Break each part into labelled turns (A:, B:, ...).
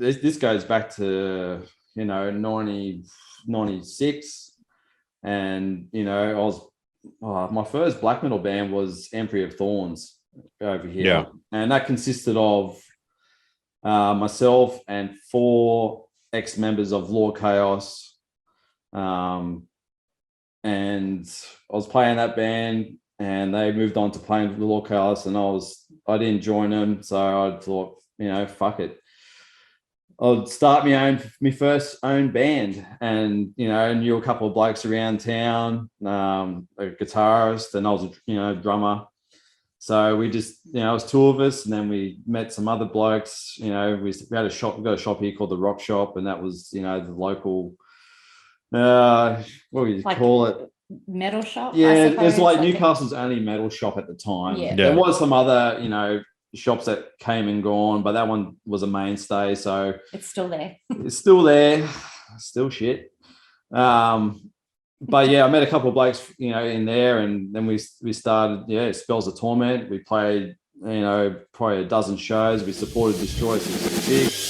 A: this goes back to 96, and I was my first black metal band was Emperor of Thorns over here, and that consisted of myself and 4 ex-members of Lord Chaos, and I was playing that band, and they moved on to playing with Lord Chaos, and I didn't join them, so I thought, fuck it, I'll start my first own band, and knew a couple of blokes around town, a guitarist, and I was a drummer. So we just, it was 2 of us, and then we met some other blokes. We had a shop. We got a shop here called the Rock Shop, and that was, the local. What would you call it?
B: Metal shop.
A: Yeah, it was like Newcastle's only metal shop at the time.
B: Yeah.
A: There was some other, shops that came and gone, but that one was a mainstay. So
B: it's still there.
A: It's still there. Still shit. But yeah, I met a couple of blokes, in there, and then we started, Spells of Torment. We played, probably a dozen shows. We supported Destroy 666.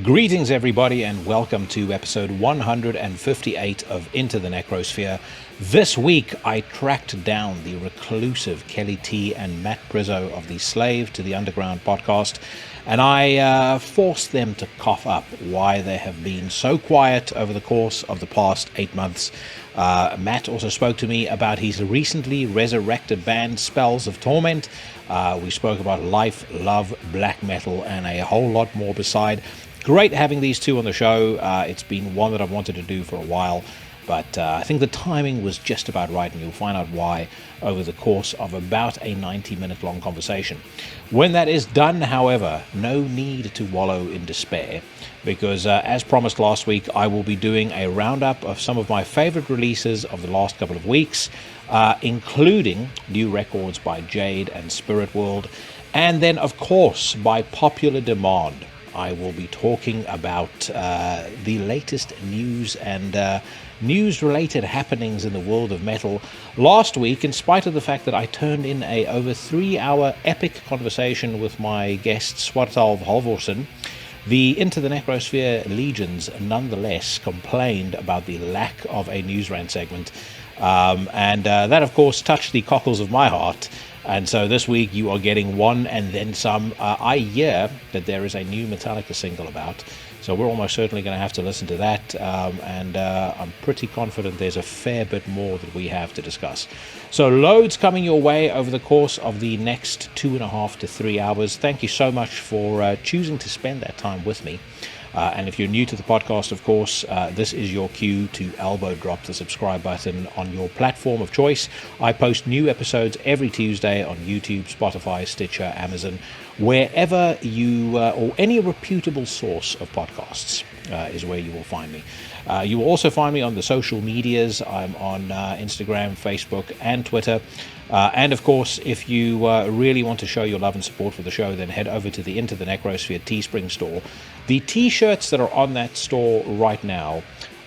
C: Greetings, everybody, and welcome to episode 158 of Into the Necrosphere. This week, I tracked down the reclusive Kelly T and Matt Priso of the Slave to the Underground podcast, and I forced them to cough up why they have been so quiet over the course of the past 8 months. Matt also spoke to me about his recently resurrected band, Spells of Torment. We spoke about life, love, black metal, and a whole lot more beside. Great having these two on the show. It's been one that I've wanted to do for a while, but I think the timing was just about right, and you'll find out why over the course of about a 90-minute long conversation. When that is done, however, no need to wallow in despair, because as promised last week, I will be doing a roundup of some of my favorite releases of the last couple of weeks, including new records by Jade and SPIRITWORLD, and then, of course, by popular demand, I will be talking about the latest news and news-related happenings in the world of metal. Last week, in spite of the fact that I turned in a over 3-hour epic conversation with my guest Svartalv Halvorsen, the Into the Necrosphere legions nonetheless complained about the lack of a news rant segment, and that of course touched the cockles of my heart. And so this week you are getting one and then some. I hear that there is a new Metallica single about, so we're almost certainly going to have to listen to that, and I'm pretty confident there's a fair bit more that we have to discuss. So loads coming your way over the course of the next 2.5 to 3 hours. Thank you so much for choosing to spend that time with me. And if you're new to the podcast, of course, this is your cue to elbow drop the subscribe button on your platform of choice. I post new episodes every Tuesday on YouTube, Spotify, Stitcher, Amazon, wherever you, or any reputable source of podcasts is where you will find me. You will also find me on the social medias. I'm on Instagram, Facebook, and Twitter. And of course, if you really want to show your love and support for the show, then head over to the Into the Necrosphere Teespring store. The t-shirts that are on that store right now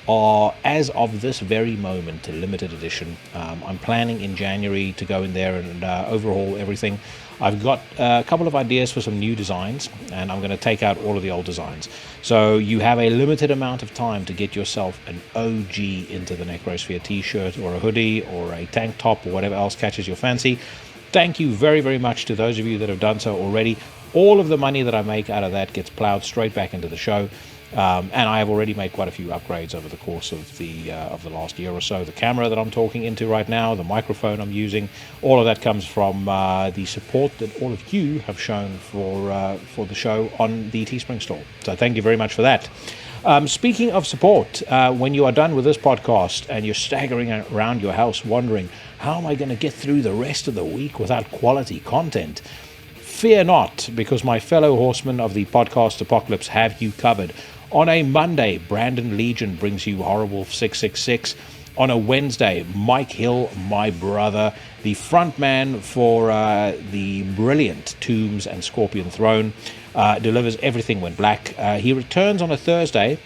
C: are, as of this very moment, a limited edition. I'm planning in January to go in there and overhaul everything. I've got a couple of ideas for some new designs, and I'm going to take out all of the old designs. So you have a limited amount of time to get yourself an OG Into the Necrosphere t-shirt or a hoodie or a tank top or whatever else catches your fancy. Thank you very, very much to those of you that have done so already. All of the money that I make out of that gets plowed straight back into the show. And I have already made quite a few upgrades over the course of the last year or so. The camera that I'm talking into right now, the microphone I'm using, all of that comes from the support that all of you have shown for the show on the Teespring store. So thank you very much for that. Speaking of support, when you are done with this podcast and you're staggering around your house wondering, how am I going to get through the rest of the week without quality content? Fear not, because my fellow horsemen of the podcast apocalypse have you covered. On a Monday, Brandon Legion brings you Horrorwolf 666. On a Wednesday, Mike Hill, my brother, the frontman for the brilliant Tombs and Scorpion Throne, delivers Everything Went Black. He returns on a Thursday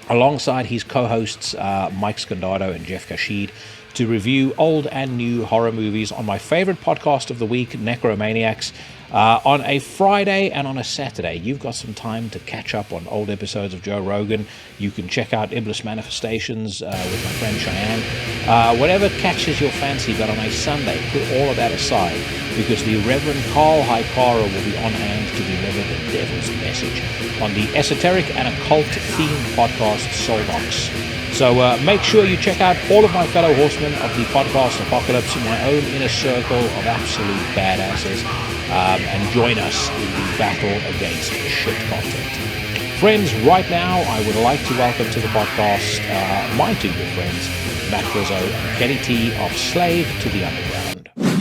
C: alongside his co-hosts Mike Scandato and Jeff Kashid, to review old and new horror movies on my favorite podcast of the week, Necromaniacs. On a Friday and on a Saturday, you've got some time to catch up on old episodes of Joe Rogan. You can check out Iblis Manifestations with my friend Cheyenne. Whatever catches your fancy, but on a Sunday, put all of that aside, because the Reverend Carl Hykara will be on hand to deliver the devil's message on the esoteric and occult-themed podcast Soulbox. So make sure you check out all of my fellow horsemen of the podcast apocalypse in my own inner circle of absolute badasses, and join us in the battle against shit content. Friends, right now I would like to welcome to the podcast my two good friends, Matt Priso and Kelly T of Slave to the Underground.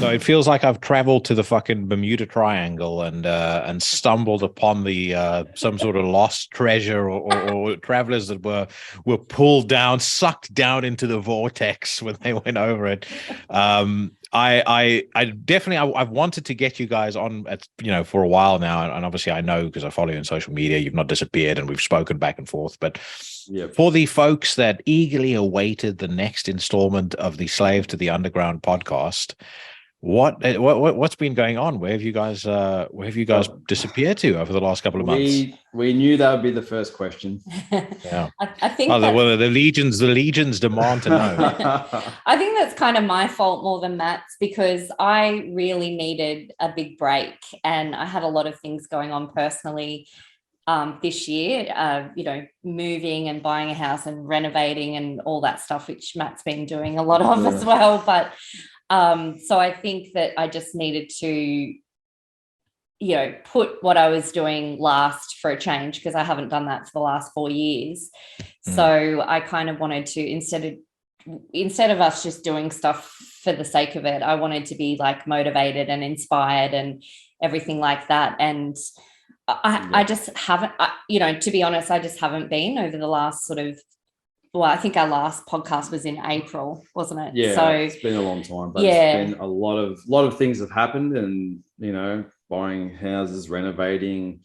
C: So it feels like I've traveled to the fucking Bermuda Triangle and stumbled upon the some sort of lost treasure or travelers that were pulled down, sucked down into the vortex when they went over it. I definitely I've wanted to get you guys on for a while now, and obviously I know because I follow you on social media, you've not disappeared and we've spoken back and forth. But for the folks that eagerly awaited the next installment of the Slave to the Underground podcast, what's been going on? Where have you guys disappeared to over the last couple of months?
A: We knew that would be the first question.
C: Yeah,
B: I think
C: the legions demand to know.
B: I think that's kind of my fault more than Matt's, because I really needed a big break, and I had a lot of things going on personally this year. Moving and buying a house and renovating and all that stuff, which Matt's been doing a lot of as well. But so I think that I just needed to, put what I was doing last for a change, because I haven't done that for the last 4 years. So I kind of wanted to, instead of us just doing stuff for the sake of it, I wanted to be like motivated and inspired and everything like that. And I just haven't, to be honest, I just haven't been over the last sort of, well, I think our last podcast was in April, wasn't it?
A: Yeah,
B: so
A: it's been a long time, but it's been a lot of things have happened, and buying houses, renovating,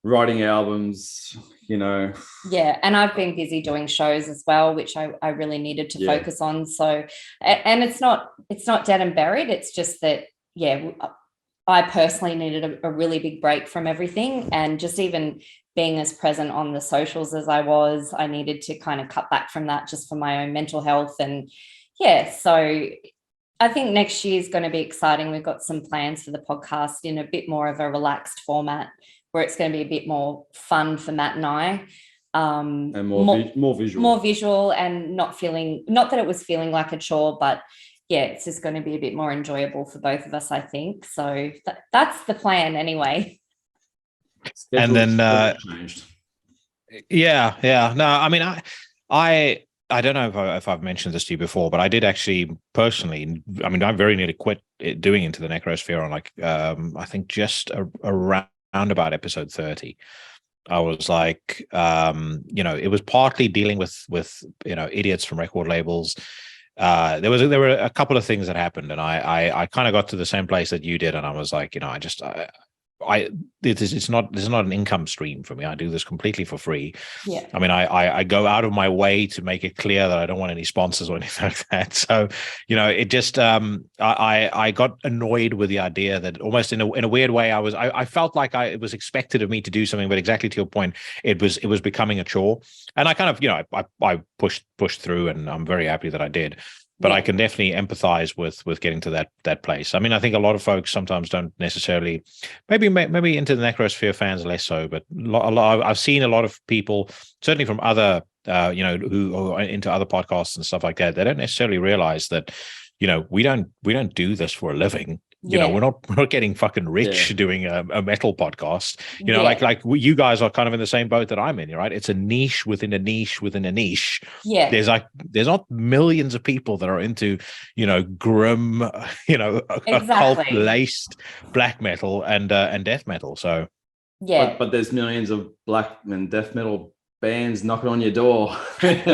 A: writing albums,
B: Yeah, and I've been busy doing shows as well, which I really needed to focus on. So, and it's not dead and buried. It's just that, I personally needed a really big break from everything, and just even being as present on the socials as I needed to kind of cut back from that just for my own mental health. And so I think next year is going to be exciting. We've got some plans for the podcast in a bit more of a relaxed format, where it's going to be a bit more fun for Matt and I.
A: And more
B: visual, and not that it was feeling like a chore, but it's just going to be a bit more enjoyable for both of us, I think. So that's the plan anyway.
C: And then no, I mean, I don't know if I've mentioned this to you before, but I did actually personally, I mean, I very nearly quit doing Into the Necrosphere on I think just around about episode 30. I was like, it was partly dealing with idiots from record labels. There were a couple of things that happened, and I kind of got to the same place that you did, and I was like, it's not an income stream for me. I do this completely for free.
B: Yeah.
C: I mean, I go out of my way to make it clear that I don't want any sponsors or anything like that. So, it just I got annoyed with the idea that almost in a weird way I felt like it was expected of me to do something, but exactly to your point, it was becoming a chore. And I kind of I pushed through, and I'm very happy that I did. But I can definitely empathize with getting to that place. I mean, I think a lot of folks sometimes don't necessarily, maybe Into the Necrosphere fans less so, but I've seen a lot of people, certainly from other, who are into other podcasts and stuff like that. They don't necessarily realize that, we don't do this for a living. We're not getting fucking rich doing a metal podcast. Like you guys are kind of in the same boat that I'm in, right? It's a niche within a niche within a niche.
B: Yeah.
C: There's not millions of people that are into, grim, occult laced black metal and death metal. So
A: but there's millions of black and death metal bands knocking on your door. Review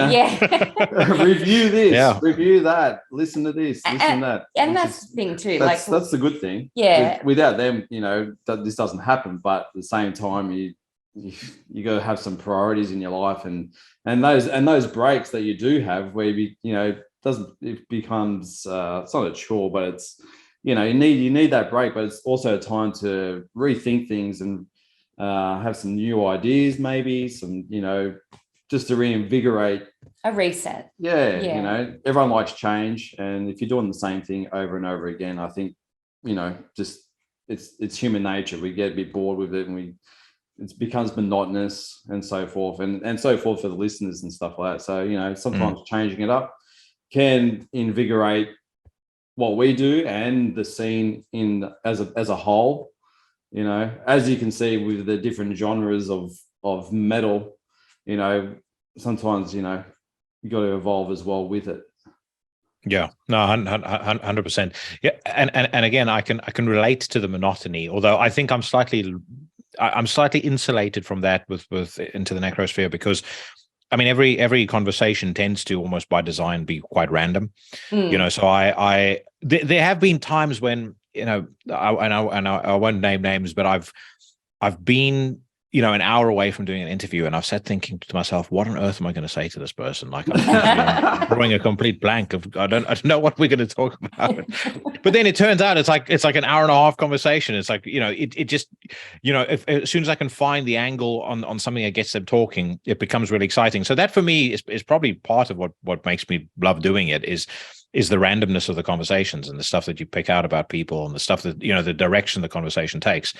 A: this, review that, listen to this, listen to that.
B: And that's the thing too.
A: That's the good thing.
B: Yeah.
A: Without them, this doesn't happen. But at the same time, you got to have some priorities in your life, and those breaks that you do have where it becomes it's not a chore, but it's you need that break, but it's also a time to rethink things and have some new ideas, maybe some just to reinvigorate,
B: a reset.
A: Yeah. Everyone likes change, and if you're doing the same thing over and over again, I think just it's human nature. We get a bit bored with it, and it becomes monotonous and so forth, and so forth for the listeners and stuff like that. So sometimes changing it up can invigorate what we do and the scene as a whole. As you can see with the different genres of metal, sometimes you got to evolve as well with it.
C: Yeah, no, 100%. Yeah, and again, I can relate to the monotony, although I think I'm slightly insulated from that with Into the Necrosphere, because I mean every conversation tends to almost by design be quite random. So there have been times when I won't name names, but I've been an hour away from doing an interview, and I've sat thinking to myself, what on earth am I going to say to this person? Like I'm drawing a complete blank of I don't know what we're going to talk about. But then it turns out it's like an hour and a half conversation. It's like it just if as soon as I can find the angle on something that gets them talking, it becomes really exciting. So that for me is probably part of what makes me love doing it is the randomness of the conversations and the stuff that you pick out about people and the stuff that the direction the conversation takes.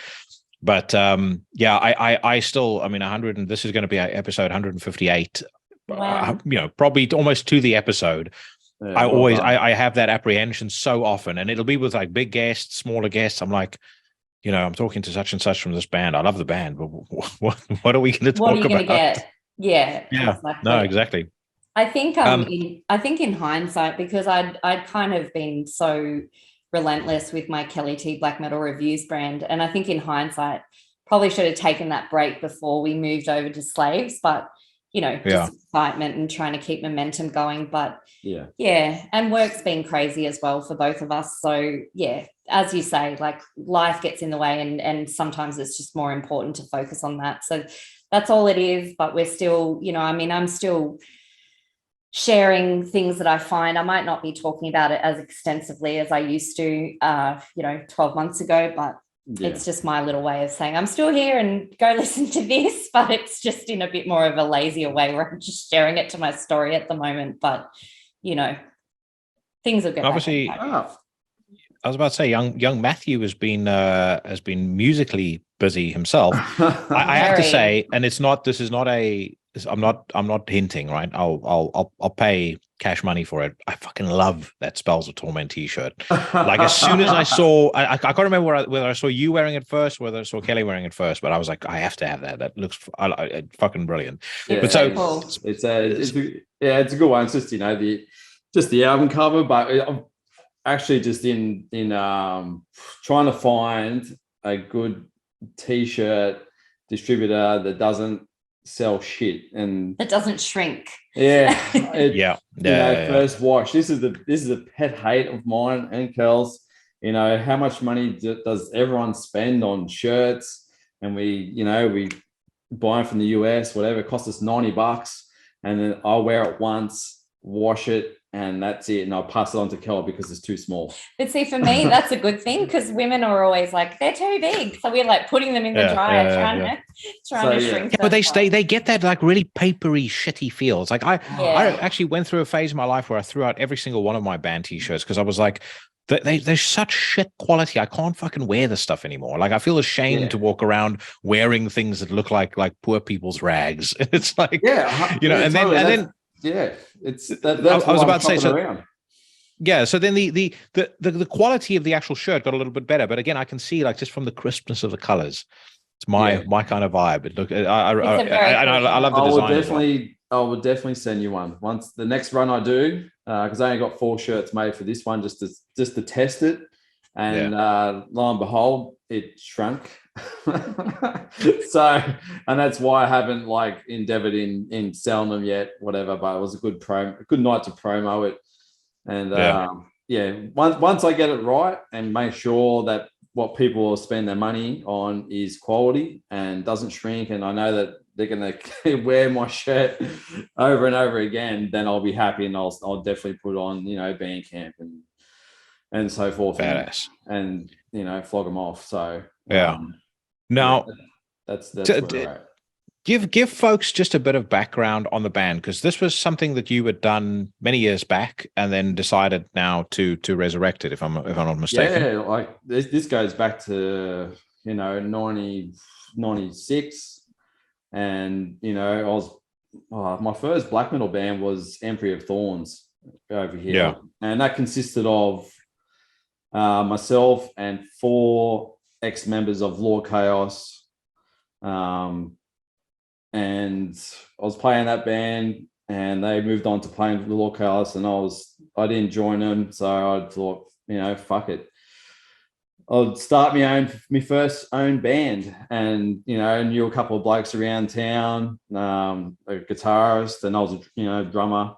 C: But I still, 100, and this is going to be episode 158.
B: Wow.
C: Probably almost to the episode.
A: Yeah,
C: I have that apprehension so often, and it'll be with like big guests, smaller guests. I'm like, I'm talking to such and such from this band. I love the band, but what are we going to talk about?
B: What are you going to get? Yeah.
C: Exactly. No, exactly.
B: I think in hindsight, because I'd kind of been so relentless with my Kelly T black metal reviews brand, and I think in hindsight probably should have taken that break before we moved over to Slaves, but just excitement and trying to keep momentum going. But and work's been crazy as well for both of us, so as you say, like life gets in the way, and sometimes it's just more important to focus on that. So that's all it is. But we're still I'm still sharing things that I find. I might not be talking about it as extensively as I used to 12 months ago, but it's just my little way of saying I'm still here and go listen to this, but it's just in a bit more of a lazier way where I'm just sharing it to my story at the moment. But things will get
C: obviously
B: back.
C: I was about to say young Matthew has been musically busy himself. I have to say, and I'm not hinting, right? I'll pay cash money for it. I fucking love that Spells of Torment t-shirt. Like as soon as I saw, I can't remember whether I saw you wearing it first, whether I saw Kelly wearing it first, but I was like, I have to have that. That looks fucking brilliant.
B: Yeah,
C: but so
B: cool.
A: It's a good one. It's just the album cover, but I'm actually just in trying to find a good t-shirt distributor that doesn't sell shit and
B: that doesn't shrink.
A: First wash. This is a pet hate of mine and Kel's. How much money does everyone spend on shirts? And we buy them from the US, whatever. It costs us $90, and then I'll wear it once, wash it, and that's it. And I'll pass it on to Kel because it's too small.
B: But see, for me, that's a good thing, because women are always like, they're too big. So we're like putting them in the dryer, trying to shrink them.
C: But they get that like really papery, shitty feel. It's like I actually went through a phase in my life where I threw out every single one of my band t-shirts because I was like, they're such shit quality. I can't fucking wear this stuff anymore. Like I feel ashamed to walk around wearing things that look like poor people's rags. It's like, and then
A: it's that's
C: I was about to say, so
A: around.
C: Yeah, so then the quality of the actual shirt got a little bit better, but again, I can see like just from the crispness of the colors, it's my kind of vibe. It look, I love the design.
A: I would definitely send you one once the next run I do, because I only got 4 shirts made for this one just to test it, and lo and behold, it shrunk. So, and that's why I haven't like endeavored in selling them yet, whatever. But it was a good night to promo it, and once I get it right and make sure that what people will spend their money on is quality and doesn't shrink, and I know that they're going to wear my shirt over and over again, then I'll be happy, and I'll definitely put on, Bandcamp and so forth.
C: Badass.
A: And flog them off. So
C: yeah. Now,
A: that's where we're at.
C: Give folks just a bit of background on the band, because this was something that you had done many years back and then decided now to resurrect it, if I'm not mistaken.
A: Yeah, like this goes back to 96, and I was my first black metal band was Emperor of Thorns over here.
C: Yeah. And
A: that consisted of myself and 4 ex-members of Lord Chaos. And I was playing that band, and they moved on to playing with Lord Chaos, and I didn't join them, so I thought, fuck it, I'll start my first own band. And knew a couple of blokes around town, a guitarist, and I was a drummer.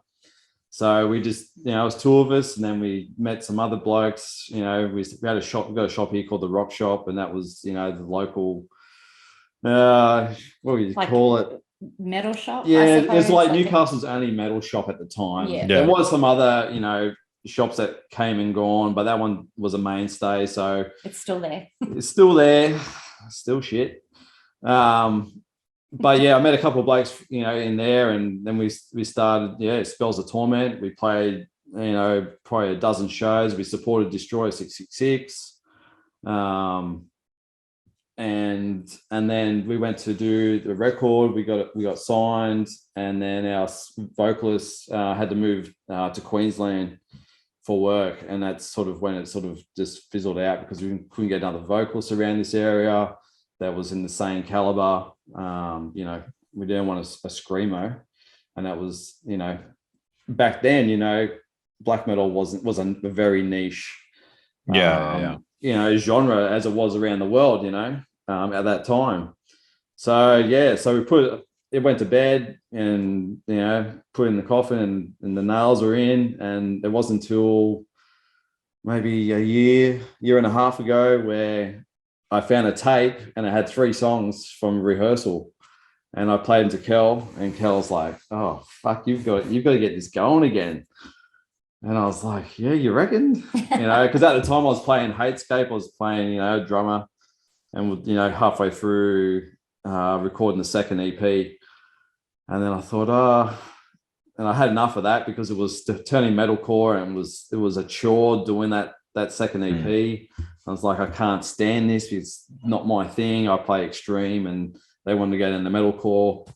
A: So we just, it was 2 of us, and then we met some other blokes. We had we got a shop here called the Rock Shop, and that was the local, what would you call it?
B: Metal shop.
A: Yeah, it was like Newcastle's only metal shop at the time.
B: Yeah.
A: There was some other, shops that came and gone, but that one was a mainstay. So
B: it's still there.
A: It's still there, still shit. But yeah, I met a couple of blokes, in there, and then we started, Spells of Torment. We played, probably a dozen shows. We supported Destroyer 666. And then we went to do the record. We got signed, and then our vocalist had to move to Queensland for work, and that's sort of when it sort of just fizzled out, because we couldn't get another vocalist around this area that was in the same caliber. We didn't want a screamo, and that was, back then, black metal was a very niche genre, as it was around the world, at that time. So so it went to bed, and put in the coffin, and the nails were in. And it wasn't until maybe a year and a half ago where I found a tape, and it had 3 songs from rehearsal, and I played them to Kel, and Kel's like, "Oh fuck, you've got to get this going again." And I was like, "Yeah, you reckon?" Because at the time I was playing Hatescape, I was playing, drummer, and halfway through recording the second EP, and then I thought, and I had enough of that, because it was turning metalcore, and it was a chore doing that second EP. I was like, I can't stand this. It's not my thing. I play extreme, and they wanted to get in the metalcore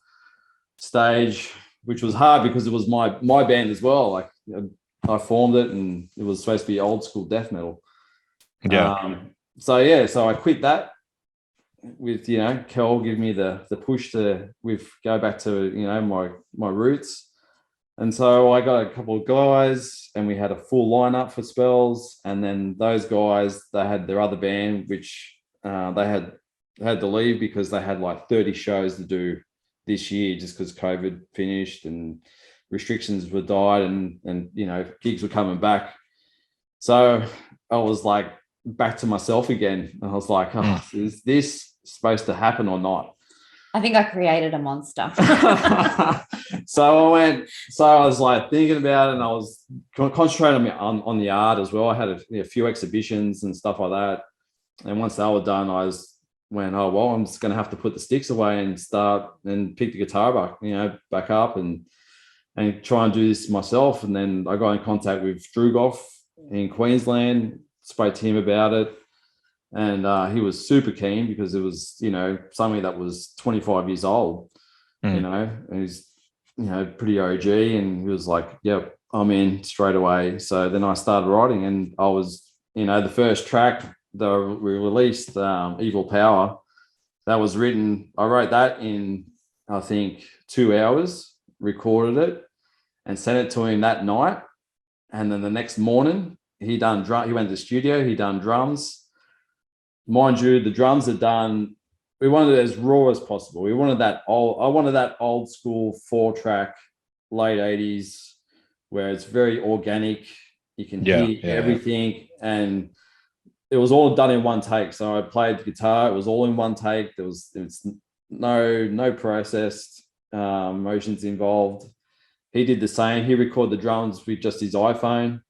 A: stage, which was hard because it was my band as well. Like, I formed it, and it was supposed to be old school death metal.
C: Yeah.
A: So I quit that, with Kel give me the push to go back to my roots. And so I got a couple of guys, and we had a full lineup for Spells. And then those guys, they had their other band, which they had to leave because they had like 30 shows to do this year, just because COVID finished and restrictions were died, and gigs were coming back. So I was like back to myself again. And I was like, is this supposed to happen or not?
B: I think I created a monster.
A: So I was like thinking about it, and I was concentrating on the art as well. I had a few exhibitions and stuff like that. And once they were done, I went, oh, well, I'm just going to have to put the sticks away and start and pick the guitar back up and try and do this myself. And then I got in contact with Drugoff in Queensland, spoke to him about it. And he was super keen, because it was, somebody that was 25 years old, and he's, pretty OG. And he was like, yep, I'm in straight away. So then I started writing, and I was, the first track that we released, Evil Power, that was written, I wrote that in, I think, 2 hours, recorded it, and sent it to him that night. And then the next morning, he went to the studio, he done drums. Mind you, the drums are done. We wanted it as raw as possible. I wanted that old school 4-track, late 80s, where it's very organic. You can hear everything. And it was all done in one take. So I played the guitar. It was all in one take. There was no processed motions involved. He did the same. He recorded the drums with just his iPhone,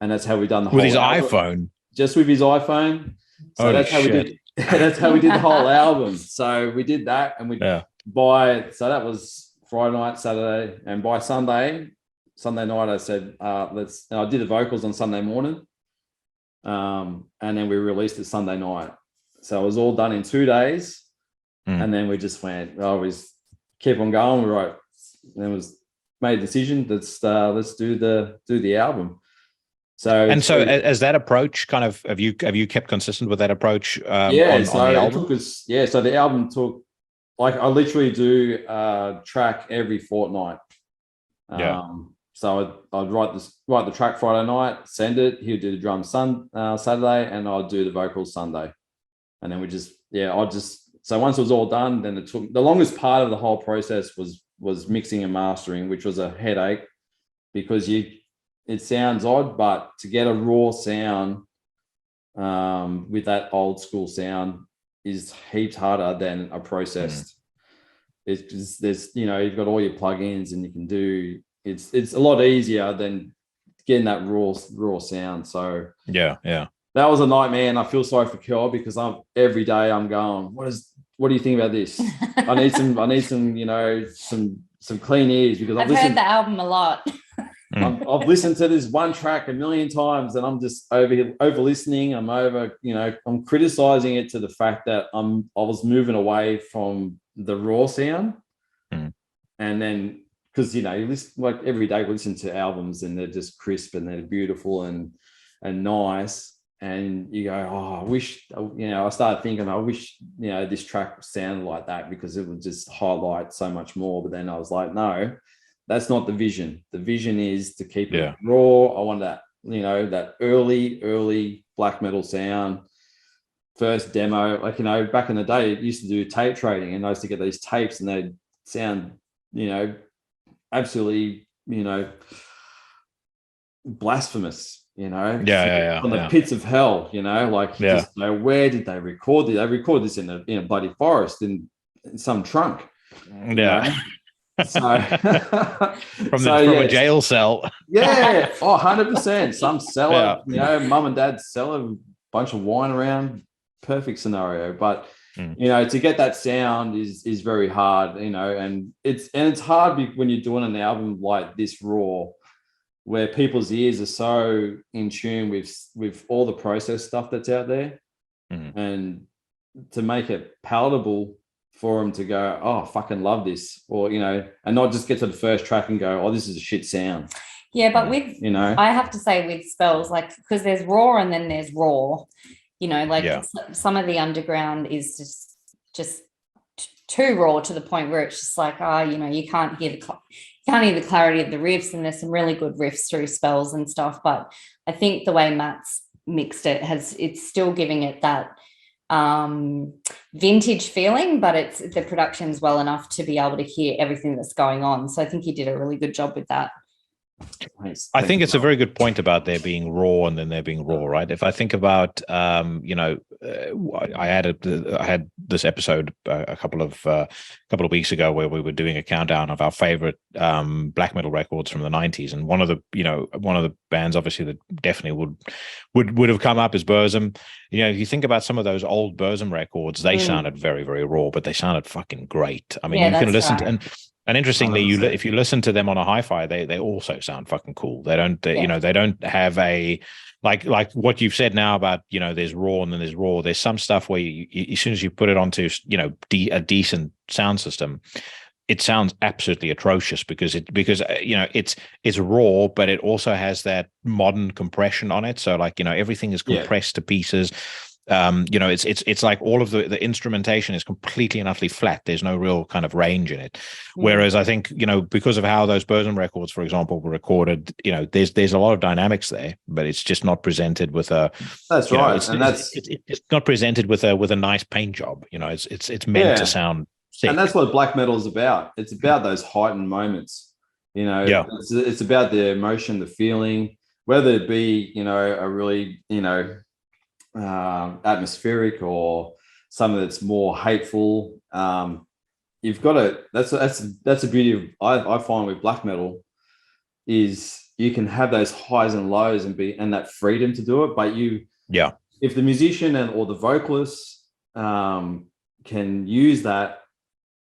A: and that's how we done the whole.
C: With his
A: album.
C: iPhone,
A: just with his iPhone. So
C: Holy
A: that's how
C: shit.
A: we did. That's how we did the whole album. So we did that, and so that was Friday night, Saturday, and by Sunday night, I said, and I did the vocals on Sunday morning. And then we released it Sunday night. So it was all done in 2 days. And then we just went, always keep on going. Right. And it was made a decision. Let's do the album. So
C: as that approach kind of, have you kept consistent with that approch on the album?
A: So the album took, like, I literally do a track every fortnight. So I'd write the track Friday night, send it. He'd do the drums Saturday, and I'd do the vocals Sunday. And then so once it was all done, then it took, the longest part of the whole process was mixing and mastering, which was a headache, because it sounds odd, but to get a raw sound with that old school sound is heaps harder than a processed. It's just, there's, you've got all your plugins, and you can do. It's a lot easier than getting that raw sound. So
C: yeah,
A: that was a nightmare, and I feel sorry for Kel, because every day I'm going, what do you think about this? I need some clean ears, because
B: I've heard the album a lot.
A: I've listened to this one track a million times, and I'm just over listening. I'm criticizing it to the fact that I was moving away from the raw sound, and then. Because you listen, like, every day we listen to albums, and they're just crisp and they're beautiful and nice, and you go, I wish, I started thinking, I wish this track sounded like that, because it would just highlight so much more. But then I was like, no, that's not the vision. The vision is to keep it raw. I want that, that early black metal sound. First demo, like, back in the day, it used to do tape trading, and I used to get these tapes, and they'd sound, absolutely, blasphemous, from the pits of hell, just, where did they record this? They recorded this in a bloody forest in some trunk. So
C: from a jail cell.
A: 100%. Some cellar, mum and dad's cellar, a bunch of wine around, perfect scenario. But to get that sound is very hard, and it's hard when you're doing an album like this raw, where people's ears are so in tune with all the process stuff that's out there, and to make it palatable for them to go, oh, fucking love this, or and not just get to the first track and go, oh, this is a shit sound.
B: Yeah, but I have to say, with Spells, like, because there's raw and then there's raw. Some of the underground is just too raw, to the point where it's just like, you can't hear the clarity of the riffs, and there's some really good riffs through Spells and stuff. But I think the way Matt's mixed it it's still giving it that vintage feeling, but the production's well enough to be able to hear everything that's going on. So I think he did a really good job with that.
A: Nice.
C: I think it's a very good point about there being raw and then there being raw, right? If I think about, I had this episode a couple of weeks ago where we were doing a countdown of our favorite black metal records from the 90s, and one of the bands obviously that definitely would have come up is Burzum. If you think about some of those old Burzum records, they sounded very, very raw, but they sounded fucking great. I mean, you can listen to and interestingly, if you listen to them on a hi-fi, they also sound fucking cool. They don't have a like what you've said now about there's raw and then there's raw. There's some stuff where you as soon as you put it onto a decent sound system, it sounds absolutely atrocious because it's raw, but it also has that modern compression on it. So everything is compressed to pieces. It's like all of the instrumentation is completely and utterly flat. There's no real kind of range in it. Whereas I think, because of how those Burzum records, for example, were recorded, there's a lot of dynamics there, but it's just not presented with a.
A: That's right,
C: it's not presented with a nice paint job. It's meant to sound sick.
A: And that's what black metal is about. It's about those heightened moments. It's about the emotion, the feeling, whether it be a really atmospheric or something that's more hateful. You've got to. That's the beauty of I find with black metal is you can have those highs and lows and that freedom to do it. But if the musician or the vocalist can use that,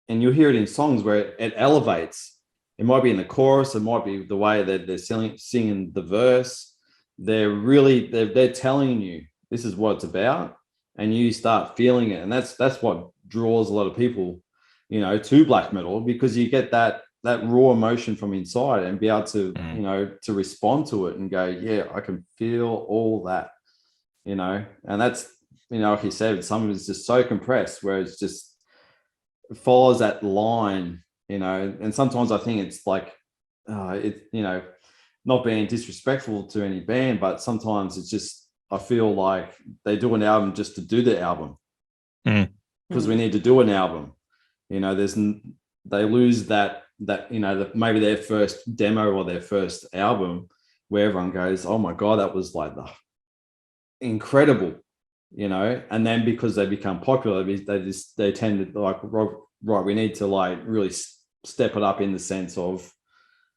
A: and you'll hear it in songs where it elevates. It might be in the chorus, it might be the way that they're singing the verse. They're telling you this is what it's about, and you start feeling it, and that's what draws a lot of people, to black metal, because you get that raw emotion from inside and be able to, to respond to it and go, yeah, I can feel all that, and that's, like you said, some of it's just so compressed where it's just it follows that line, and sometimes I think it's like, not being disrespectful to any band, but sometimes it's just, I feel like they do an album just to do the album because we need to do an album. They lose that maybe their first demo or their first album where everyone goes, oh my God, that was like the incredible, and then because they become popular, they tend to like, right, we need to like really step it up in the sense of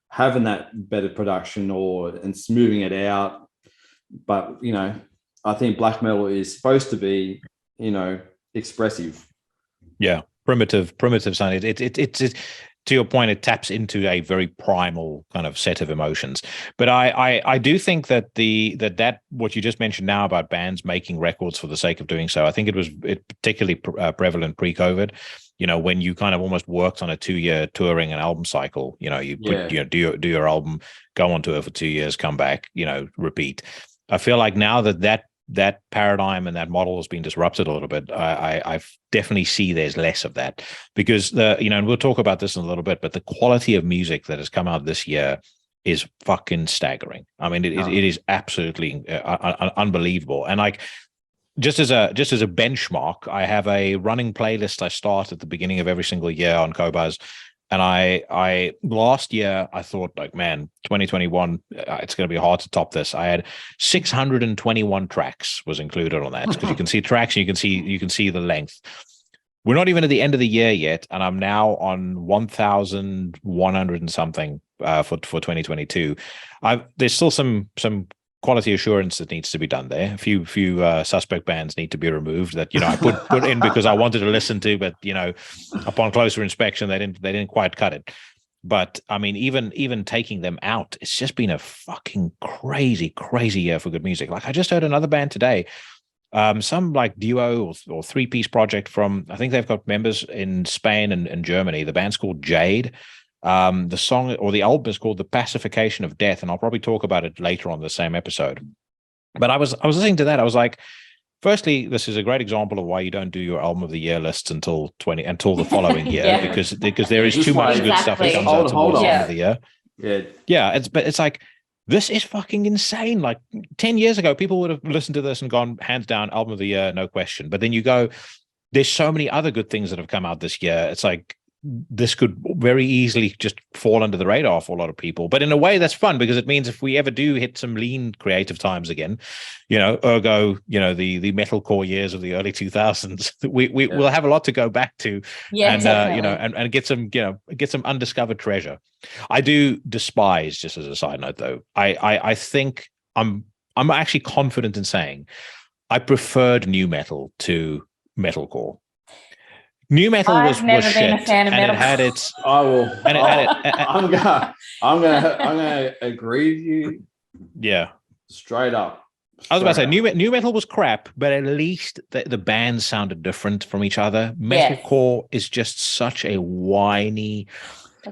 A: having that better production and smoothing it out. But I think black metal is supposed to be expressive.
C: Yeah, primitive sound. It's to your point, it taps into a very primal kind of set of emotions. But I do think that that what you just mentioned now about bands making records for the sake of doing so, I think it was particularly prevalent pre-COVID. When you kind of almost worked on a 2-year touring and album cycle. Do your album, go on tour for 2 years, come back, repeat. I feel like now that paradigm and that model has been disrupted a little bit. I definitely see there's less of that because and we'll talk about this in a little bit, but the quality of music that has come out this year is fucking staggering. I mean, it is absolutely unbelievable. And like, just as a benchmark, I have a running playlist I start at the beginning of every single year on Qobuz. And I last year I thought, like, man, 2021, it's going to be hard to top this. I had 621 tracks was included on that because you can see tracks and you can see the length. We're not even at the end of the year yet, and I'm now on 1,100 and something for 2022. There's still some quality assurance that needs to be done there. A few suspect bands need to be removed that I put in because I wanted to listen to, but upon closer inspection they didn't quite cut it. But I mean, even taking them out, it's just been a fucking crazy year for good music. Like I just heard another band today, some like duo or 3-piece project from, I think they've got members in Spain and Germany. The band's called JADE. The song or the album is called The Pacification of Death, and I'll probably talk about it later on the same episode. But I was listening to that. I was like, firstly, this is a great example of why you don't do your album of the year lists until the following year, because there is too much good stuff that comes out towards the end of the year. Yeah. It's like, this is fucking insane. Like 10 years ago, people would have listened to this and gone, hands down, album of the year, no question. But then you go, there's so many other good things that have come out this year. It's like, this could very easily just fall under the radar for a lot of people. But in a way, that's fun because it means if we ever do hit some lean creative times again, ergo, the metalcore years of the early 2000s, we'll have a lot to go back to, and get some undiscovered treasure. I do despise, just as a side note, though, I think I'm actually confident in saying I preferred new metal to metalcore. New metal was shit, and it had its.
A: I will. And it had it. I'm gonna agree with you.
C: Yeah,
A: straight up.
C: I was about to say new metal was crap, but at least the bands sounded different from each other. Metalcore is just such a whiny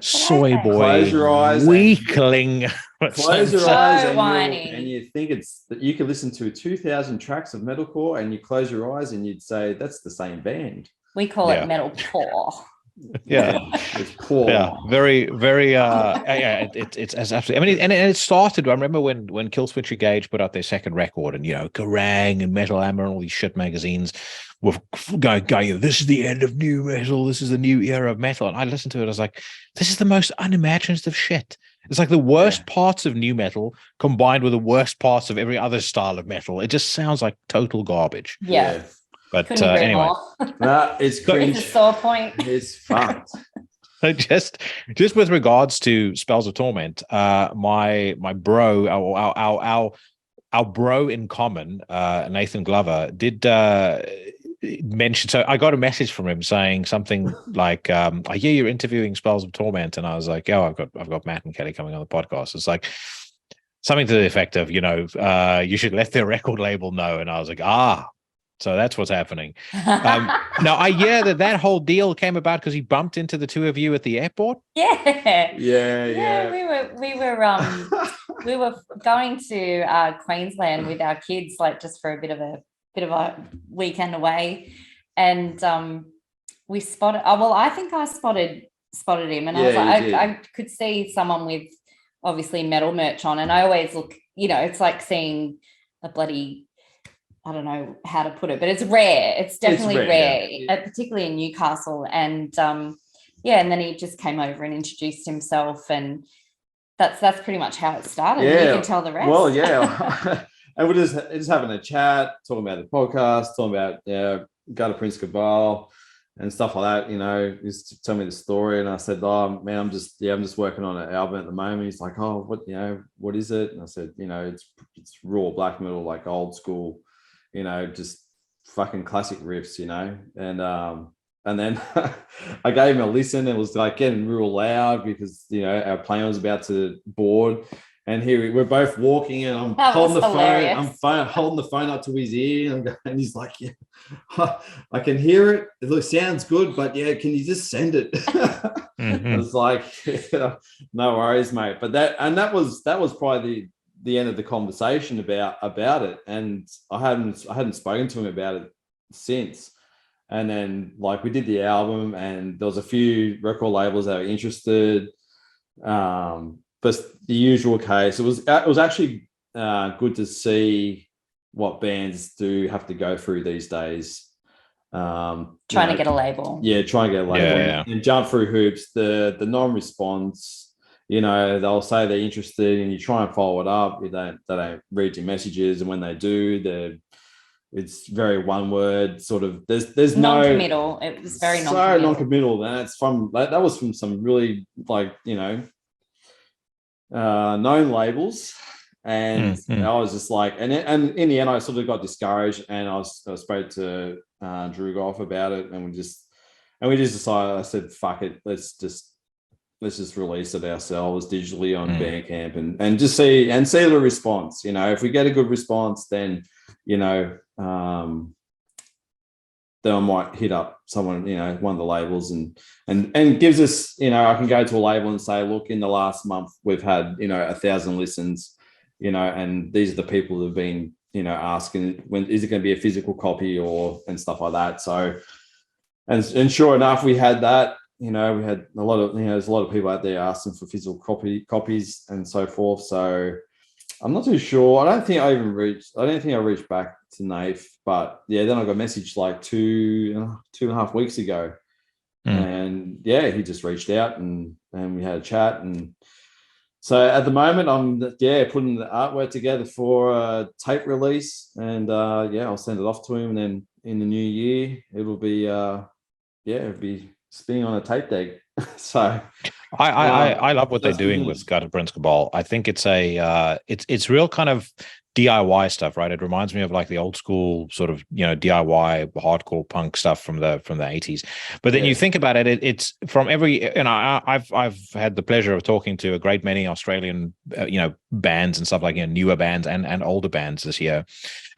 C: soy boy weakling.
A: Close your eyes and you think it's that you could listen to 2,000 tracks of metalcore, and you close your eyes and you'd say that's the same band.
B: We call it metalcore.
C: Yeah,
A: it's poor.
C: Yeah, very. It's absolutely. I mean, and it started. I remember when Killswitch Engage put out their second record, and Kerrang and Metal Hammer and all these shit magazines were going. This is the end of new metal. This is the new era of metal. And I listened to it. I was like, this is the most unimaginative shit It's like the worst parts of new metal combined with the worst parts of every other style of metal. It just sounds like total garbage.
B: Yeah.
C: But
B: Couldn't agree
C: anyway,
B: more.
A: Nah, it's cringe.
B: It's a sore point.
A: It's fucked.
C: just with regards to Spells of Torment, my bro, our bro in common, Nathan Glover, did mention. So I got a message from him saying something like, "I hear you're interviewing Spells of Torment," and I was like, "Oh, I've got Matt and Kelly coming on the podcast." It's like something to the effect of, you should let their record label know. And I was like, so that's what's happening. Now I hear that whole deal came about because he bumped into the two of you at the airport.
A: Yeah.
B: We were going to Queensland with our kids, like just for a bit of a weekend away, and we spotted. I think I spotted him, and I was like, I could see someone with obviously metal merch on, and I always look. It's like seeing a bloody. I don't know how to put it, but it's rare. It's definitely rare. Particularly in Newcastle. And and then he just came over and introduced himself, and that's pretty much how it started. Yeah. You can tell the rest.
A: Well, yeah. And we're just having a chat, talking about the podcast, talking about go to Prince Cabal and stuff like that. He's telling me the story, and I said, "Oh man, I'm just working on an album at the moment." He's like, "Oh, what is it?" And I said, "It's raw black metal, like old school." Just fucking classic riffs, and then I gave him a listen. It was like getting real loud because our plane was about to board, and here we're both walking, and I'm holding the phone. Holding the phone up to his ear, and he's like, "Yeah, I can hear it. It sounds good, but yeah, can you just send it?" Mm-hmm. I was like, "No worries, mate." But that was probably the end of the conversation about it, and I hadn't spoken to him about it since. And then we did the album, and there was a few record labels that were interested, but the usual case. It was actually good to see what bands do have to go through these days,
B: trying to get a label.
A: Trying to get a label and jump through hoops. The non-response, they'll say they're interested, and you try and follow it up. They don't read your messages, and when they do, it's very one word sort of. There's
B: non-committal. It was very non-committal.
A: So non-committal. And that was from some really known labels, and I was just like, and in the end, I sort of got discouraged, and I spoke to Drew Goff about it, and we just decided. I said, "Fuck it, let's just release it ourselves digitally on Bandcamp and just see the response. If we get a good response, then then I might hit up someone, one of the labels, and gives us, I can go to a label and say, look, in the last month we've had 1,000 listens, and these are the people that have been asking, when is it going to be a physical copy and stuff like that. So and sure enough, we had that. We had a lot of, there's a lot of people out there asking for physical copies and so forth. So I'm not too sure. I don't think I reached back to Nath, but then I got a message like 2.5 weeks ago. And he just reached out and we had a chat. And so at the moment I'm putting the artwork together for a tape release, and I'll send it off to him, and then in the new year it'll be it'll be spinning on a tape deck. So
C: I love what they're doing with Gutter Prince Cabal. I think it's it's real kind of DIY stuff, right? It reminds me of like the old school sort of DIY hardcore punk stuff from the 80s. But then you think about it, it's from every, I've had the pleasure of talking to a great many Australian bands and stuff, like newer bands and older bands this year.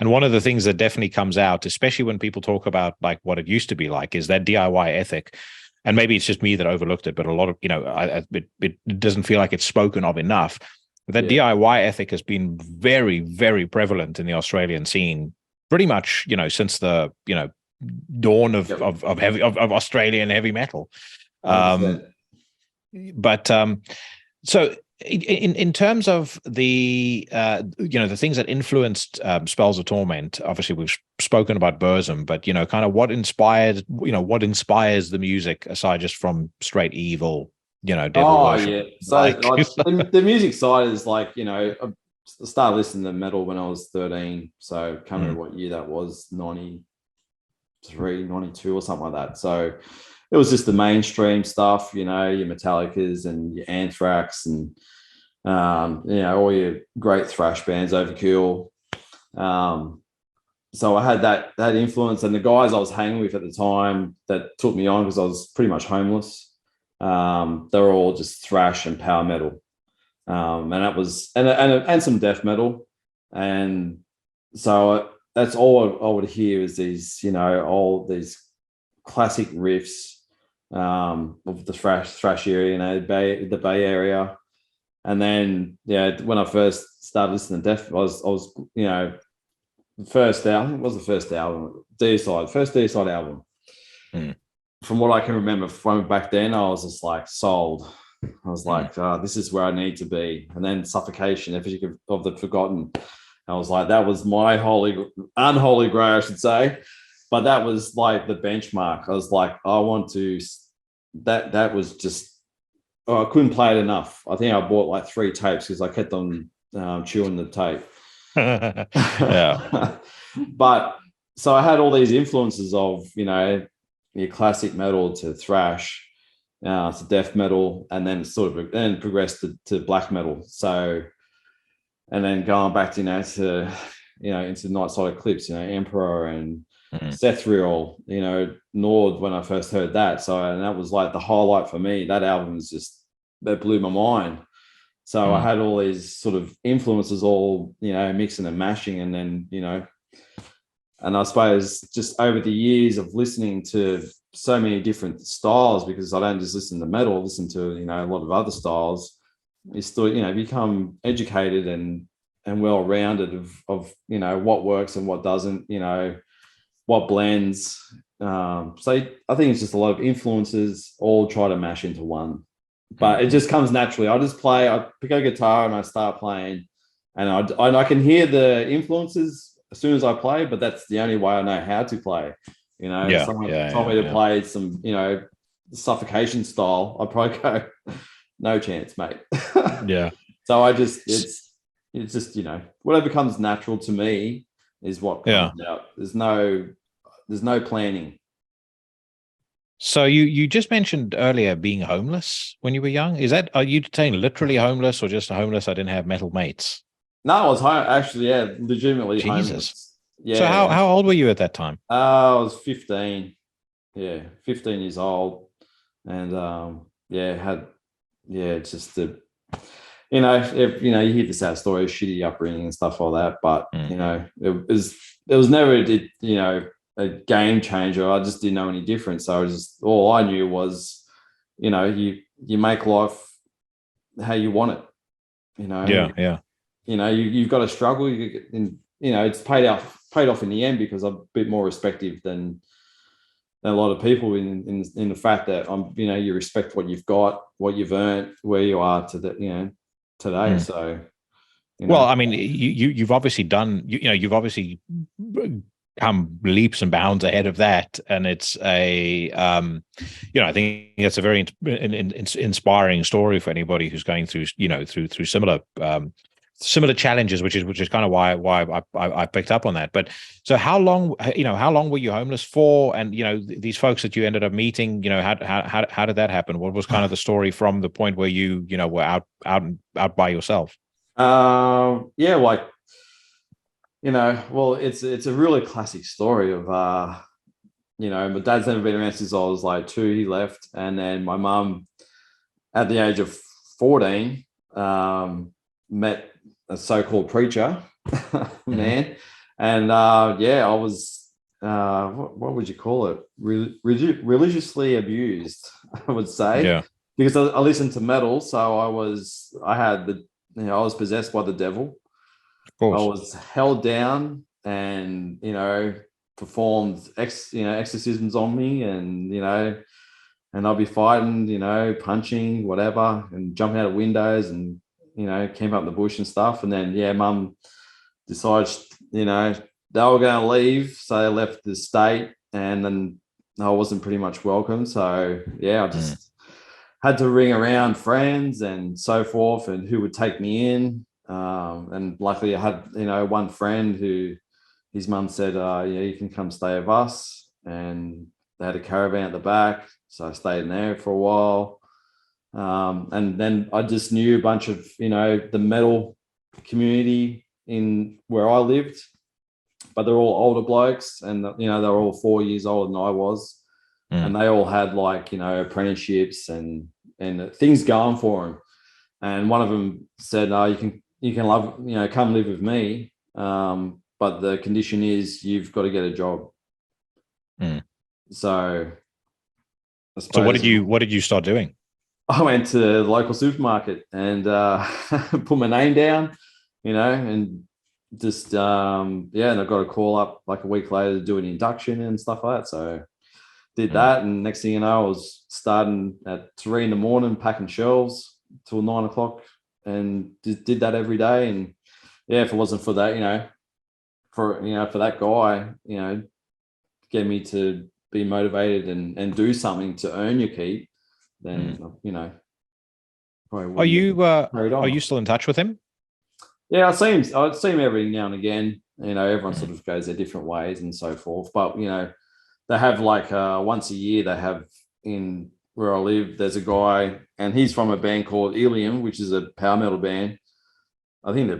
C: And one of the things that definitely comes out, especially when people talk about like what it used to be like, is that DIY ethic. And maybe it's just me that overlooked it, but a lot of, it doesn't feel like it's spoken of enough. That DIY ethic has been very, very prevalent in the Australian scene, pretty much, since the, dawn of Australian heavy metal. So in terms of the the things that influenced Spells of Torment, obviously we've spoken about Burzum, but kind of what inspires the music aside just from straight evil, devil
A: Oh
C: worship.
A: yeah. So
C: Like,
A: the music side is like, I started listening to metal when I was 13. So can't remember what year that was, 93, 92 or something like that. So it was just the mainstream stuff, your Metallicas and your Anthrax and all your great thrash bands, Overkill. So I had that influence, and the guys I was hanging with at the time that took me on, because I was pretty much homeless. They were all just thrash and power metal, and that was and some death metal, and so that's all I would hear is these, all these classic riffs of the thrash area, the Bay Area, and then when I first started listening to death, I was first album, I think it was the first album, first D-side album. From what I can remember from back then, I was just like sold. I was like, this is where I need to be. And then Suffocation, Effigy of the Forgotten. I was like, that was my unholy grail, I should say. But that was like the benchmark. I was like, I want to, that was just, I couldn't play it enough. I think I bought like 3 tapes because I kept on chewing the tape.
C: Yeah.
A: But so I had all these influences of, your classic metal to thrash, to death metal, and then progressed to black metal. So, and then going back to, into Night Side Eclipse, Emperor and Sethriel, Nord, when I first heard that. So, and that was like the highlight for me. That album was that blew my mind. So I had all these sort of influences all, mixing and mashing. And then, and I suppose just over the years of listening to so many different styles, because I don't just listen to metal, I listen to, a lot of other styles, you still, become educated and well-rounded of, what works and what doesn't, what blends. So I think it's just a lot of influences all try to mash into one. But it just comes naturally. I just play, I pick up a guitar and I start playing, and I can hear the influences as soon as I play, but that's the only way I know how to play. Someone told me to play some, Suffocation style, I'd probably go, no chance, mate.
C: Yeah.
A: So it's just, whatever comes natural to me is what comes out. There's no planning.
C: So you just mentioned earlier being homeless when you were young. Are you saying literally homeless, or just homeless? I didn't have metal mates.
A: No, I was actually, legitimately
C: Jesus.
A: homeless. Yeah.
C: So how old were you at that time?
A: I was 15. Yeah, 15 years old, and it's just the, you hear the sad story, shitty upbringing and stuff like that, but it was never a game changer. I just didn't know any difference. So all I knew was, you make life how you want it. You've got to struggle. It's paid off in the end, because I'm a bit more respective than a lot of people in the fact that you respect what you've got, what you've earned, where you are today. So,
C: well, I mean, you've obviously done, you've obviously come leaps and bounds ahead of that, and it's I think it's a very inspiring story for anybody who's going through through similar challenges, which is kind of why I picked up on that. But so how long were you homeless for? And these folks that you ended up meeting, how did that happen? What was kind of the story from the point where you were out by yourself?
A: Well, it's a really classic story of my dad's never been around since I was like 2. He left, and then my mum, at the age of 14, met a so-called preacher man, and I was what would you call it, religiously abused, I would say, because I listened to metal, so I was possessed by the devil. I was held down and, performed exorcisms on me, and, and I'll be fighting, punching, whatever, and jumping out of windows and, camp up in the bush and stuff. And then, mum decided, they were going to leave. So they left the state, and then I wasn't pretty much welcome. So, I just had to ring around friends and so forth and who would take me in. And luckily I had, one friend who his mum said, yeah, you can come stay with us. And they had a caravan at the back. So I stayed in there for a while. And then I just knew a bunch of, the metal community in where I lived, but they're all older blokes and, they're all 4 years older than I was. And they all had like, apprenticeships and things going for them. And one of them said, you can love, come live with me. But the condition is you've got to get a job. So
C: what did you start doing?
A: I went to the local supermarket and put my name down, and just and I got a call up like a week later to do an induction and stuff like that. So did that, and next thing you know, I was starting at 3 a.m, packing shelves till 9 o'clock, and did that every day. And yeah, if it wasn't for that, for that guy, get me to be motivated and do something to earn your keep, then
C: are you still in touch with him?
A: Yeah, I'd see him every now and again. Everyone sort of goes their different ways and so forth. But they have like once a year they have in where I live. There's a guy, and he's from a band called Ilium, which is a power metal band. I think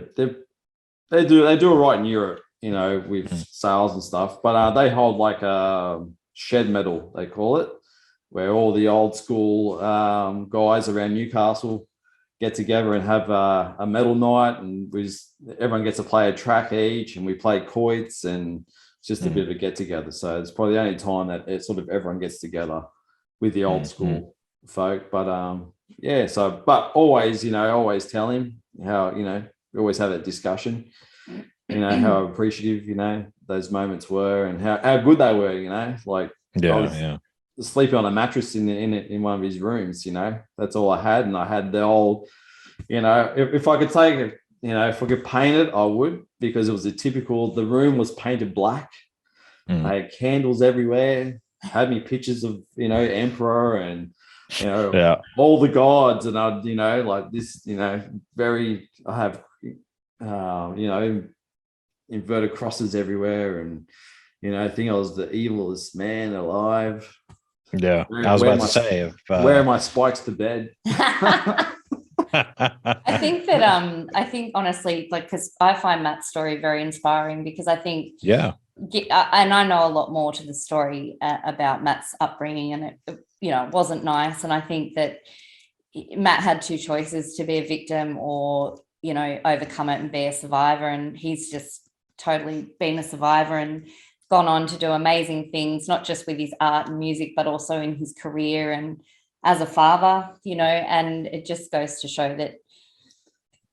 A: they do it right in Europe, with sales and stuff. But they hold like a shed metal, they call it, where all the old school guys around Newcastle get together and have a metal night, and everyone gets to play a track each, and we play quoits, and it's just a bit of a get together. So it's probably the only time that it sort of everyone gets together with the old school folk. But but always, always tell him how, we always have that discussion, how appreciative, those moments were and how good they were, like sleeping on a mattress in one of his rooms, that's all I had. And I had the old, if I could take it, if I could paint it, I would, because it was the room was painted black. I had candles everywhere, had me pictures of, Emperor and, all the gods. And I'd, like this, I have, inverted crosses everywhere. And, I think I was the evilest man alive.
C: Yeah, I was about to say,
A: wear my spikes to bed.
B: I think honestly, like, because I find Matt's story very inspiring, because I think, and I know a lot more to the story about Matt's upbringing, and it wasn't nice. And I think that Matt had two choices: to be a victim or, overcome it and be a survivor. And he's just totally been a survivor and gone on to do amazing things, not just with his art and music, but also in his career and as a father, and it just goes to show that.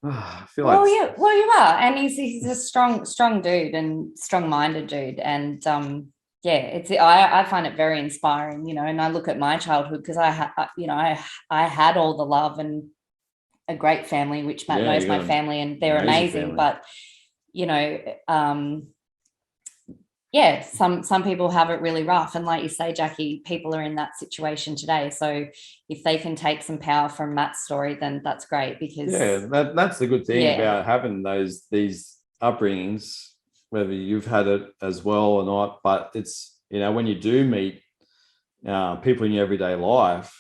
A: I feel like
B: you are, and he's a strong dude and strong-minded dude, and I find it very inspiring, and I look at my childhood, because I had all the love and a great family, which Matt knows my family, and they're amazing. But some people have it really rough, and like you say, Jackie, people are in that situation today. So if they can take some power from Matt's story, then that's great, because
A: that's the good thing about having these upbringings, whether you've had it as well or not. But it's, when you do meet people in your everyday life,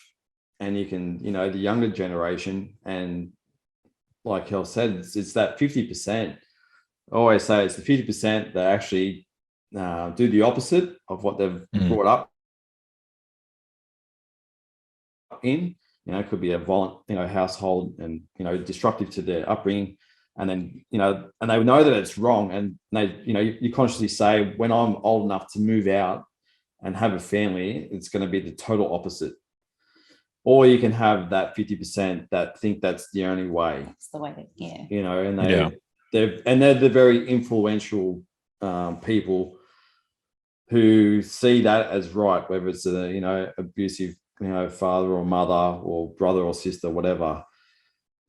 A: and you can, the younger generation, and like Hel said, it's that 50%. I always say it's the 50% that actually do the opposite of what they've brought up in. It could be a violent, household, and destructive to their upbringing, and then and they know that it's wrong, and they, you consciously say, when I'm old enough to move out and have a family, it's going to be the total opposite. Or you can have that 50% that think that's the only way.
B: That's the way that,
A: and they're the very influential people who see that as right, whether it's a abusive father or mother or brother or sister, whatever.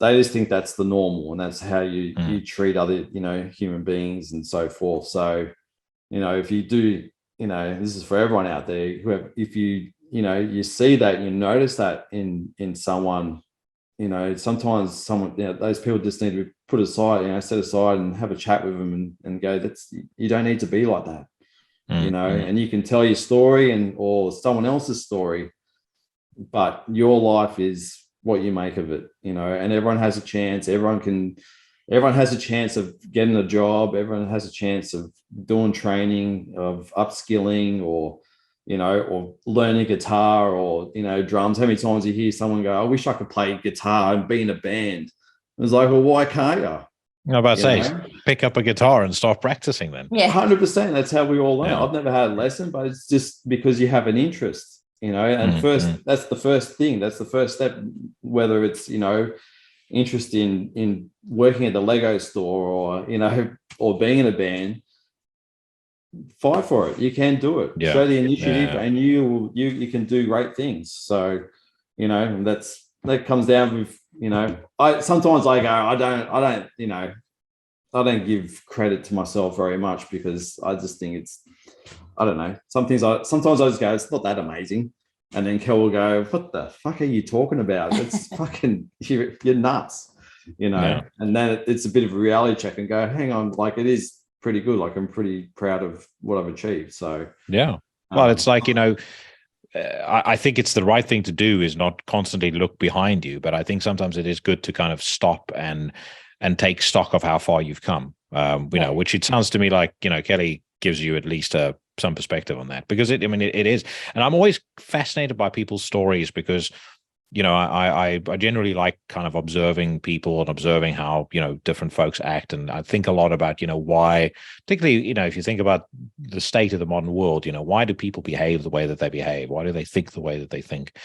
A: They just think that's the normal, and that's how you treat other human beings and so forth. So if you do, this is for everyone out there, if you you see that, you notice that in someone. Sometimes someone, those people just need to be put aside, set aside and have a chat with them and go, you don't need to be like that, and you can tell your story or someone else's story, but your life is what you make of it, and everyone has a chance. Everyone has a chance of getting a job. Everyone has a chance of doing training, of upskilling, or learning guitar or, drums. How many times you hear someone go, I wish I could play guitar and be in a band? It's like, well, why can't you?
C: I'm about to say, pick up a guitar and start practicing then.
B: Yeah.
A: 100%. That's how we all learn.
C: Yeah.
A: I've never had a lesson, but it's just because you have an interest, and that's the first thing. That's the first step, whether it's, interest in working at the Lego store or, or being in a band. Fight for it. You can do it. Show the initiative, and you can do great things. So, that comes down with, I sometimes I go, I don't give credit to myself very much, because I just think it's, I don't know. Sometimes I just go, it's not that amazing. And then Kel will go, what the fuck are you talking about? It's fucking, you're nuts, and then it's a bit of a reality check and go, hang on, like, it is pretty good. Like, I'm pretty proud of what I've achieved. So,
C: yeah. Well, it's like, I think it's the right thing to do is not constantly look behind you, but I think sometimes it is good to kind of stop and take stock of how far you've come, which it sounds to me like, Kelly gives you at least some perspective on that, because it is. And I'm always fascinated by people's stories, because, I generally like kind of observing people and observing how, different folks act. And I think a lot about, why, particularly, if you think about the state of the modern world, why do people behave the way that they behave? Why do they think the way that they think?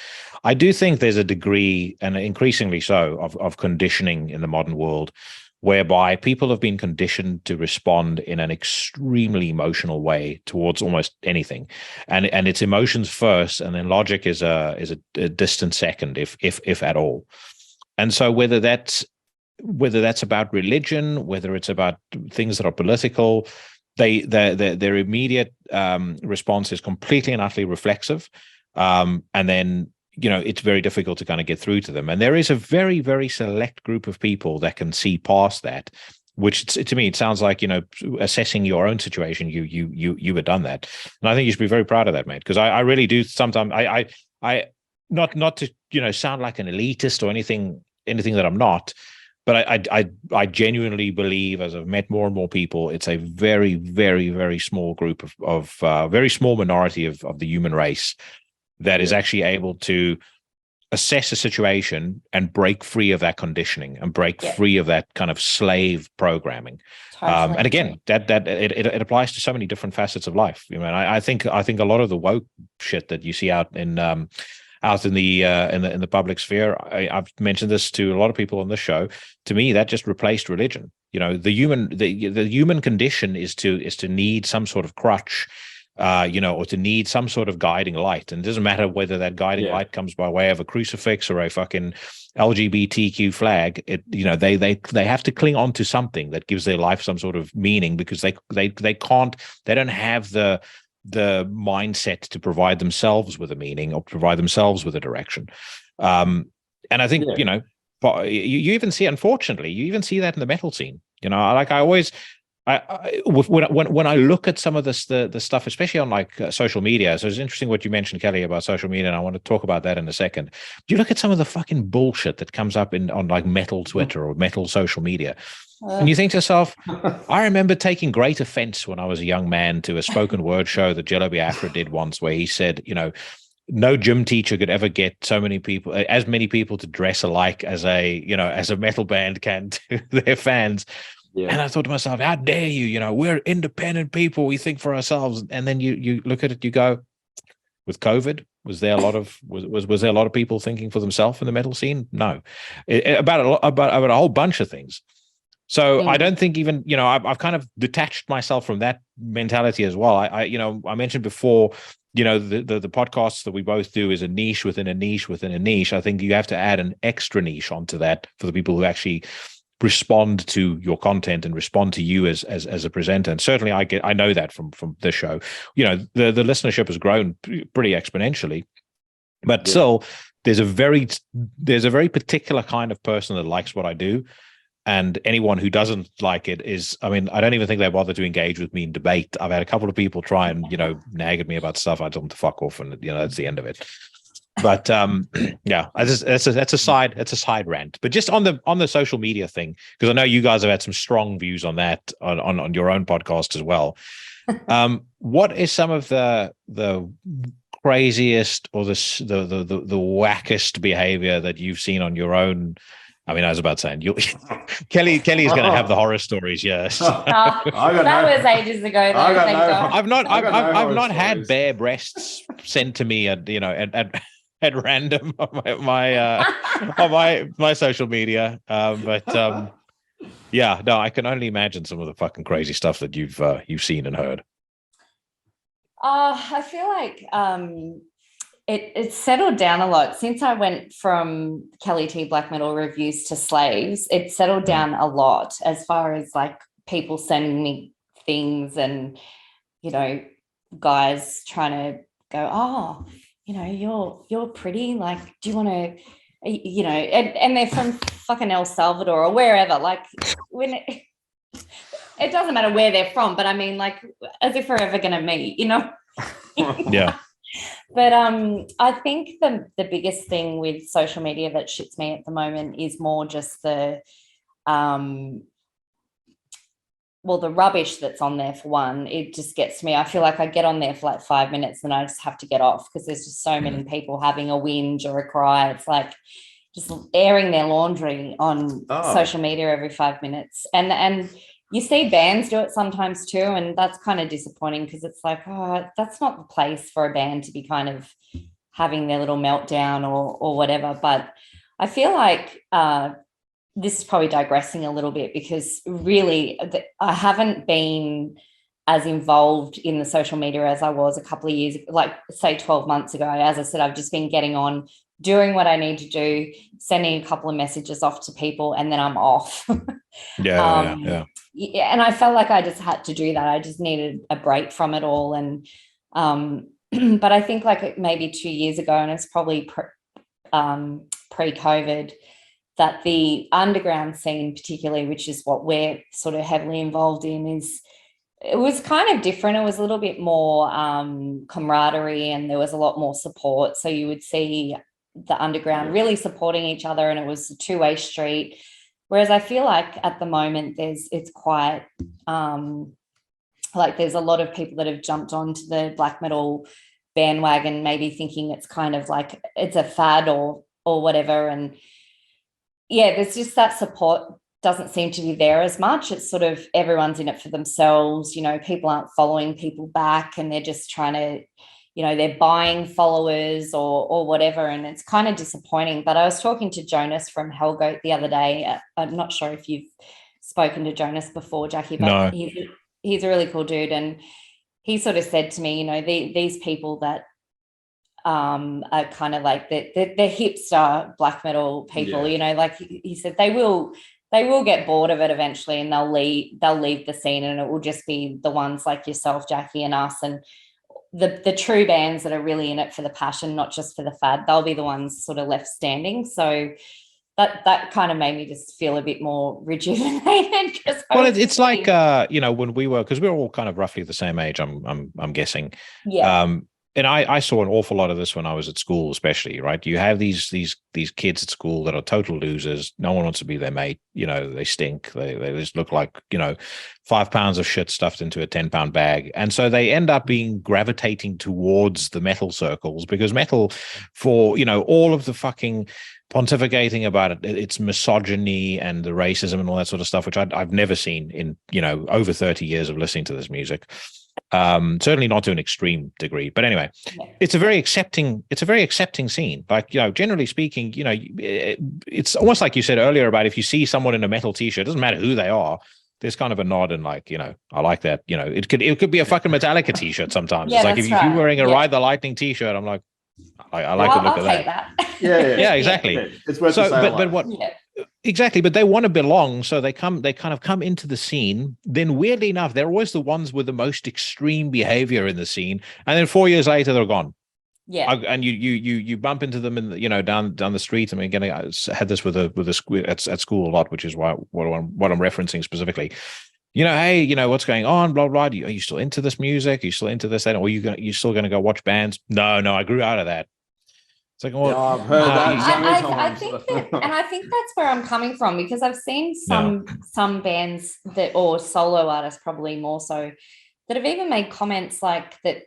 C: I do think there's a degree, and increasingly so, of conditioning in the modern world, whereby people have been conditioned to respond in an extremely emotional way towards almost anything, and it's emotions first, and then logic is a distant second, if at all. And so whether that's about religion, whether it's about things that are political, their immediate response is completely and utterly reflexive, and then it's very difficult to kind of get through to them. And there is a very, very select group of people that can see past that, which to me, it sounds like, assessing your own situation, you have done that. And I think you should be very proud of that, mate, because I really do sometimes, I not to, sound like an elitist or anything that I'm not, but I genuinely believe, as I've met more and more people, it's a very, very, very small group of very small minority of the human race that is actually able to assess a situation and break free of that conditioning and break free of that kind of slave programming. Totally. And again, that it applies to so many different facets of life. I think a lot of the woke shit that you see out in the public sphere, I've mentioned this to a lot of people on this show. To me, that just replaced religion. The human condition is to need some sort of crutch, or to need some sort of guiding light. And it doesn't matter whether that guiding light comes by way of a crucifix or a fucking LGBTQ flag. They have to cling on to something that gives their life some sort of meaning, because they don't have the mindset to provide themselves with a meaning or provide themselves with a direction. And I think, you even see, unfortunately, you even see that in the metal scene. Like I always, when I look at some of this, the stuff, especially on like social media. So it's interesting what you mentioned, Kelly, about social media, and I want to talk about that in a second. Do you look at some of the fucking bullshit that comes up on like metal Twitter or metal social media, and you think to yourself, I remember taking great offense when I was a young man to a spoken word show that Jello Biafra did once, where he said, no gym teacher could ever get as many people to dress alike as a metal band can to their fans. Yeah. And I thought to myself, how dare you? We're independent people. We think for ourselves. And then you look at it, you go, with COVID, was there a lot of people thinking for themselves in the metal scene? No, about a whole bunch of things. So I don't think even, I've kind of detached myself from that mentality as well. I mentioned before, the podcasts that we both do is a niche within a niche within a niche. I think you have to add an extra niche onto that for the people who actually respond to your content and respond to you as a presenter. And certainly I know that from this show. The listenership has grown pretty exponentially. But still, there's a very particular kind of person that likes what I do. And anyone who doesn't like it is, I mean, I don't even think they bother to engage with me in debate. I've had a couple of people try and, nag at me about stuff. I tell them to fuck off, and that's the end of it. But yeah, that's a side rant. But just on the social media thing, because I know you guys have had some strong views on that on your own podcast as well. What is some of the craziest or the wackest behavior that you've seen on your own? I mean, I was about saying, Kelly is going to have the horror stories. Yes,
B: that was ages ago. Though,
C: I've not had bare breasts sent to me at random on my social media. But yeah, no, I can only imagine some of the fucking crazy stuff that you've seen and heard.
B: I feel like it's settled down a lot since I went from Kelly T Black Metal reviews to Slaves. It's settled down a lot as far as like people sending me things and guys trying to go, oh, you're pretty. Like, do you want to, and they're from fucking El Salvador or wherever. Like when it doesn't matter where they're from, but I mean, like, as if we're ever going to meet,
C: Yeah.
B: But I think the biggest thing with social media that shits me at the moment is more just the rubbish that's on there. For one, it just gets to me. I feel like I get on there for like 5 minutes and I just have to get off because there's just so many people having a whinge or a cry. It's like just airing their laundry on social media every 5 minutes. And you see bands do it sometimes too, and that's kind of disappointing because it's like, oh, that's not the place for a band to be kind of having their little meltdown or whatever. But I feel like this is probably digressing a little bit because really I haven't been as involved in the social media as I was a couple of years, like say 12 months ago. As I said, I've just been getting on, doing what I need to do, sending a couple of messages off to people, and then I'm off.
C: Yeah.
B: And I felt like I just had to do that. I just needed a break from it all. And but I think like maybe 2 years ago, and it's probably pre-COVID, that the underground scene particularly, which is what we're sort of heavily involved in, it was kind of different. It was a little bit more camaraderie, and there was a lot more support. So you would see the underground really supporting each other, and it was a two-way street. Whereas I feel like at the moment it's quite like there's a lot of people that have jumped onto the black metal bandwagon, maybe thinking it's kind of like it's a fad or whatever. And yeah, there's just that support doesn't seem to be there as much. It's sort of everyone's in it for themselves. People aren't following people back, and they're just trying to, they're buying followers or whatever, and it's kind of disappointing. But I was talking to Jonas from Hellgoat the other day. I'm not sure if you've spoken to Jonas before, Jackie, but
C: no.
B: He's a really cool dude, and he sort of said to me, these people that are kind of like they're hipster black metal people, like he said, they will get bored of it eventually, and they'll leave the scene, and it will just be the ones like yourself, Jackie, and us, and the true bands that are really in it for the passion, not just for the fad. They'll be the ones sort of left standing. So that kind of made me just feel a bit more rejuvenated.
C: Well, it's like when we were, because we're all kind of roughly the same age, I'm guessing.
B: Yeah.
C: And I saw an awful lot of this when I was at school, especially, right? You have these kids at school that are total losers. No one wants to be their mate. They stink. They just look like, 5 pounds of shit stuffed into a 10-pound bag. And so they end up gravitating towards the metal circles, because metal, for, all of the fucking pontificating about it's misogyny and the racism and all that sort of stuff, which I've never seen in, over 30 years of listening to this music. Certainly not to an extreme degree, but anyway, it's a very accepting scene. Like, generally speaking, it's almost like you said earlier about if you see someone in a metal t-shirt, it doesn't matter who they are, there's kind of a nod and like, I like that. It could be a fucking Metallica t-shirt sometimes. It's like if you're wearing a Ride the Lightning t-shirt, I'm like, I like the look of that.
A: Yeah,
C: exactly.
A: It's worth the sale.
C: But what? Yeah. Exactly, but they want to belong, so they kind of come into the scene. Then, weirdly enough, they're always the ones with the most extreme behavior in the scene, and then 4 years later, they're gone.
B: Yeah.
C: And you bump into them in the, down the street. I mean, again, I had this with at school a lot, which is what I'm referencing specifically. Hey, what's going on? Blah blah. Are you still into this music? Are you still into this? Then, or you still going to go watch bands? No, I grew out of that. It's like, well,
A: I've heard that so many times.
B: I think that, and I think that's where I'm coming from, because I've seen some bands that, or solo artists probably more so, that have even made comments like that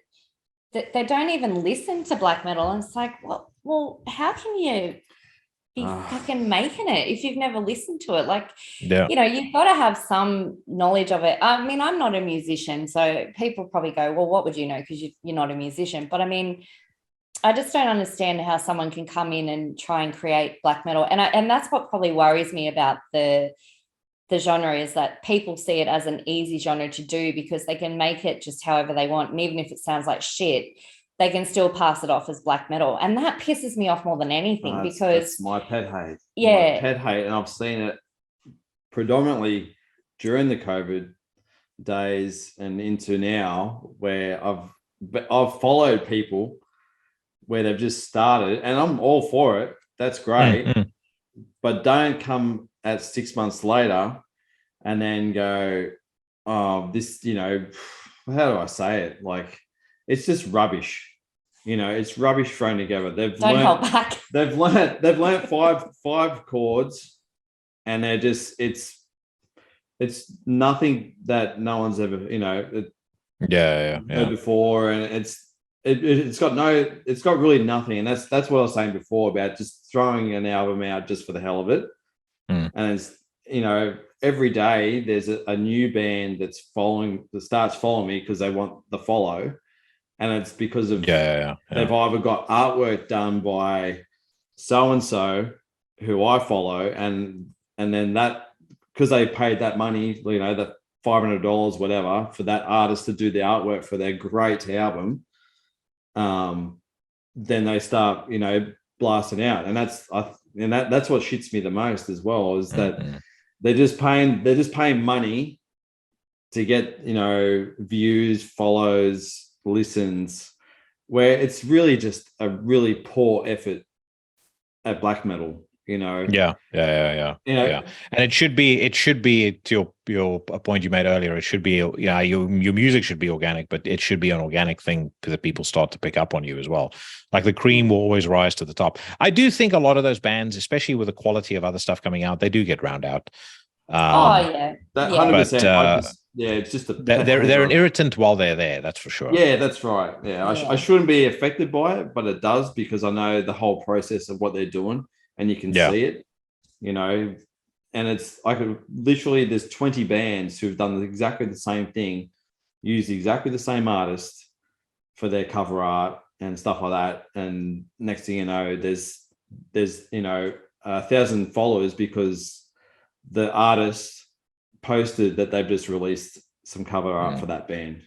B: they don't even listen to black metal, and it's like, well, how can you be fucking making it if you've never listened to it? Like, you've got to have some knowledge of it. I mean, I'm not a musician, so people probably go, well, what would you know, because you're not a musician. But I mean, I just don't understand how someone can come in and try and create black metal. And that's what probably worries me about the genre, is that people see it as an easy genre to do, because they can make it just however they want. And even if it sounds like shit, they can still pass it off as black metal. And that pisses me off more than anything, because
A: that's my pet hate.
B: Yeah.
A: My pet hate. And I've seen it predominantly during the COVID days and into now, where I've followed people where they've just started, and I'm all for it. That's great.
C: Mm-hmm.
A: But don't come at 6 months later and then go, oh, this, how do I say it? Like, it's just rubbish. It's rubbish thrown together. They've learned five chords, and they're just, it's nothing that no one's ever, heard before. And it's got really nothing. And that's what I was saying before about just throwing an album out just for the hell of it. And it's, every day there's a new band that starts following me because they want the follow. And it's because of they've either got artwork done by so-and-so who I follow, and then that, because they paid that money, that $500, whatever, for that artist to do the artwork for their great album, then they start, blasting out. And that's what shits me the most as well, is that they're just paying money to get, views, follows, listens, where it's really just a really poor effort at black metal.
C: Yeah. And it should be to your point you made earlier. It should be, your music should be organic, but it should be an organic thing that people start to pick up on you as well. Like the cream will always rise to the top. I do think a lot of those bands, especially with the quality of other stuff coming out, they do get drowned out.
A: That 100%. It's just
C: they're an irritant while they're there. That's for sure.
A: Yeah, that's right. Yeah, I shouldn't be affected by it, but it does, because I know the whole process of what they're doing. And you can see it, and it's, I could literally, there's 20 bands who've done exactly the same thing, used exactly the same artist for their cover art and stuff like that. And next thing you know, there's 1,000 followers because the artist posted that they've just released some cover art for that band.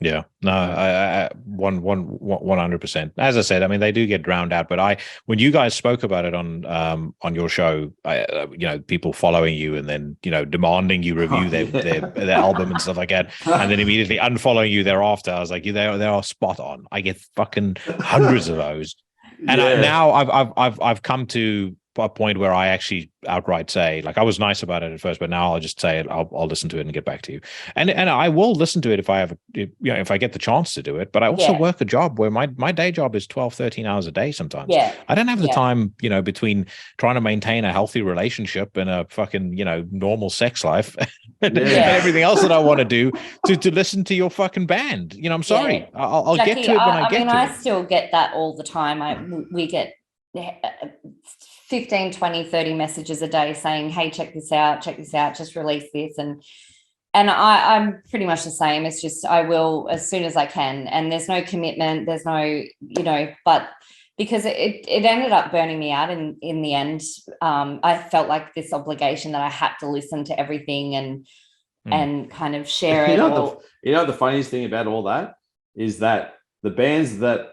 C: Yeah, no, I 100%. As I said, I mean, they do get drowned out. But when you guys spoke about it on your show, people following you and then demanding you review their album and stuff like that, and then immediately unfollowing you thereafter, I was like, they are spot on. I get fucking hundreds of those, and now I've come to a point where I actually outright say, like, I was nice about it at first, but now I'll just say it. I'll listen to it and get back to you. And I will listen to it if I have, if I get the chance to do it. But I also work a job where my day job is 12, 13 hours a day sometimes. Yeah. I don't have the time, between trying to maintain a healthy relationship and a fucking, normal sex life and everything else that I want to do to listen to your fucking band. I'm sorry. Yeah. I'll Jackie, get to it when I get to it.
B: I still get that all the time. We get 15, 20, 30 messages a day saying, hey, check this out, just release this. And I'm pretty much the same. It's just, I will as soon as I can. And there's no commitment. There's no, but because it ended up burning me out in the end. I felt like this obligation that I had to listen to everything and kind of share it all.
A: The funniest thing about all that is that the bands that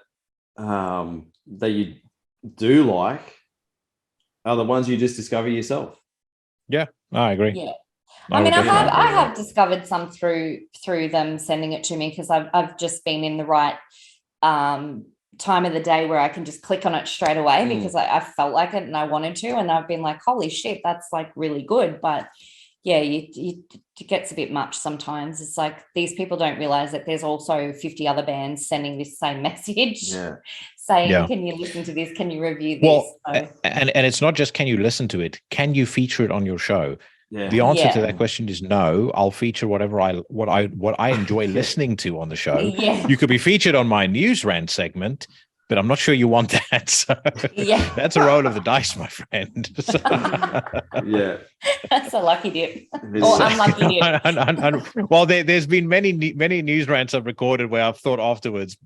A: you do like are the ones you just discover yourself.
C: Yeah, I agree.
B: Yeah, I mean, I have discovered some through them sending it to me, because I've just been in the right time of the day where I can just click on it straight away because I felt like it and I wanted to, and I've been like, holy shit, that's like really good. But yeah, it gets a bit much sometimes. It's like these people don't realize that there's also 50 other bands sending this same message saying, can you listen to this? Can you review this?
C: Well, and it's not just can you listen to it, can you feature it on your show? Yeah. The answer to that question is no. I'll feature what I enjoy listening to on the show.
B: Yeah.
C: You could be featured on my news rant segment, but I'm not sure you want that. So that's a roll of the dice, my friend. So,
A: yeah,
B: that's a lucky dip or unlucky dip.
C: Well, there's been many news rants I've recorded where I've thought afterwards,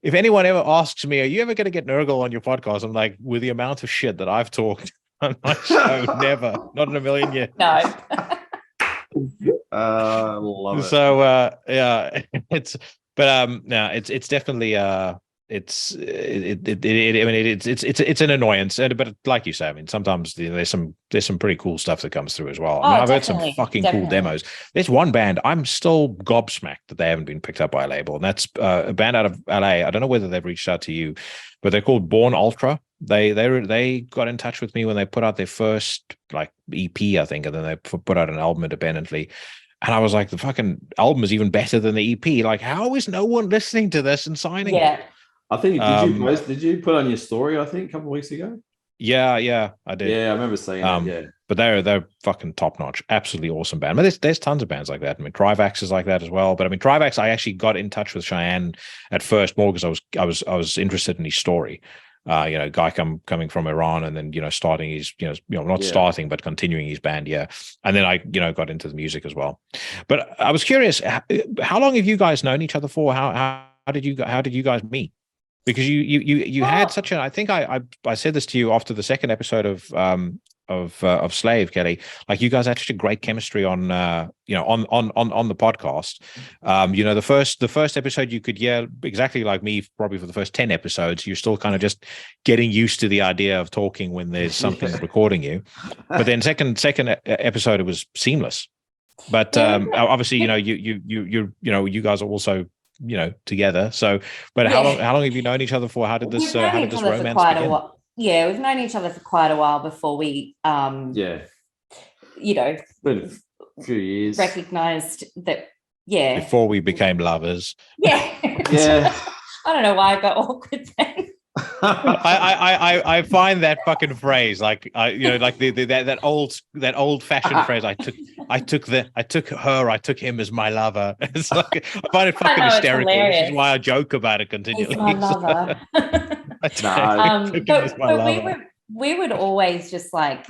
C: if anyone ever asks me, are you ever going to get Nurgle on your podcast? I'm like, with the amount of shit that I've talked on my show, never, not in a million years.
B: No.
A: Love it.
C: So it's definitely it's an annoyance, but like you say, I mean, sometimes there's some pretty cool stuff that comes through as well. I mean, I've heard some fucking cool demos. There's one band I'm still gobsmacked that they haven't been picked up by a label, and that's a band out of LA. I don't know whether they've reached out to you, but they're called Born Ultra. They got in touch with me when they put out their first like EP, I think, and then they put out an album independently. And I was like, the fucking album is even better than the EP. Like, how is no one listening to this and signing it?
A: I think did you put on your story, I think, a couple of weeks ago? Yeah,
C: I did.
A: Yeah, I remember seeing that. Yeah.
C: But they're fucking top notch, absolutely awesome band. I mean, there's tons of bands like that. I mean, Trivax is like that as well. But I mean, Trivax, I actually got in touch with Cheyenne at first more because I was interested in his story. Guy coming from Iran and then starting his starting but continuing his band, and then I got into the music as well. But I was curious, how long have you guys known each other for? How did you guys meet? Because you had such a, I think I said this to you after the second episode of Slave, Kelly. Like, you guys had such a great chemistry on the podcast. The first episode you could hear exactly like me probably for the first 10 episodes. You're still kind of just getting used to the idea of talking when there's something recording you. But then second episode it was seamless. But obviously you guys are also together. So, but how long have you known each other for? How did this romance begin?
B: Yeah, we've known each other for quite a while before we
A: been a few years,
B: recognized that
C: before we became lovers.
B: Yeah. I don't know why I got awkward then.
C: I find that fucking phrase like that old fashioned phrase. I took him as my lover. It's like, I find it fucking hysterical. Which is why I joke about it continually.
B: He's my lover. We would always just like,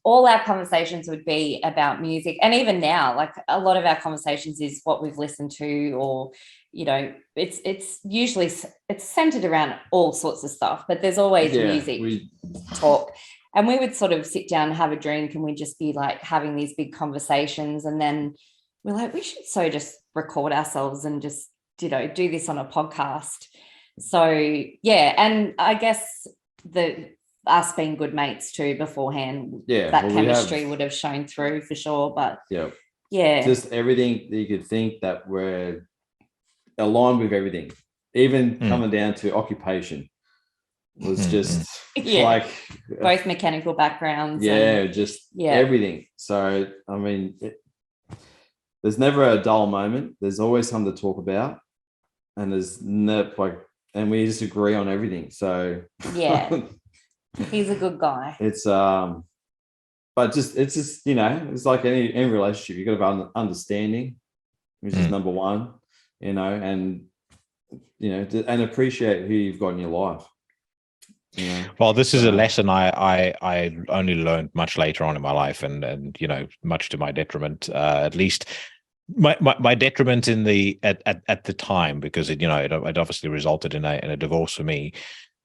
B: all our conversations would be about music, and even now, like a lot of our conversations is what we've listened to, or it's usually centered around all sorts of stuff, but there's always music talk. And we would sort of sit down and have a drink, and we'd just be like having these big conversations, and then we're like, we should just record ourselves and just do this on a podcast. So and I guess us being good mates too beforehand, that chemistry would have shown through for sure. But just everything that you could think, that we're aligned with everything, even coming down to occupation was just like both mechanical backgrounds, everything. So I mean, there's never a dull moment. There's always something to talk about, and there's and we just agree on everything. So he's a good guy. It's but it's just it's like any relationship. You got to have understanding, which is number one. And appreciate who you've got in your life.
C: Well, this is a lesson I only learned much later on in my life, and much to my detriment. At least my detriment at the time, because it obviously resulted in a divorce for me.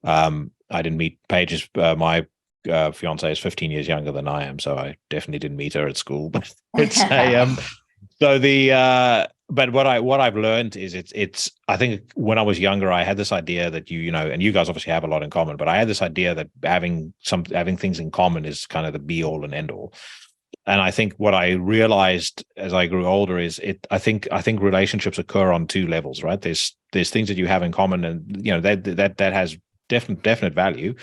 C: I didn't meet Paige. My fiance is 15 years younger than I am, so I definitely didn't meet her at school. But it's but what I've learned is it's I think when I was younger, I had this idea that and you guys obviously have a lot in common, but I had this idea that having things in common is kind of the be all and end all. And I think what I realized as I grew older is I think relationships occur on two levels, right? There's things that you have in common, and that has definite value.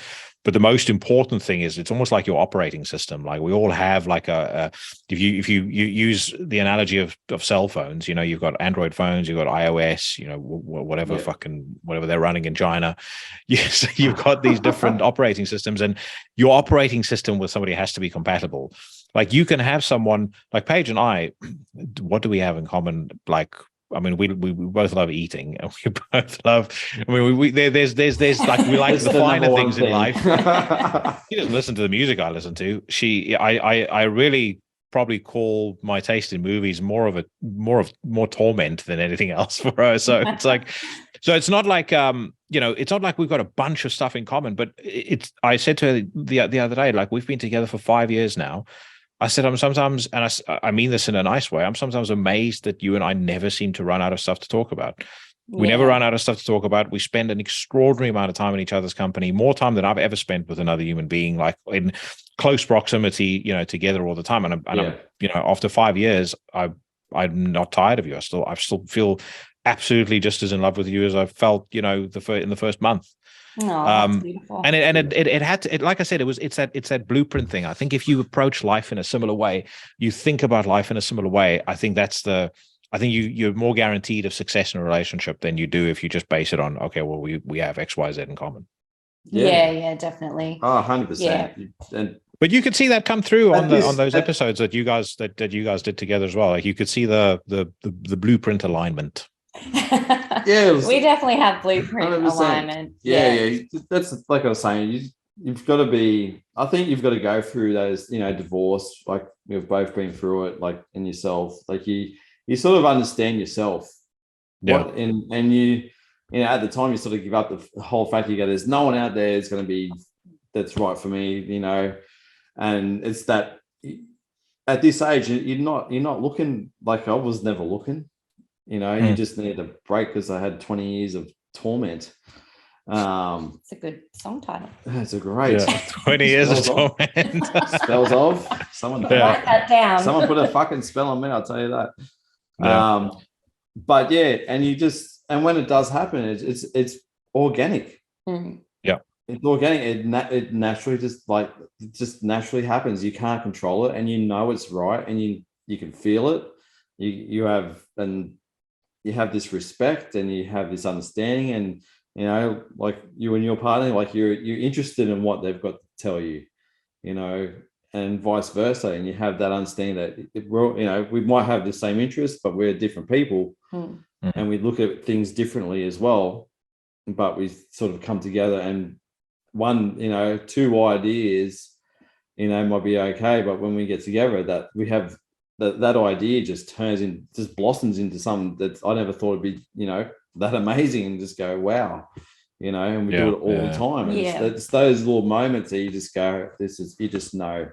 C: But the most important thing is it's almost like your operating system. Like we all have like if you use the analogy of cell phones, you've got Android phones, you've got iOS, whatever whatever they're running in China. So you've got these different operating systems, and your operating system with somebody has to be compatible. Like you can have someone like Paige and I. What do we have in common? Like, I mean, we both love eating, and we both love. I mean, there's like we like the finer things in life. She doesn't listen to the music I listen to. I really probably call my taste in movies more torment than anything else for her. So it's like, it's not like it's not like we've got a bunch of stuff in common. But I said to her the other day, like we've been together for 5 years now. I said, I'm sometimes, and I mean this in a nice way, I'm sometimes amazed that you and I never seem to run out of stuff to talk about. We never run out of stuff to talk about. We spend an extraordinary amount of time in each other's company, more time than I've ever spent with another human being, like in close proximity, together all the time. And I'm, after 5 years, I'm not tired of you. I still feel absolutely just as in love with you as I felt, in the first month.
B: Oh, that's beautiful.
C: And it had to, like I said, it's that blueprint thing. I think if you approach life in a similar way, you think about life in a similar way, I think you're more guaranteed of success in a relationship than you do if you just base it on, okay, well, we have X, Y, Z in common.
B: Yeah, definitely.
A: Oh, 100%.
B: Yeah.
C: But you could see that come through on those episodes that you guys did together as well. Like you could see the blueprint alignment.
B: We definitely have blueprint 100%. Alignment.
A: Yeah. That's like I was saying. You've got to be. I think you've got to go through those. Divorce. Like we've both been through it. Like in yourself. Like you sort of understand yourself.
C: Yeah.
A: And you at the time you sort of give up the whole fact. You go, there's no one out there that's going to be that's right for me. And it's that at this age you're not looking. Like I was never looking. You just need a break because I had 20 years of torment.
B: It's a good song title.
A: It's a great
C: 20 years of torment.
A: Spells of. Someone
B: write that down.
A: Someone put a fucking spell on me, I'll tell you that.
C: Yeah.
A: But yeah, and when it does happen, it's organic.
C: Yeah.
A: It's organic. It naturally just naturally happens. You can't control it, and it's right, and you can feel it. You have this respect and you have this understanding, and like you and your partner, like you're interested in what they've got to tell you, and vice versa, and you have that understanding that we might have the same interests, but we're different people, and we look at things differently as well, but we sort of come together, and two ideas might be okay, but when we get together, that we have that idea just blossoms into something that I never thought would be, that amazing, and just go, wow, and we do it all the time. And it's those little moments that you just go, this is the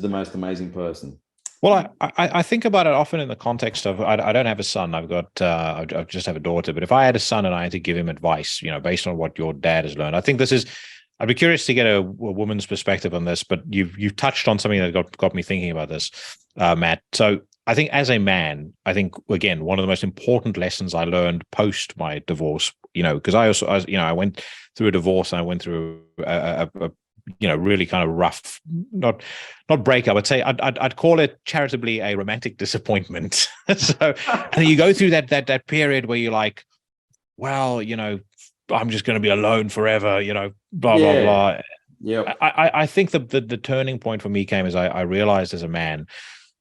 A: most amazing person.
C: Well, I think about it often in the context of, I don't have a son. I just have a daughter. But if I had a son and I had to give him advice, based on what your dad has learned, I think I'd be curious to get a woman's perspective on this, but you've touched on something that got me thinking about this, Matt. So I think as a man, again, one of the most important lessons I learned post my divorce, because I went through a divorce and I went through a really kind of rough, not breakup. I'd say I'd call it charitably a romantic disappointment. So, and you go through that period where you're like, well, I'm just going to be alone forever, blah, blah, blah.
A: Yeah.
C: I think the turning point for me came as I realized as a man,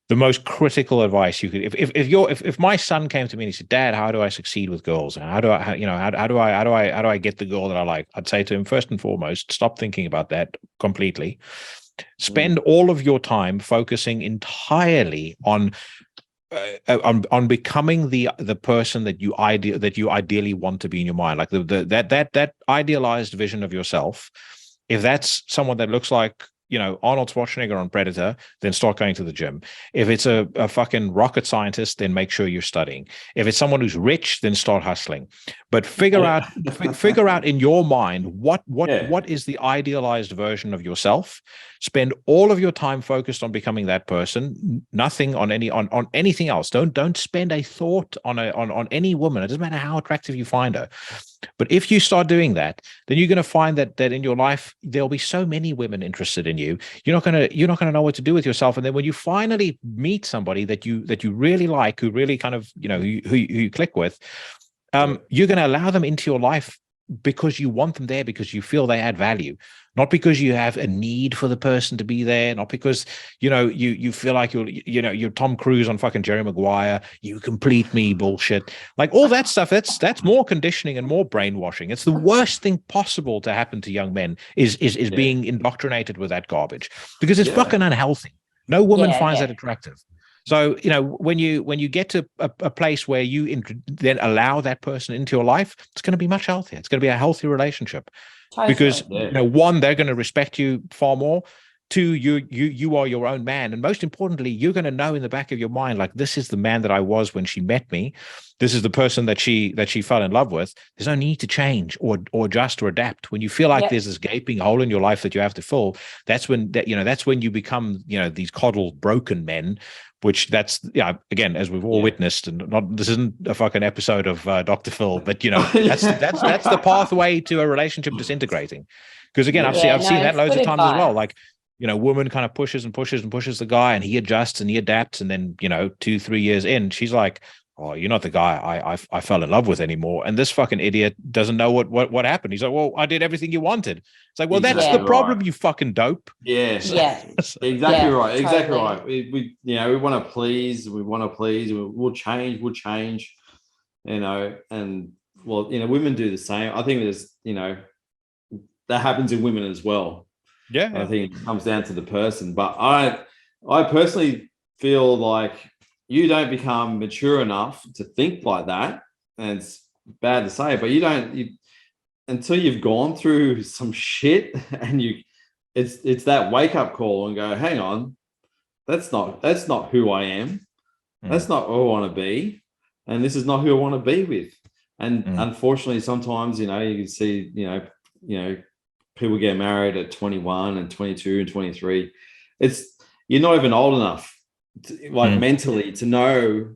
C: the most critical advice you could, if my son came to me and he said, Dad, how do I succeed with girls? And how do I get the girl that I like? I'd say to him, first and foremost, stop thinking about that completely. Spend all of your time focusing entirely on becoming the person that you ideally want to be in your mind, like that idealized vision of yourself. If that's someone that looks like Arnold Schwarzenegger on Predator, then start going to the gym. If it's a fucking rocket scientist, then make sure you're studying. If it's someone who's rich, then start hustling. But figure out in your mind what is the idealized version of yourself. Spend all of your time focused on becoming that person. Nothing on anything else. Don't spend a thought on any woman. It doesn't matter how attractive you find her. But if you start doing that, then you're going to find that in your life there'll be so many women interested in you. You're not going to know what to do with yourself. And then when you finally meet somebody that you really like, who really kind of who you click with, you're going to allow them into your life because you want them there, because you feel they add value, not because you have a need for the person to be there, not because you feel like you're Tom Cruise on fucking Jerry Maguire, you complete me bullshit, like all that stuff. That's more conditioning and more brainwashing. It's the worst thing possible to happen to young men is being indoctrinated with that garbage, because it's fucking unhealthy. No woman finds that attractive. So, when you get to a place where you then allow that person into your life, it's going to be much healthier. It's going to be a healthy relationship. Totally. Because, one, they're going to respect you far more. Two, you are your own man. And most importantly, you're going to know in the back of your mind, like, this is the man that I was when she met me. This is the person that she fell in love with. There's no need to change or adjust or adapt. When you feel like there's this gaping hole in your life that you have to fill, that's when you become, these coddled, broken men. Which again, as we've all witnessed, and this isn't a fucking episode of Dr. Phil, but that's the pathway to a relationship disintegrating. Because again, I've seen that loads of times as well. Like, woman kind of pushes and pushes and pushes the guy, and he adjusts and he adapts, and then 2-3 years in, she's like, "Oh, you're not the guy I fell in love with anymore." And this fucking idiot doesn't know what happened. He's like, "Well, I did everything you wanted." It's like, well, that's the problem, you fucking dope.
A: Yeah. Exactly right. Exactly right. We want to please. We'll change. And women do the same. I think there's that happens in women as well.
C: Yeah.
A: I think it comes down to the person. But I personally feel like you don't become mature enough to think like that. And it's bad to say, but until you've gone through some shit and it's that wake up call and go, hang on, that's not who I am. That's not who I want to be. And this is not who I want to be with. And unfortunately, sometimes, you can see, people get married at 21 and 22 and 23. You're not even old enough mentally to know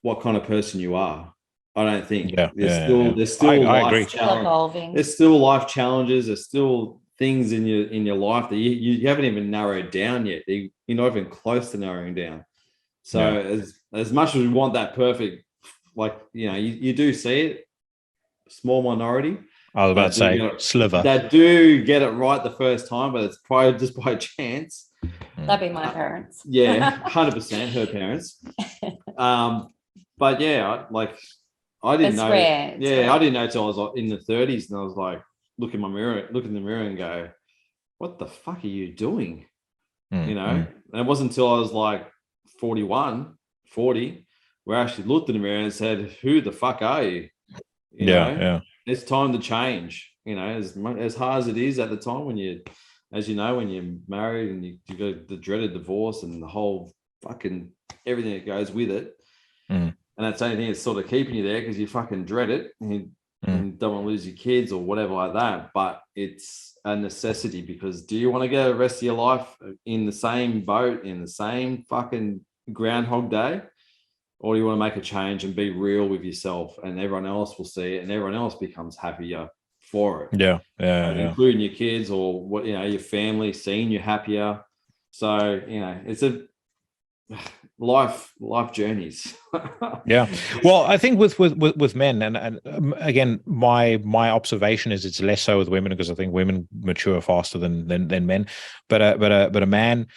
A: what kind of person you are. I don't think. There's still life challenges. There's still life challenges. There's still things in your life that you haven't even narrowed down yet. You're not even close to narrowing down. So as much as we want that perfect, you do see it, small minority.
C: I was about to say sliver
A: that do get it right the first time, but it's probably just by chance.
B: That'd be my parents.
A: 100% her parents. But I didn't know. I didn't know until I was in the 30s, and I was like, look in the mirror and go, what the fuck are you doing? And it wasn't until I was like 41, 40, where I actually looked in the mirror and said, who the fuck are you? You know? It's time to change. As hard as it is at the time when you're married and you go the dreaded divorce and the whole fucking everything that goes with it. And that's the only thing that's sort of keeping you there because you fucking dread it and you don't want to lose your kids or whatever like that. But it's a necessity, because do you want to go the rest of your life in the same boat, in the same fucking Groundhog Day? Or do you want to make a change and be real with yourself, and everyone else will see it and everyone else becomes happier for it? Including your kids or your family seeing you happier. So, it's a life journeys.
C: Well, I think with men, and again, my observation is it's less so with women, because I think women mature faster than men. But a man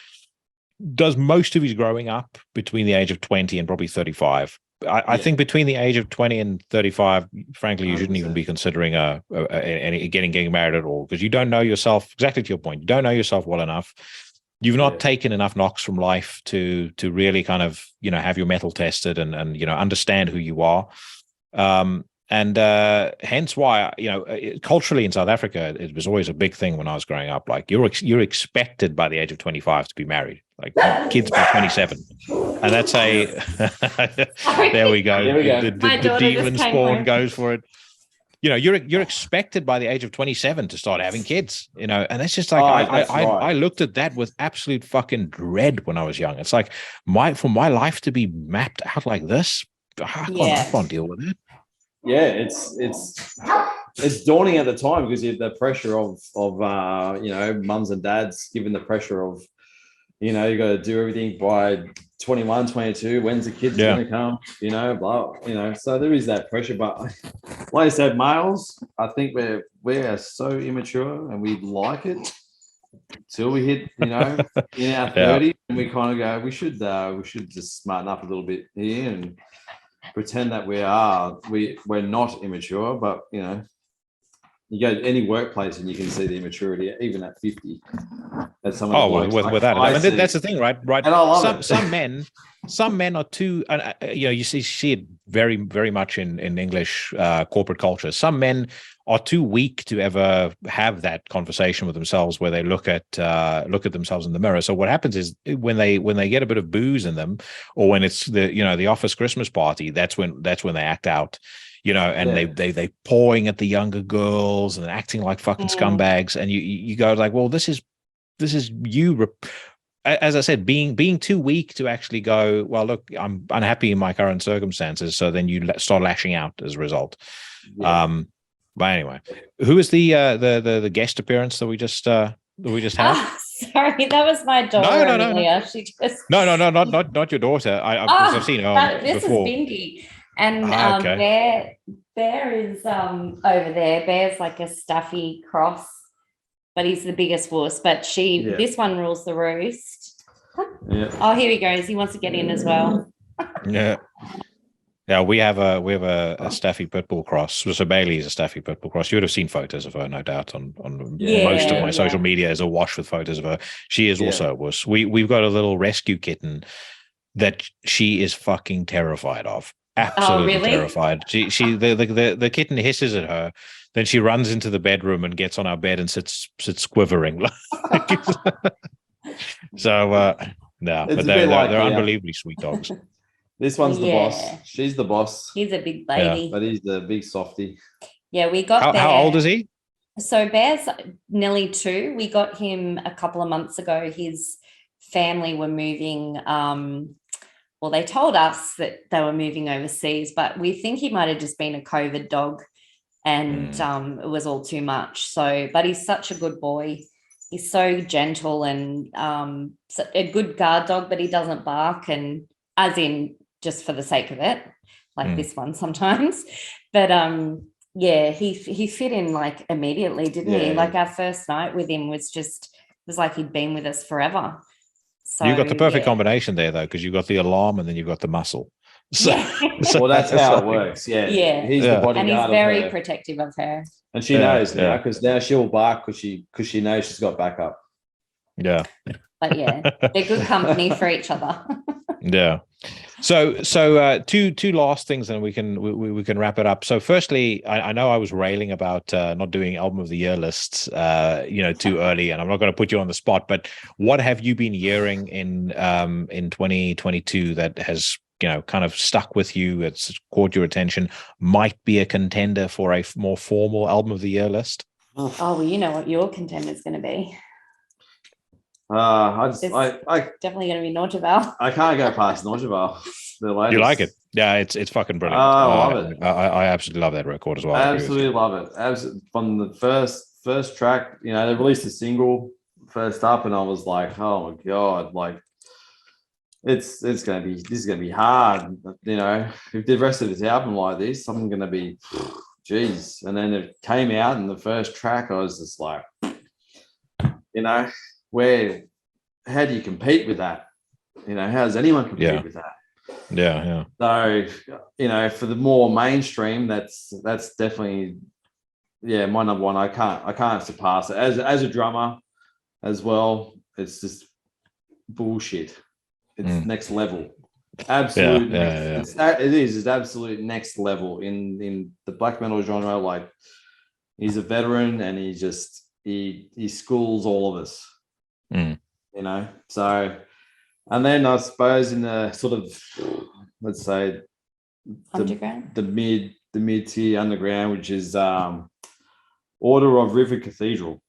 C: does most of his growing up between the age of 20 and probably 35. I think between the age of 20 and 35, frankly, you shouldn't even be considering getting married at all, because you don't know yourself. Exactly to your point, you don't know yourself well enough. You've not taken enough knocks from life to really kind of have your mettle tested and understand who you are. And hence why, culturally in South Africa, it was always a big thing when I was growing up. Like you're expected by the age of 25 to be married, like kids by 27. And that's there we go.
A: There we go.
C: The demon spawn goes for it. You're expected by the age of 27 to start having kids, and that's just like, I looked at that with absolute fucking dread when I was young. It's like for my life to be mapped out like this, I can't deal with it.
A: Yeah, it's daunting at the time because you have the pressure of mums and dads given the pressure of, you got to do everything by 21, 22. When's the kids going to come? Blah. So there is that pressure. But like I said, males, I think we're so immature and we like it till we hit, in our 30s, and we kind of go, we should just smarten up a little bit here and pretend that we're not immature, but you go to any workplace and you can see the immaturity even at 50. That's
C: without it. I mean, that's the thing, right?
A: And I love
C: some men are too, you see it very, very much in English corporate culture. Some men are too weak to ever have that conversation with themselves where they look at themselves in the mirror. So what happens is when they get a bit of booze in them, or when it's the office Christmas party, that's when they act out. They pawing at the younger girls and acting like fucking scumbags, and you go like, well, this is you. As I said, being too weak to actually go, well, look, I'm unhappy in my current circumstances. So then you start lashing out as a result. Yeah. But anyway, who is the guest appearance that we just had?
B: Sorry, that was my daughter.
C: No.
B: She just
C: not your daughter. I've seen her
B: this
C: before.
B: Is Bindi. And
C: okay.
B: Bear is over there. Bear's like a stuffy cross, but he's the biggest wuss. But this one rules the roost.
A: Yeah.
B: Oh, here he goes. He wants to get in as well.
C: Yeah. Yeah, we have a Staffy Pitbull cross. So Bailey is a Staffy Pitbull cross. You would have seen photos of her, no doubt, on most of my social media is awash with photos of her. She is also a wuss. We've got a little rescue kitten that she is fucking terrified of. Absolutely terrified. The kitten hisses at her, then she runs into the bedroom and gets on our bed and sits quivering. So but they're unbelievably sweet dogs.
A: This one's the boss. She's the boss.
B: He's a big baby.
A: Yeah, but he's the big softie.
B: Yeah, we got Bear.
C: How old is he?
B: So Bear's nearly 2. We got him a couple of months ago. His family were moving. Well, they told us that they were moving overseas, but we think he might have just been a COVID dog, and it was all too much. So, but he's such a good boy. He's so gentle and a good guard dog, but he doesn't bark, and as in just for the sake of it, like this one sometimes. But he fit in like immediately, didn't he? Like our first night with him was like he'd been with us forever. So
C: you got the perfect combination there, though, because you got the alarm and then you've got the muscle. So,
A: well, that's how it works. Yeah.
B: He's
A: the bodyguard,
B: and he's very protective of her.
A: And she knows now, because now she'll bark because she knows she's got backup.
C: Yeah.
B: But they're good company for each other.
C: Yeah. So two last things, and we can wrap it up. So firstly, I know I was railing about not doing album of the year lists, too early, and I'm not going to put you on the spot. But what have you been hearing in 2022 that has kind of stuck with you? It's caught your attention. Might be a contender for a more formal album of the year list.
B: Oh well, you know what your contender is going to be.
A: I
B: definitely going to be Norjaval.
A: I can't go past Norjaval.
C: You like it? Yeah, it's fucking brilliant.
A: I love it.
C: I absolutely love that record as well.
A: I absolutely love it. From the first track, they released a single first up, and I was like, oh my god, like this is gonna be hard. If the rest of this album like this, I'm gonna be, geez. And then it came out, and the first track, I was just like, how do you compete with that? How does anyone compete with that?
C: Yeah.
A: So, for the more mainstream, that's definitely, my number one. I can't surpass it. As a drummer as well, it's just bullshit. It's next level. Absolute.
C: Yeah.
A: It's absolute next level in the black metal genre. Like, he's a veteran, and he schools all of us. You know. So, and then I suppose in the sort of, let's say,
B: Underground,
A: the mid tier underground, which is Order of River Cathedral.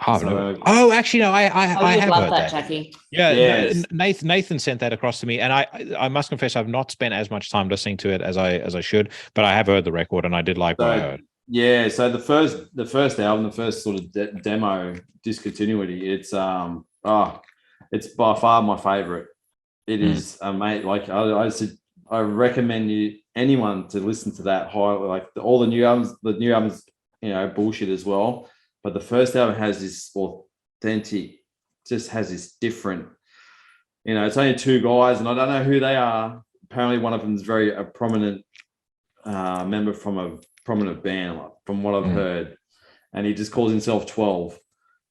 C: Actually, no, I have
B: love
C: heard
B: that,
C: that.
B: Jackie.
C: Yeah,
A: Yes.
C: Nathan sent that across to me, and I must confess I've not spent as much time listening to it as I should, but I have heard the record and I did like what I heard.
A: Yeah, so the first album, the first sort of demo, Discontinuity, it's it's by far my favorite. It is, mate. Like I said, I recommend anyone to listen to that. Like all the new albums, bullshit as well. But the first album has this authentic, just has this different. It's only two guys, and I don't know who they are. Apparently, one of them is a prominent member from a prominent band, from what I've heard, and he just calls himself 12.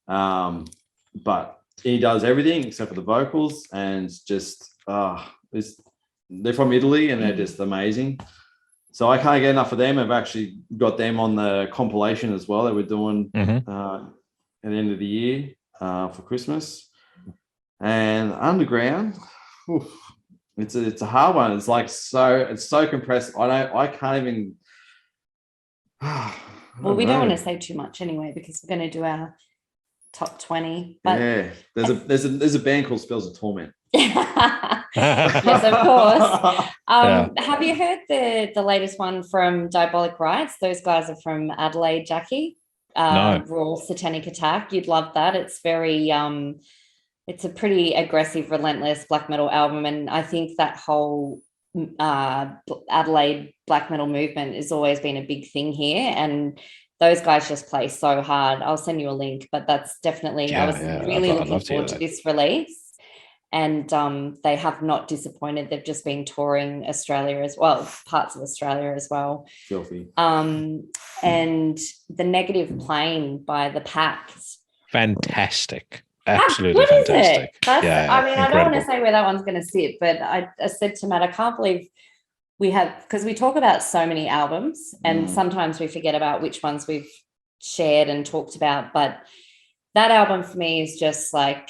A: But he does everything except for the vocals, and just they're from Italy, and they're just amazing. So I can't get enough of them. I've actually got them on the compilation as well that we're doing at the end of the year for Christmas. And Underground, it's a hard one. It's like it's so compressed. I can't even.
B: Well, we don't want to say too much anyway, because we're going to do our top 20. But
A: yeah, there's a band called Spells of Torment.
B: Yes, of course. Have you heard the latest one from Diabolic Rites? Those guys are from Adelaide, Jackie.
C: No.
B: Raw Satanic Attack. You'd love that. It's very it's a pretty aggressive, relentless black metal album, and I think that whole Adelaide black metal movement has always been a big thing here, and those guys just play so hard. I'll send you a link, but that's definitely I was really looking forward to this release. And they have not disappointed. They've just been touring Australia as well, parts of Australia as well.
A: Filthy.
B: And The Negative Plane by The Pact.
C: Fantastic. Absolutely fantastic.
B: I mean,
C: incredible.
B: I don't want to say where that one's going to sit, but I said to Matt, I can't believe we have, because we talk about so many albums and sometimes we forget about which ones we've shared and talked about. But that album for me is just like,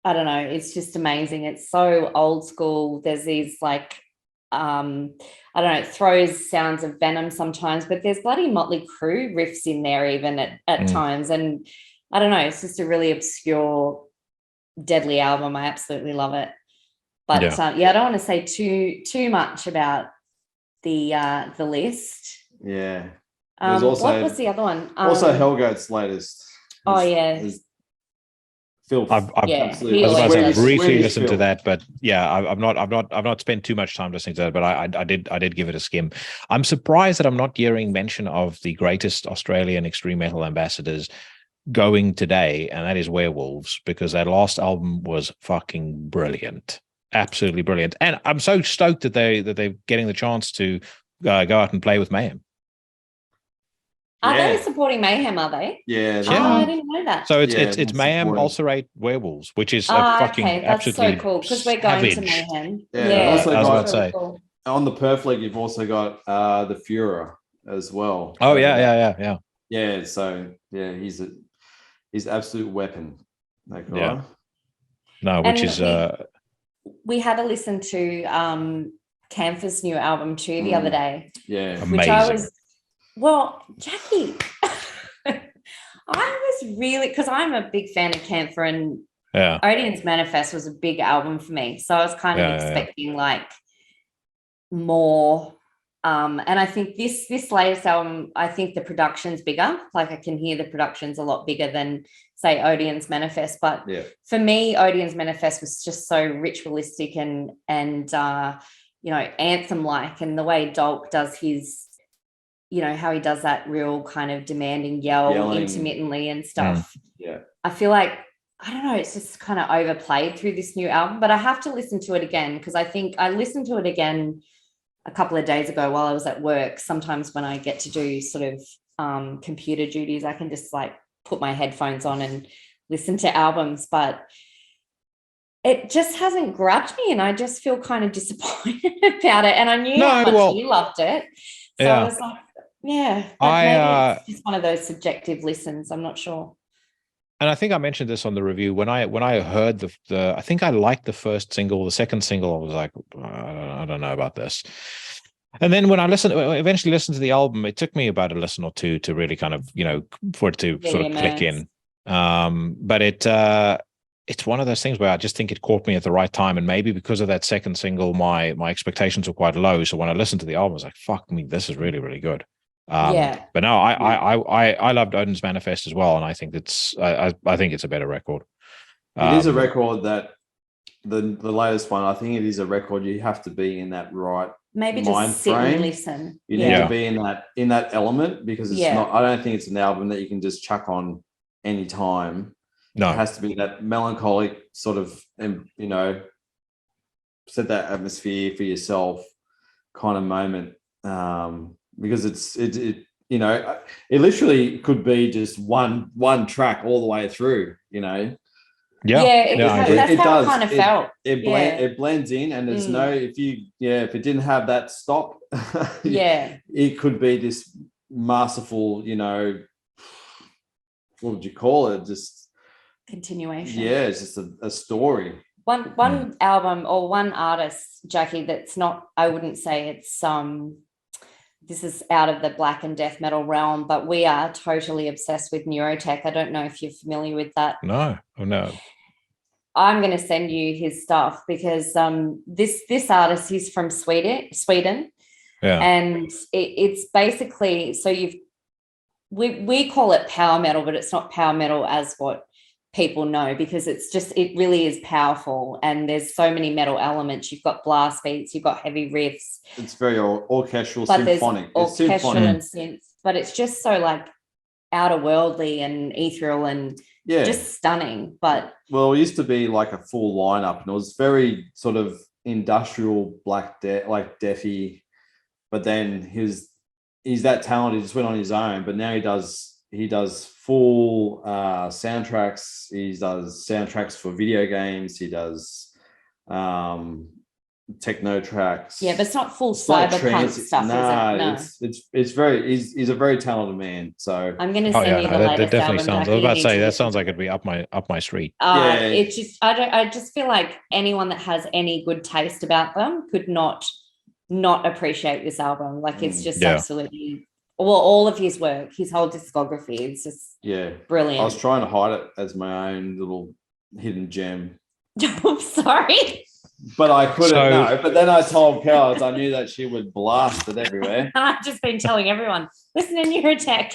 B: I don't know, it's just amazing. It's so old school. There's these like, I don't know, it throws sounds of Venom sometimes, but there's bloody Motley Crue riffs in there even at times. And I don't know, it's just a really obscure, deadly album. I absolutely love it. But I don't want to say too much about the list.
A: Yeah.
B: What was the other one?
A: Also Hellgoat's latest. Filth.
C: I've briefly listened to that, but I've not spent too much time listening to that, but I did give it a skim. I'm surprised that I'm not hearing mention of the greatest Australian extreme metal ambassadors going today, and that is Werewolves, because that last album was fucking brilliant, absolutely brilliant, and I'm so stoked that they're getting the chance to go out and play with Mayhem.
B: Are they supporting Mayhem? Are they?
A: Yeah.
B: I didn't know that.
C: So it's Mayhem, Ulcerate, Werewolves, which is a fucking
B: that's
C: absolutely
B: so cool, because we're going to
A: savage.
B: Mayhem.
A: Yeah. Also
C: I was about to say.
B: Cool.
A: On the Perf League, you've also got the Führer as well.
C: Oh yeah.
A: Yeah. So he's absolute weapon. That guy. Yeah.
C: No, which is
B: we had to listen to Campher's new album too the other day.
A: Yeah.
C: Amazing.
B: Which I was, well, Jackie, I was really, because I'm a big fan of Camphor, and Odeon's Manifest was a big album for me. So I was kind of expecting like more. And I think this latest album, I think the production's bigger. Like I can hear the production's a lot bigger than, say, Odeon's Manifest. But for me, Odeon's Manifest was just so ritualistic and anthem-like, and the way Dolk does his, how he does that real kind of demanding yelling intermittently and stuff.
A: Yeah.
B: I feel like, I don't know, it's just kind of overplayed through this new album, but I have to listen to it again, because I think I listened to it again a couple of days ago while I was at work. Sometimes when I get to do sort of computer duties, I can just like put my headphones on and listen to albums. But it just hasn't grabbed me, and I just feel kind of disappointed about it. And I knew how much you loved it. So I was like, yeah, but maybe it's just one of those subjective listens. I'm not sure.
C: And I think I mentioned this on the review when I heard the I think I liked the first single. The second single, I was like, I don't know about this. And then when I eventually listened to the album, it took me about a listen or two to really kind of, for it to sort of click in. But it's one of those things where I just think it caught me at the right time. And maybe because of that second single, my expectations were quite low. So when I listened to the album, I was like, fuck me, this is really, really good. But no, I loved Odin's Manifest as well, and I think I think it's a better record.
A: It is a record that the latest one. I think it is a record you have to be in that right
B: maybe
A: mind
B: just sit
A: frame.
B: and listen.
A: You need to be in that element, because it's not. I don't think it's an album that you can just chuck on any time.
C: No,
A: it has to be that melancholic sort of, set that atmosphere for yourself kind of moment. Because it literally could be just one track all the way through,
B: That's how it kind of felt.
A: It blends in, and there's no, if it didn't have that stop, it could be this masterful, what would you call it? Just
B: continuation.
A: Yeah, it's just a story.
B: One album or one artist, Jackie, that's not, I wouldn't say it's this is out of the black and death metal realm, but we are totally obsessed with Neurotech. I don't know if you're familiar with that.
C: No.
B: I'm going to send you his stuff, because this artist, he's from Sweden. Yeah. And it's basically, so we call it power metal, but it's not power metal as what people know, because it really is powerful, and there's so many metal elements. You've got blast beats, you've got heavy riffs.
A: It's very orchestral,
B: but
A: symphonic.
B: It's orchestral and synths, but it's just so like outer worldly and ethereal and just stunning. But
A: it used to be like a full lineup, and it was very sort of industrial black like deathy. But then he's that talented. He just went on his own, but now he does full soundtracks. He does soundtracks for video games. He does techno tracks.
B: Yeah, but it's not full cyberpunk stuff.
A: No, it's very. He's a very talented man. So
B: I'm going to send you the latest
C: that definitely
B: album.
C: Sounds. I was about to say that sounds like it'd be up my street.
B: It just I just feel like anyone that has any good taste about them could not appreciate this album. Like it's just absolutely. Well, all of his work, his whole discography, it's just brilliant.
A: I was trying to hide it as my own little hidden gem.
B: I'm sorry.
A: But I couldn't know. But then I told Kel, I knew that she would blast it everywhere.
B: I've just been telling everyone, listen to Neurotech.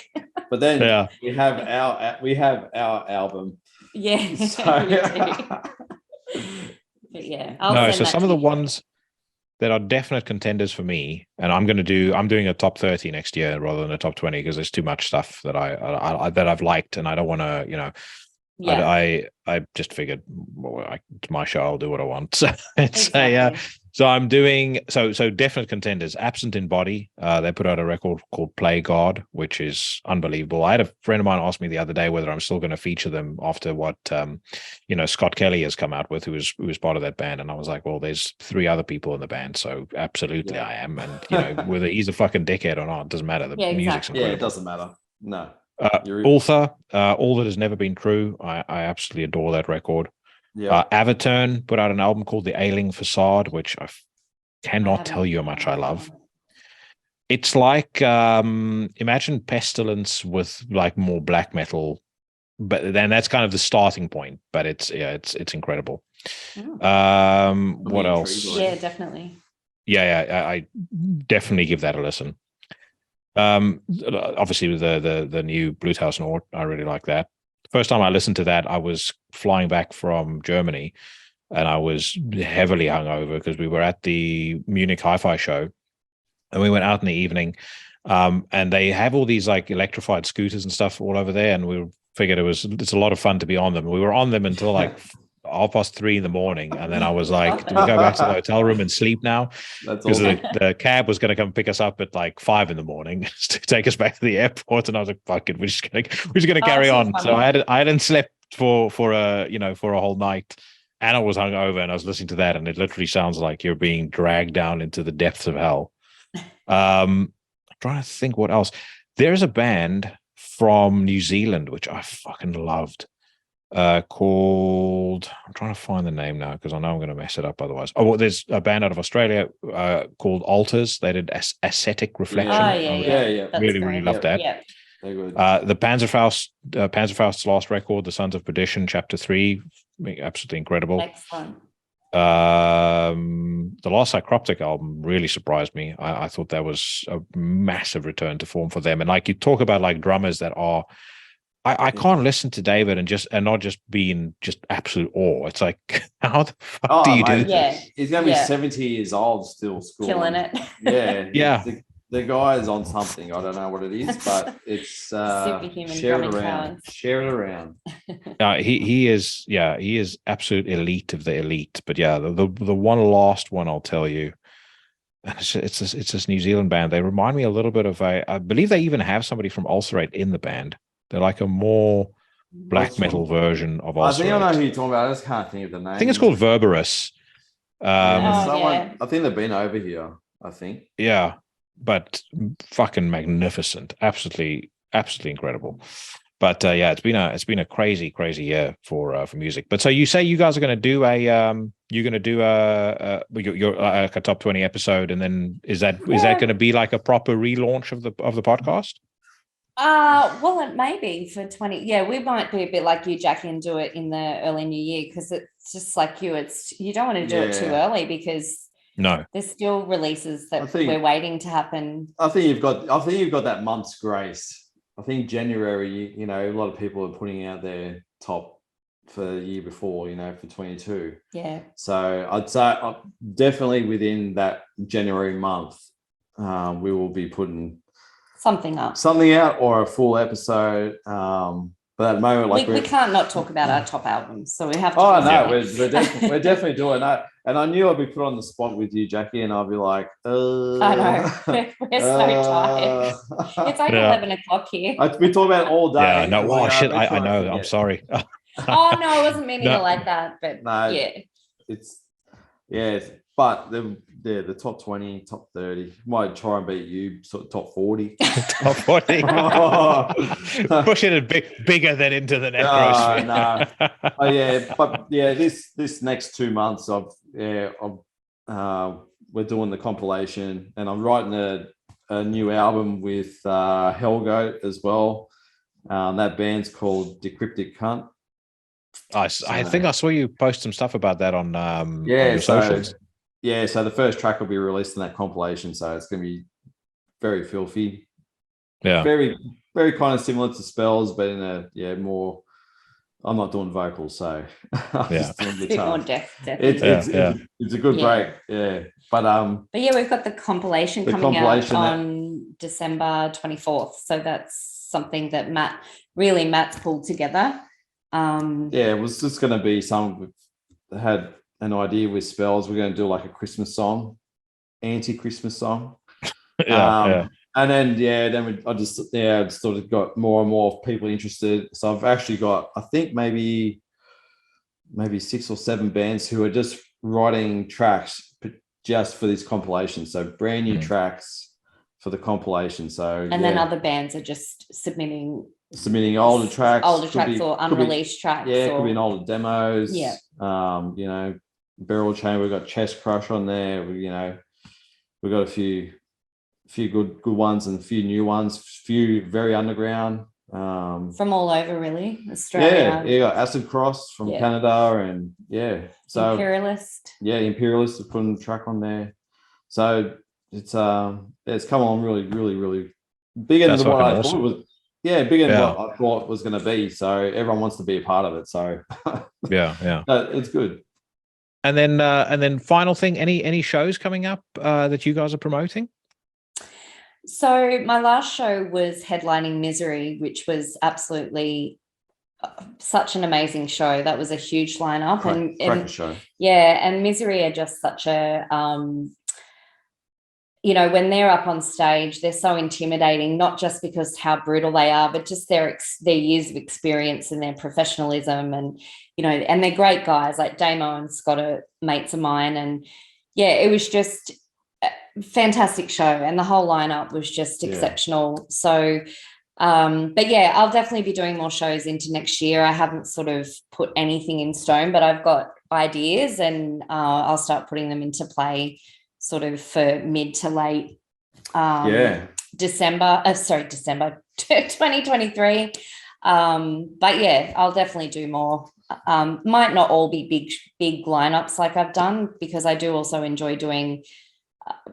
A: But then we have our album.
B: Yeah.
A: So,
B: but
C: so some of the ones that are definite contenders for me, and I'm doing a top 30 next year rather than a top 20, because there's too much stuff that I've liked, and I don't want to, I just figured, it's my show, I'll do what I want. So
B: exactly.
C: So I'm doing so definite contenders. Absent in Body, they put out a record called Play God, which is unbelievable. I had a friend of mine ask me the other day whether I'm still going to feature them after what Scott Kelly has come out with, who was part of that band, and I was like, well, there's 3 other people in the band, so absolutely I am. And whether he's a fucking dickhead or not, it doesn't matter. The music's incredible.
A: Yeah, it doesn't matter. No.
C: Author, All That Has Never Been True. I absolutely adore that record. Yeah. Avaturn put out an album called The Ailing Facade, which I cannot tell you how much I love. It's like imagine Pestilence with like more black metal, but then that's kind of the starting point. But it's incredible. What else?
B: Yeah, definitely.
C: I definitely give that a listen. Obviously the new Bluthaus Nord, I really like that. First time I listened to that, I was flying back from Germany, and I was heavily hungover because we were at the Munich Hi-Fi show, and we went out in the evening, and they have all these like electrified scooters and stuff all over there, and we figured it's a lot of fun to be on them. We were on them until like 3:30 in the morning, and then I was like, do we go back to the hotel room and sleep now? Because the cab was going to come pick us up at like 5 in the morning to take us back to the airport, and I was like, fuck it, we're just gonna carry on. So I hadn't slept for a whole night, and I was hungover, and I was listening to that, and it literally sounds like you're being dragged down into the depths of hell. I'm trying to think what else. There's a band from New Zealand which I fucking loved, called, I'm trying to find the name now because I know I'm going to mess it up otherwise. Oh, well, there's a band out of Australia called Altars. They did Ascetic Reflection.
B: Oh, yeah. That's
C: Really,
B: great.
C: really love that.
B: Yeah.
C: The Panzerfaust's last record, The Sons of Perdition, Chapter 3, absolutely incredible.
B: Excellent.
C: The last Psychroptic album really surprised me. I thought that was a massive return to form for them. And like you talk about like drummers that are, I can't listen to David and not just be in just absolute awe. It's like, how the fuck do you do this?
B: Yeah.
A: He's going to be 70 years old still scoring.
B: Killing it.
A: Yeah.
C: Yeah.
A: The guy is on something. I don't know what it is, but it's
B: Superhuman
A: share it
B: drumming
A: around.
B: powers.
A: Share it around.
C: He is absolute elite of the elite. But yeah, the one last one I'll tell you, it's this New Zealand band. They remind me a little bit of I believe they even have somebody from Ulcerate in the band. They're like a more black metal version of Ulcerate.
A: I think I know who you're talking about. I just can't think of the name.
C: I think it's called Verberus.
A: I think they've been over here. I think.
C: Yeah, but fucking magnificent, absolutely incredible. But yeah, it's been a crazy year for music. But so you say you guys are going to do you're like a top 20 episode, and then is that going to be like a proper relaunch of the podcast?
B: Well, it may be for 20. Yeah, we might be a bit like you, Jackie, and do it in the early new year, because it's just like you. You don't want to do it too early because there's still releases that we're waiting to happen.
A: I think you've got that month's grace. I think January, a lot of people are putting out their top for the year before, for 22.
B: Yeah.
A: So I'd say definitely within that January month, we will be putting something out or a full episode. But at the moment,
B: we can't not talk about our top albums, so we have to.
A: Oh no, we're definitely doing that. And I knew I'd be put on the spot with you, Jackie, and I'll be like,
B: I know we're so tired. It's like 11 o'clock here.
A: We talk about it all day.
C: Yeah, no, oh shit, I know. I'm sorry.
B: Oh no, I wasn't meaning it like that, but
A: but the top 20, top 30 might try and beat you, sort of top 40.
C: Top 40. Pushing it bigger than into the Necrosphere.
A: This next 2 months we're doing the compilation, and I'm writing a new album with Hellgoat as well. That band's called Decryptic Cunt.
C: I think I saw you post some stuff about that on your socials.
A: Yeah, so the first track will be released in that compilation, so it's going to be very filthy.
C: Yeah.
A: Very, very kind of similar to Spells, but in a more. I'm not doing vocals, so I'm just doing guitar. It's a good break, yeah. But
B: yeah, we've got the compilation coming out on December 24th, so that's something that Matt's pulled together.
A: It was just going to be something we had an idea with Spells. We're going to do like a Christmas song, anti-Christmas song. And then I just sort of got more and more people interested. So I've actually got, I think maybe 6 or 7 bands who are just writing tracks just for this compilation. So brand new tracks for the compilation. So
B: then other bands are just submitting
A: older tracks
B: or unreleased tracks.
A: Yeah, it could be an older demos.
B: Yeah.
A: Barrel Chain, we've got Chest Crush on there. We've got a few good ones and a few new ones, few very underground.
B: From all over, really. Australia.
A: Yeah, Acid Cross from Canada, and so
B: Imperialist.
A: Yeah, Imperialist are putting a track on there. So it's come on really, really, really bigger than what I thought it was. Yeah, bigger than what I thought it was going to be. So everyone wants to be a part of it. So it's good.
C: And then final thing, any shows coming up that you guys are promoting?
B: So my last show was headlining Misery, which was absolutely such an amazing show. That was a huge lineup.
A: Cracker show.
B: Yeah, and Misery are just such a you know, when they're up on stage, they're so intimidating, not just because how brutal they are, but just their years of experience and their professionalism. And, you know, and they're great guys. Like Damo and Scott are mates of mine. And yeah, it was just a fantastic show. And the whole lineup was just exceptional. So, but yeah, I'll definitely be doing more shows into next year. I haven't sort of put anything in stone, but I've got ideas, and I'll start putting them into play sort of for mid to late December 2023. But yeah, I'll definitely do more. Might not all be big lineups like I've done, because I do also enjoy doing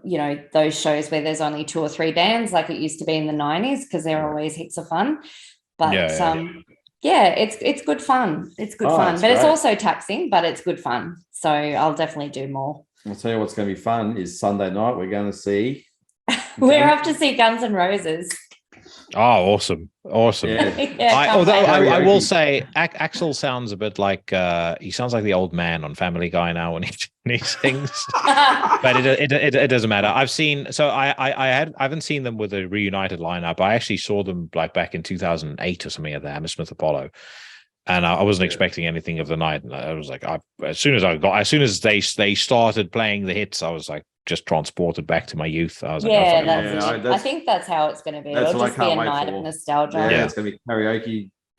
B: you know, those shows where there's only 2 or 3 bands like it used to be in the 90s, because they're always heaps of fun. But it's good fun. It's good fun, but great. It's also taxing, but it's good fun. So I'll definitely do more.
A: I'll tell you what's going to be fun is Sunday night. We're going to see.
B: We're off to see Guns N' Roses.
C: Oh, awesome.
B: Yeah,
C: I will say Axel sounds a bit like he sounds like the old man on Family Guy now when he sings. But it doesn't matter. I've seen, so I haven't seen them with a reunited lineup. I actually saw them like back in 2008 or something at the Hammersmith Apollo. And I wasn't expecting anything of the night. And I was like, as soon as they started playing the hits, I was like, just transported back to my youth. I was like,
B: I think that's how it's going to be. It'll just be a night of nostalgia.
A: Yeah, it's going to be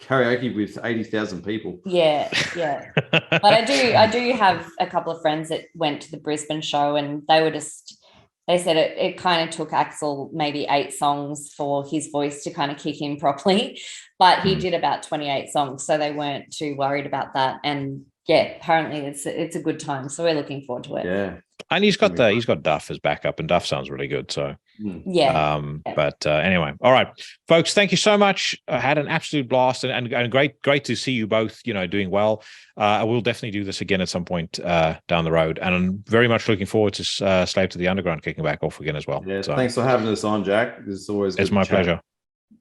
A: karaoke with 80,000 people.
B: Yeah. But I do have a couple of friends that went to the Brisbane show, and they said it kind of took Axel maybe 8 songs for his voice to kind of kick in properly, but he did about 28 songs, so they weren't too worried about that. And yeah, apparently it's a good time, so we're looking forward to it.
A: Yeah.
C: And he's got Duff as backup, and Duff sounds really good. So
B: yeah.
C: But anyway, all right, folks, thank you so much. I had an absolute blast, and great to see you both, you know, doing well. I will definitely do this again at some point down the road, and I'm very much looking forward to Slave to the Underground kicking back off again as well.
A: Yeah, so. Thanks for having us on, Jack. It's always good.
C: It's my pleasure.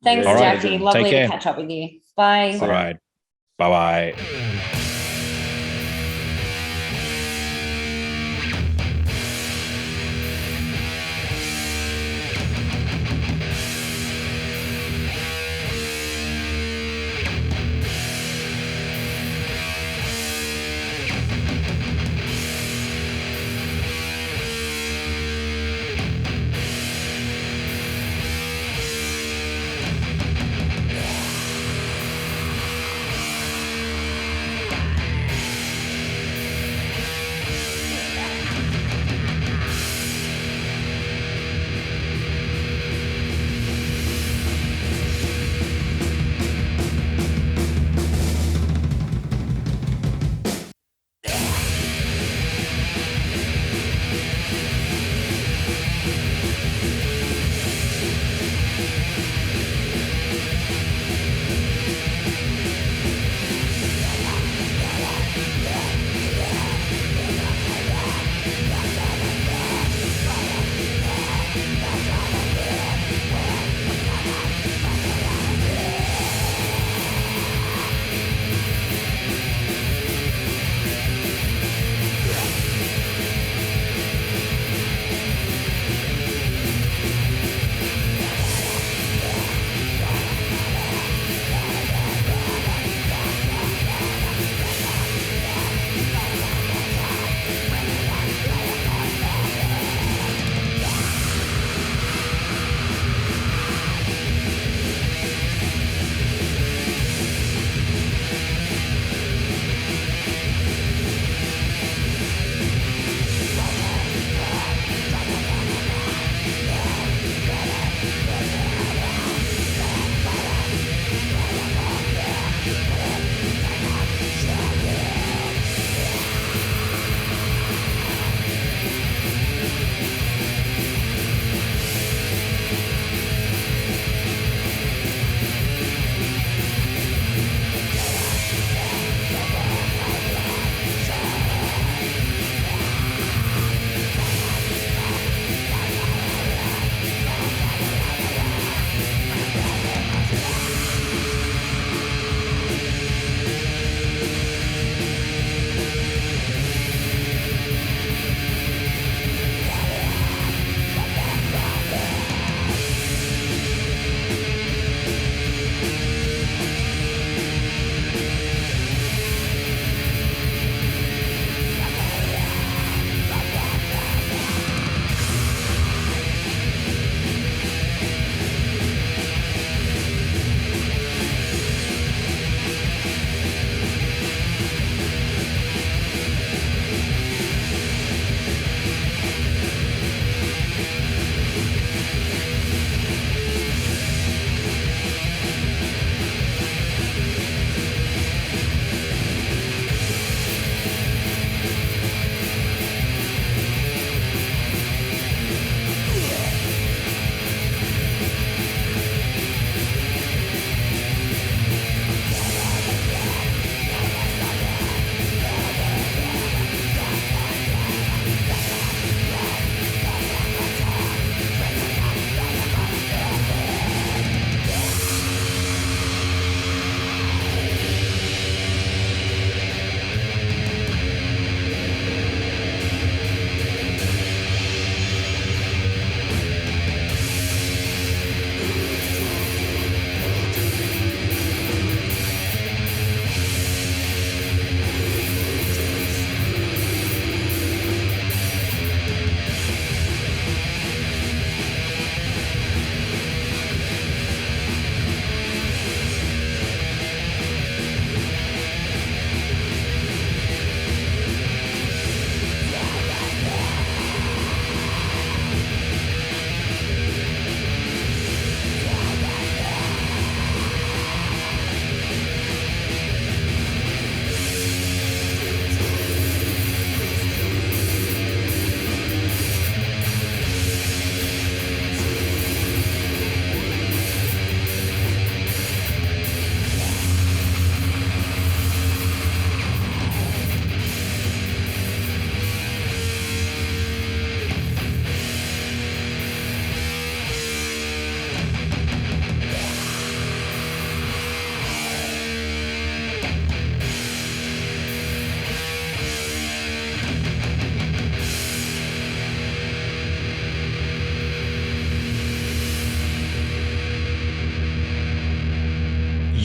B: Thanks, Jackie. Lovely to catch up with you. Bye.
C: All right. Bye.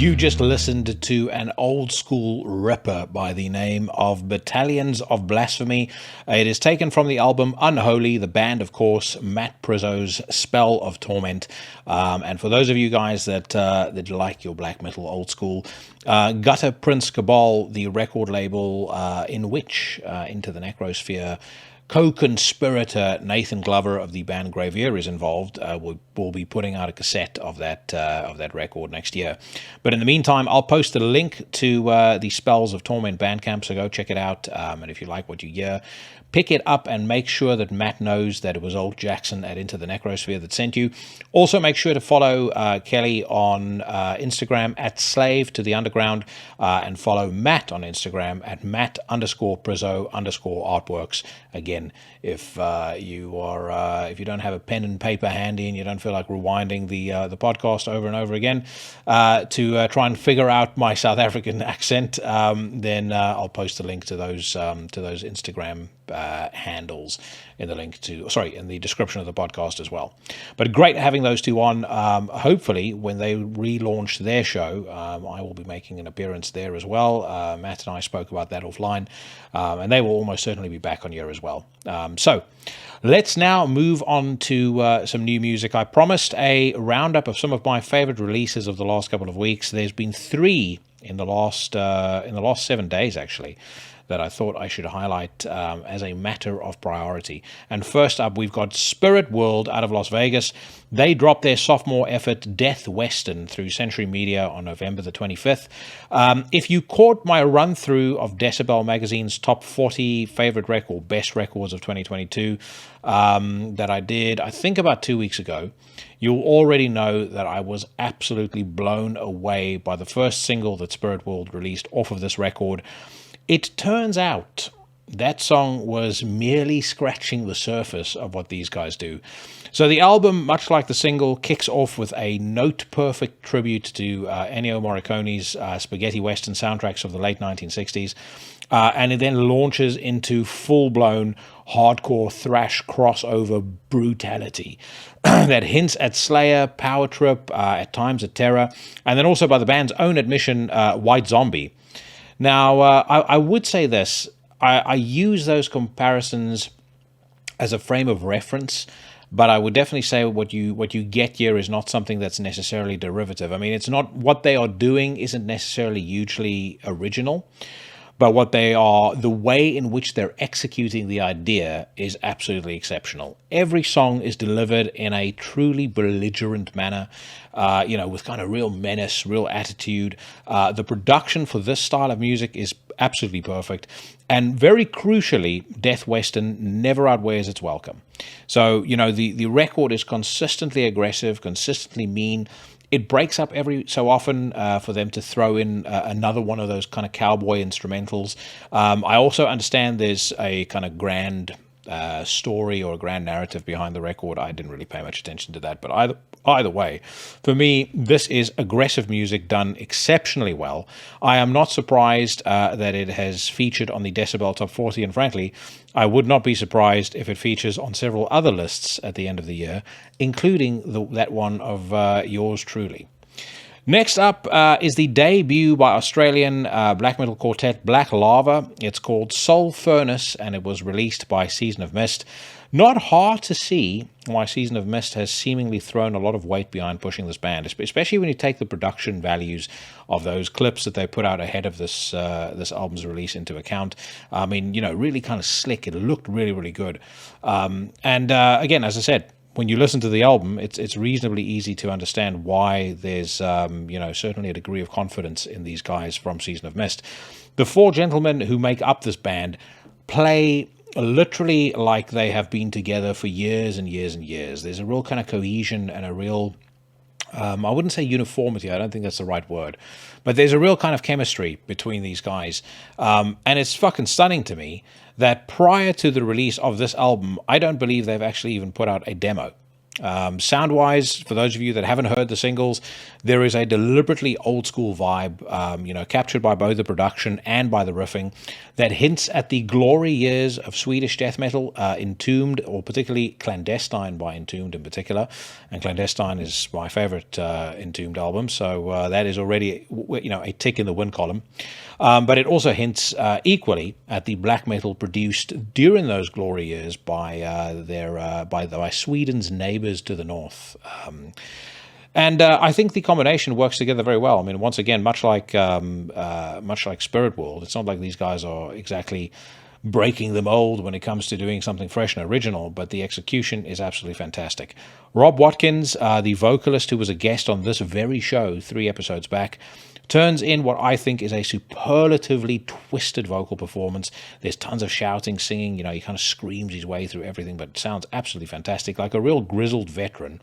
C: You just listened to an old school ripper by the name of Battalions of Blasphemy. It is taken from the album Unholy, the band, of course, Matt Priso's Spell of Torment. And for those of you guys that like your black metal old school, Gutter Prince Cabal, the record label in which Into the Necrosphere co-conspirator Nathan Glover of the band Gravier is involved, will be putting out a cassette of that record next year. But in the meantime, I'll post a link to the Spells of Torment Bandcamp, so go check it out. And if you like what you hear, pick it up and make sure that Matt knows that it was old Jackson at Into the Necrosphere that sent you. Also, make sure to follow Kelly on Instagram at Slave to the Underground, and follow Matt on Instagram at Matt_Priso_artworks. Again, if you don't have a pen and paper handy and you don't feel like rewinding the podcast over and over again to try and figure out my South African accent, then I'll post a link to those Instagram handles in the description of the podcast as well. But great having those two on. Hopefully when they relaunch their show, I will be making an appearance there as well. Matt and I spoke about that offline, and they will almost certainly be back on here as well. So let's now move on to some new music. I promised a roundup of some of my favorite releases of the last couple of weeks. There's been 3 in the last 7 days actually that I thought I should highlight as a matter of priority. And first up, we've got SPIRITWORLD out of Las Vegas. They dropped their sophomore effort, Death Western, through Century Media on November the 25th. If you caught my run-through of Decibel Magazine's top 40 favorite record, best records of 2022 that I did, I think about 2 weeks ago, you'll already know that I was absolutely blown away by the first single that SPIRITWORLD released off of this record. It turns out that song was merely scratching the surface of what these guys do. So the album, much like the single, kicks off with a note-perfect tribute to Ennio Morricone's spaghetti western soundtracks of the late 1960s, and it then launches into full-blown hardcore thrash crossover brutality that hints at Slayer, Power Trip, at times at Terror, and then also by the band's own admission, White Zombie. Now, I would say this. I use those comparisons as a frame of reference, but I would definitely say what you get here is not something that's necessarily derivative. I mean, it's not what they are doing isn't necessarily hugely original, but what they are, the way in which they're executing the idea is absolutely exceptional. Every song is delivered in a truly belligerent manner, with kind of real menace, real attitude. The production for this style of music is absolutely perfect. And very crucially, Death Western never outwears its welcome. So, the record is consistently aggressive, consistently mean. It breaks up every so often for them to throw in another one of those kind of cowboy instrumentals. I also understand there's a kind of grand story or a grand narrative behind the record. I didn't really pay much attention to that, but either way, for me, this is aggressive music done exceptionally well. I am not surprised that it has featured on the Decibel Top 40, and frankly, I would not be surprised if it features on several other lists at the end of the year, including that one of yours truly. Next up is the debut by Australian black metal quartet Black Lava. It's called Soul Furnace, and it was released by Season of Mist. Not hard to see why Season of Mist has seemingly thrown a lot of weight behind pushing this band, especially when you take the production values of those clips that they put out ahead of this album's release into account. I mean, really kind of slick. It looked really, really good. And again, as I said, when you listen to the album, it's reasonably easy to understand why there's certainly a degree of confidence in these guys from Season of Mist. The 4 gentlemen who make up this band play literally like they have been together for years and years and years. There's a real kind of cohesion and a real, I wouldn't say uniformity, I don't think that's the right word, but there's a real kind of chemistry between these guys. And it's fucking stunning to me that prior to the release of this album, I don't believe they've actually even put out a demo. Sound-wise, for those of you that haven't heard the singles, there is a deliberately old-school vibe, captured by both the production and by the riffing, that hints at the glory years of Swedish death metal, Entombed, or particularly Clandestine by Entombed in particular. And Clandestine is my favorite Entombed album, so that is already a tick in the win column. But it also hints equally at the black metal produced during those glory years by Sweden's neighbors to the north. And I think the combination works together very well. I mean, once again, much like Spiritworld, it's not like these guys are exactly breaking the mold when it comes to doing something fresh and original, but the execution is absolutely fantastic. Rob Watkins, the vocalist who was a guest on this very show 3 episodes back, turns in what I think is a superlatively twisted vocal performance. There's tons of shouting, singing, he kind of screams his way through everything, but it sounds absolutely fantastic, like a real grizzled veteran.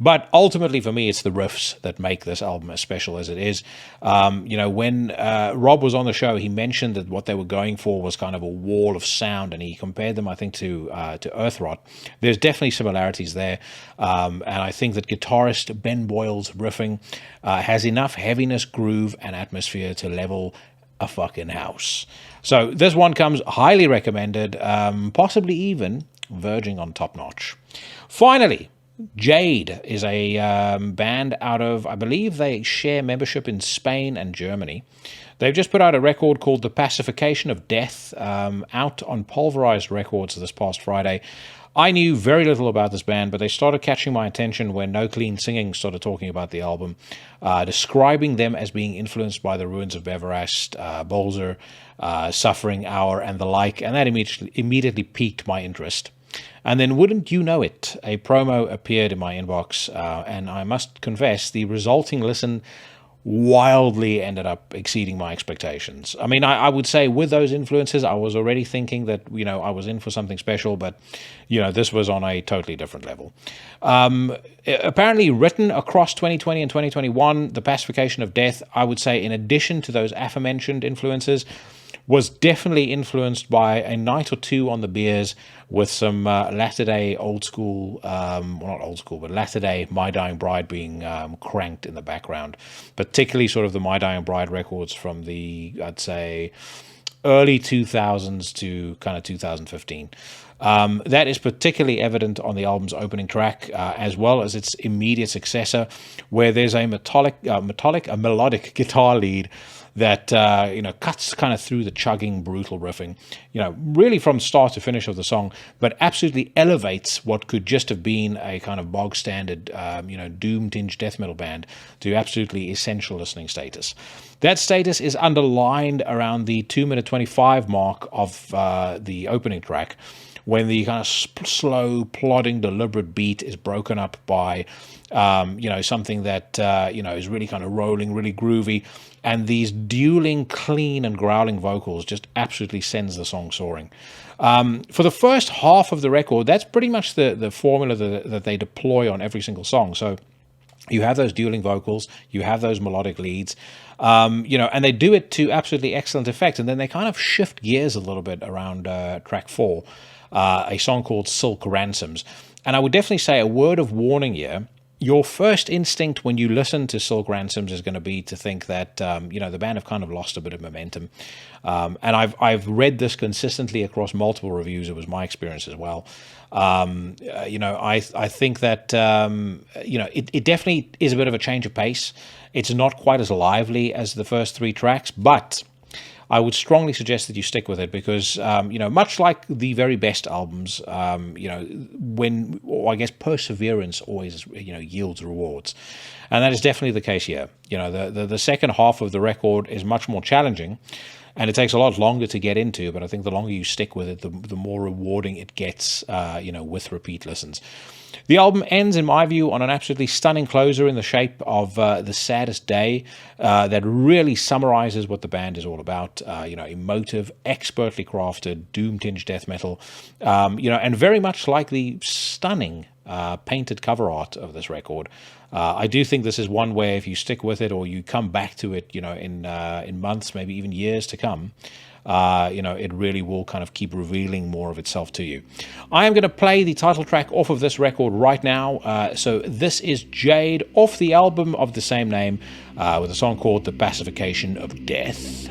C: But ultimately, for me, it's the riffs that make this album as special as it is. When Rob was on the show, he mentioned that what they were going for was kind of a wall of sound, and he compared them, I think, to Earthrot. There's definitely similarities there, and I think that guitarist Ben Boyle's riffing has enough heaviness, groove, and atmosphere to level a fucking house. So this one comes highly recommended, possibly even verging on top notch. Finally, JADE is a band out of, I believe they share membership in Spain and Germany. They've just put out a record called The Pacification of Death, out on Pulverized Records this past Friday. I knew very little about this band, but they started catching my attention when No Clean Singing started talking about the album, describing them as being influenced by the ruins of Beverast, Bolzer, Suffering Hour, and the like, and that immediately piqued my interest. And then, wouldn't you know it, a promo appeared in my inbox, and I must confess, the resulting listen wildly ended up exceeding my expectations. I mean, I would say with those influences, I was already thinking that, I was in for something special, but, this was on a totally different level. Apparently written across 2020 and 2021, The Pacification of Death, I would say, in addition to those aforementioned influences, was definitely influenced by a night or two on the beers with some latter-day old school, not old school, but latter-day My Dying Bride being cranked in the background, particularly sort of the My Dying Bride records from the, I'd say, early 2000s to kind of 2015. That is particularly evident on the album's opening track, as well as its immediate successor, where there's a melodic guitar lead that cuts kind of through the chugging, brutal riffing, really from start to finish of the song, but absolutely elevates what could just have been a kind of bog standard, doom-tinged death metal band to absolutely essential listening status. That status is underlined around the 2-minute 25 mark of the opening track, when the kind of slow, plodding, deliberate beat is broken up by, something that, is really kind of rolling, really groovy, and these dueling, clean and growling vocals just absolutely sends the song soaring. For the first half of the record, that's pretty much the formula that they deploy on every single song. So you have those dueling vocals, you have those melodic leads, and they do it to absolutely excellent effect, and then they kind of shift gears a little bit around track 4. A song called Silk Ransoms. And I would definitely say a word of warning here. Your first instinct when you listen to Silk Ransoms is going to be to think that, the band have kind of lost a bit of momentum. And I've read this consistently across multiple reviews. It was my experience as well. I think that, it definitely is a bit of a change of pace. It's not quite as lively as the first 3 tracks, but I would strongly suggest that you stick with it because, much like the very best albums, perseverance always, yields rewards. And that is definitely the case here. The second half of the record is much more challenging and it takes a lot longer to get into, but I think the longer you stick with it, the more rewarding it gets, with repeat listens. The album ends, in my view, on an absolutely stunning closer in the shape of The Saddest Day that really summarizes what the band is all about. Emotive, expertly crafted, doom-tinged death metal, and very much like the stunning painted cover art of this record. I do think this is one where if you stick with it or you come back to it, in months, maybe even years to come, it really will kind of keep revealing more of itself to you. I am going to play the title track off of this record right now. So this is Jade off the album of the same name with a song called The Pacification of Death.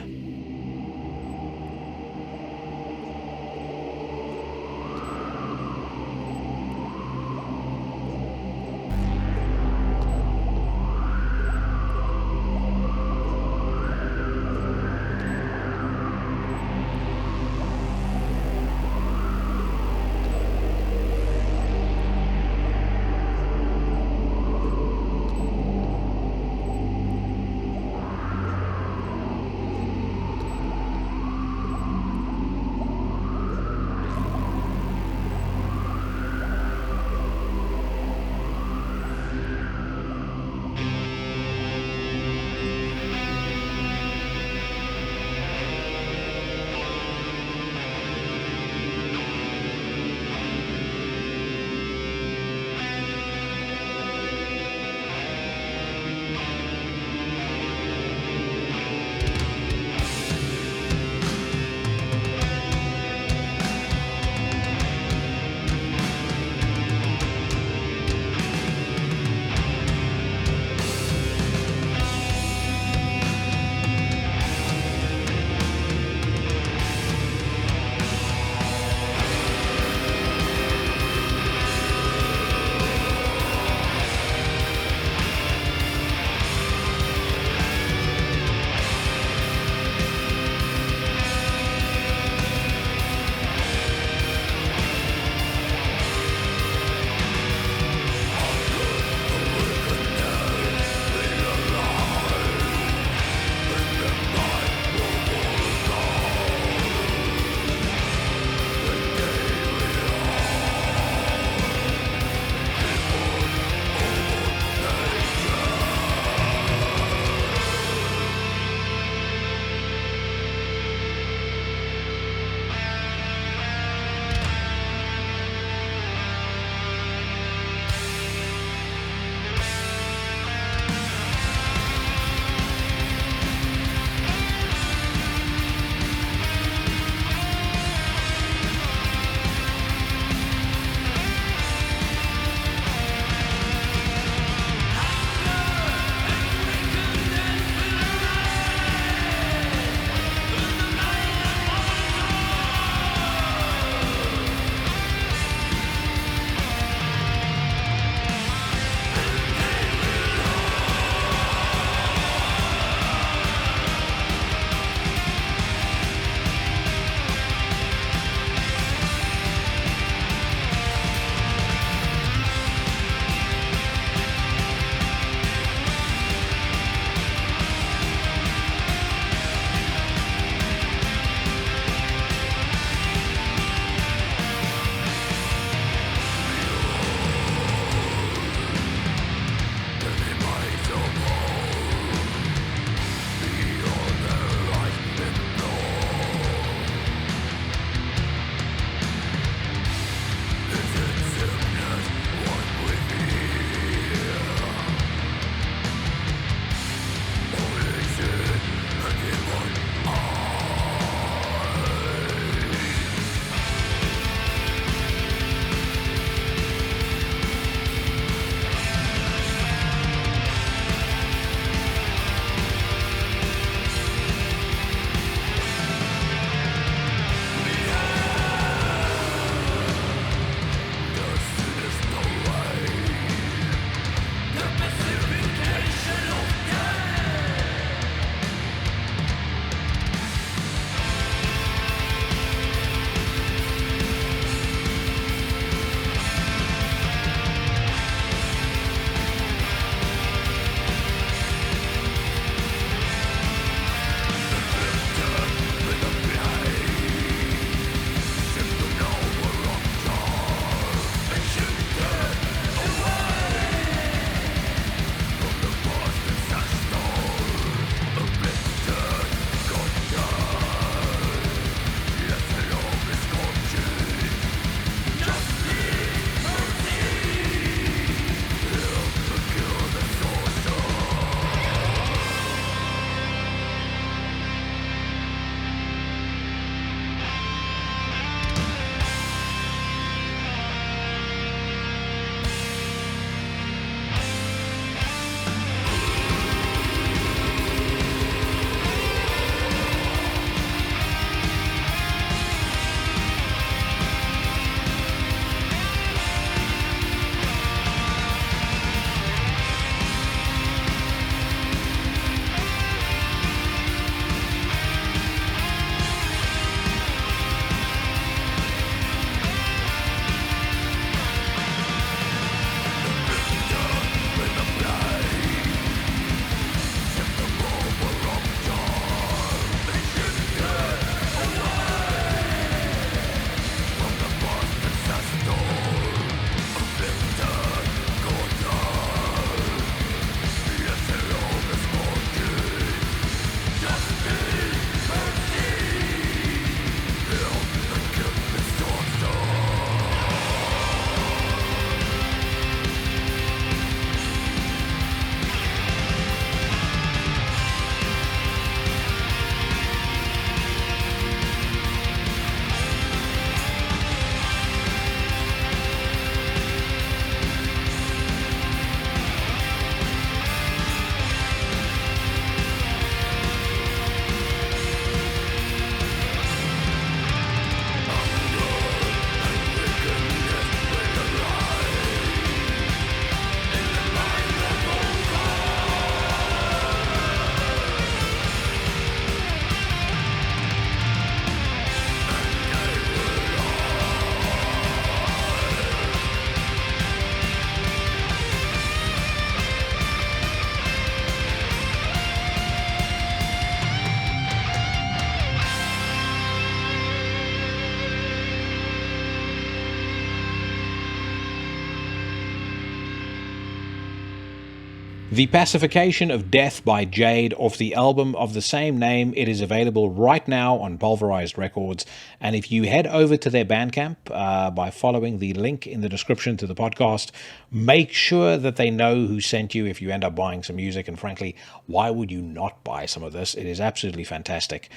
C: The Pacification of Death by Jade off the album of the same name. It is available right now on Pulverized Records. And if you head over to their Bandcamp by following the link in the description to the podcast, make sure that they know who sent you if you end up buying some music. And frankly, why would you not buy some of this? It is absolutely fantastic.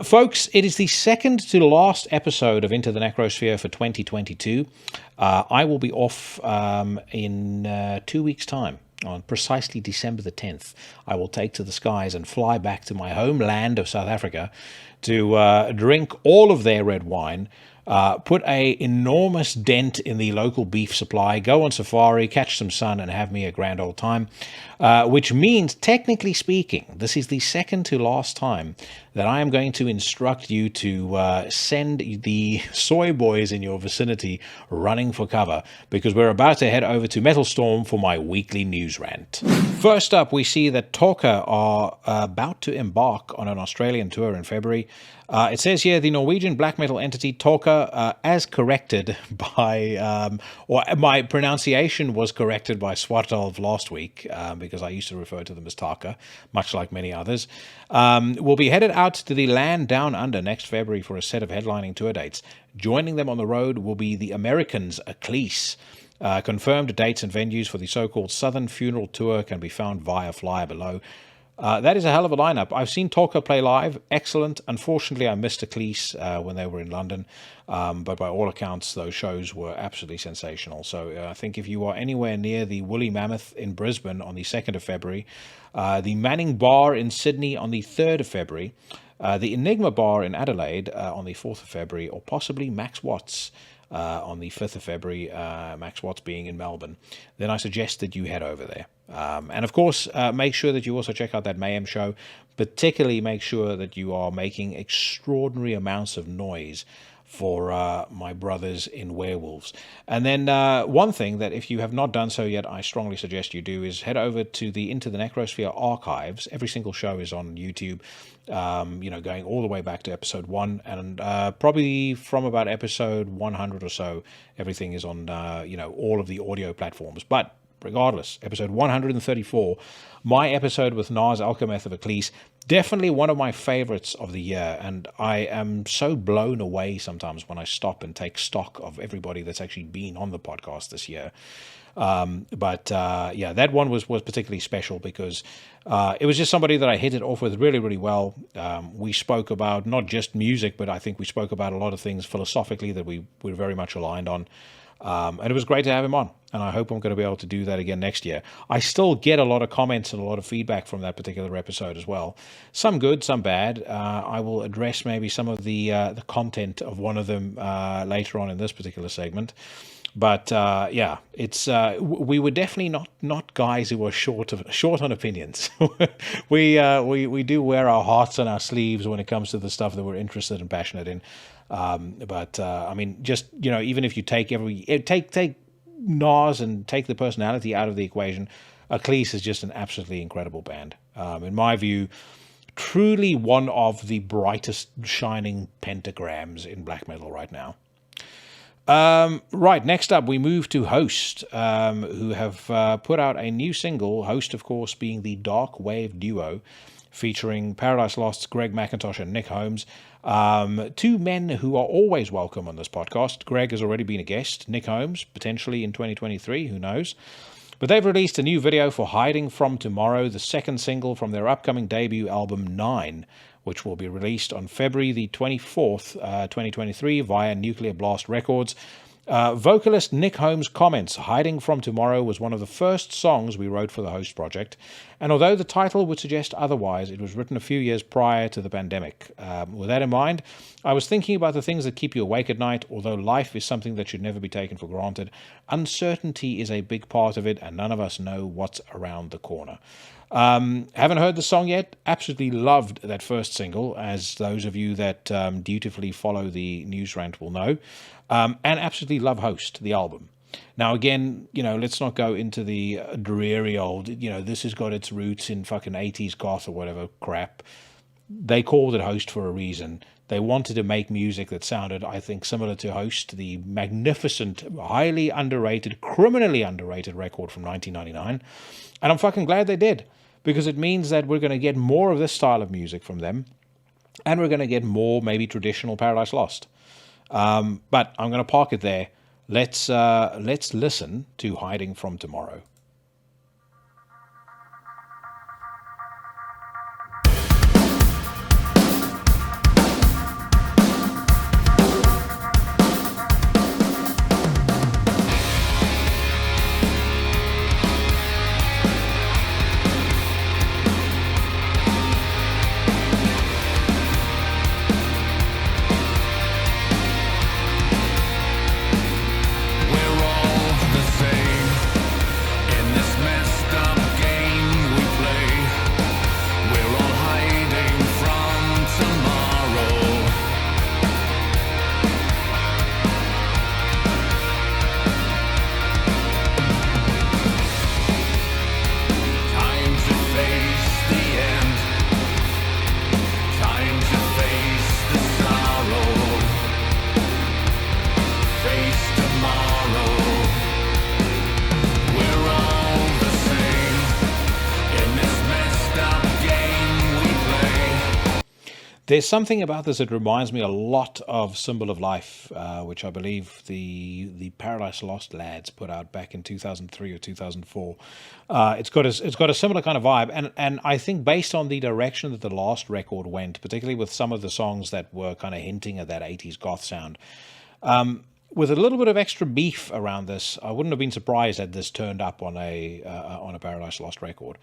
C: Folks, it is the second to last episode of Into the Necrosphere for 2022. I will be off in 2 weeks' time. On precisely December the 10th, I will take to the skies and fly back to my homeland of South Africa to drink all of their red wine, put a enormous dent in the local beef supply, go on safari, catch some sun, and have me a grand old time, which means, technically speaking, this is the second to last time that I am going to instruct you to send the soy boys in your vicinity running for cover, because we're about to head over to Metal Storm for my weekly news rant. First up, we see that Talker are about to embark on an Australian tour in February. It says here, the Norwegian black metal entity Talker, as corrected by, or my pronunciation was corrected by Swartalv last week, because I used to refer to them as Taka, much like many others, will be headed out to the land down under next February for a set of headlining tour dates. Joining them on the road will be the Americans, Ecclese. Confirmed dates and venues for the so-called Southern Funeral Tour can be found via flyer below. That is a hell of a lineup. I've seen Talker play live. Excellent. Unfortunately, I missed Ecclese when they were in London. But by all accounts, those shows were absolutely sensational. So I think if you are anywhere near the Woolly Mammoth in Brisbane on the 2nd of February, the Manning Bar in Sydney on the 3rd of February, the Enigma Bar in Adelaide on the 4th of February, or possibly Max Watts on the 5th of February, Max Watts being in Melbourne, then I suggest that you head over there. And of course, make sure that you also check out that Mayhem show. Particularly make sure that you are making extraordinary amounts of noise for my brothers in Werewolves. And then one thing that if you have not done so yet, I strongly suggest you do is head over to the Into the Necrosphere archives. Every single show is on YouTube, going all the way back to episode 1, and probably from about episode 100 or so, everything is on, all of the audio platforms. But regardless, episode 134, my episode with Nars Alchemeth of Ecclese, definitely one of my favorites of the year, and I am so blown away sometimes when I stop and take stock of everybody that's actually been on the podcast this year. But that one was particularly special because it was just somebody that I hit it off with really, really well. We spoke about not just music, but I think we spoke about a lot of things philosophically that we were very much aligned on. And it was great to have him on, and I hope I'm going to be able to do that again next year. I still get a lot of comments and a lot of feedback from that particular episode as well. Some good, some bad. I will address maybe some of the content of one of them later on in this particular segment. But it's we were definitely not guys who were short on opinions. we do wear our hearts on our sleeves when it comes to the stuff that we're interested and passionate in. Even if you take Nars and take the personality out of the equation, Ecclese is just an absolutely incredible band. In my view, truly one of the brightest shining pentagrams in black metal right now. Right, next up we move to Host, who have put out a new single, Host of course being the Dark Wave duo, featuring Paradise Lost's Greg McIntosh and Nick Holmes. Two men who are always welcome on this podcast. Greg has already been a guest. Nick Holmes, potentially in 2023, who knows. But they've released a new video for Hiding From Tomorrow, the second single from their upcoming debut album 9, which will be released on February the 24th, 2023 via Nuclear Blast Records. Vocalist Nick Holmes comments, Hiding From Tomorrow was one of the first songs we wrote for the Host project, and although the title would suggest otherwise, it was written a few years prior to the pandemic. With that in mind, I was thinking about the things that keep you awake at night. Although life is something that should never be taken for granted, uncertainty is a big part of it, and none of us know what's around the corner. Haven't heard the song yet. Absolutely loved that first single, as those of you that dutifully follow the news rant will know. And absolutely love Host, the album. Now, again, let's not go into the dreary old, this has got its roots in fucking 80s goth or whatever crap. They called it Host for a reason. They wanted to make music that sounded, I think, similar to Host, the magnificent, highly underrated, criminally underrated record from 1999. And I'm fucking glad they did, because it means that we're going to get more of this style of music from them, and we're going to get more maybe traditional Paradise Lost. But I'm going to park it there. Let's listen to Hiding from Tomorrow. There's something about this that reminds me a lot of Symbol of Life, which I believe the Paradise Lost lads put out back in 2003 or 2004. It's got a similar kind of vibe, and I think based on the direction that the last record went, particularly with some of the songs that were kind of hinting at that 80s goth sound, with a little bit of extra beef around this, I wouldn't have been surprised had this turned up on a Paradise Lost record.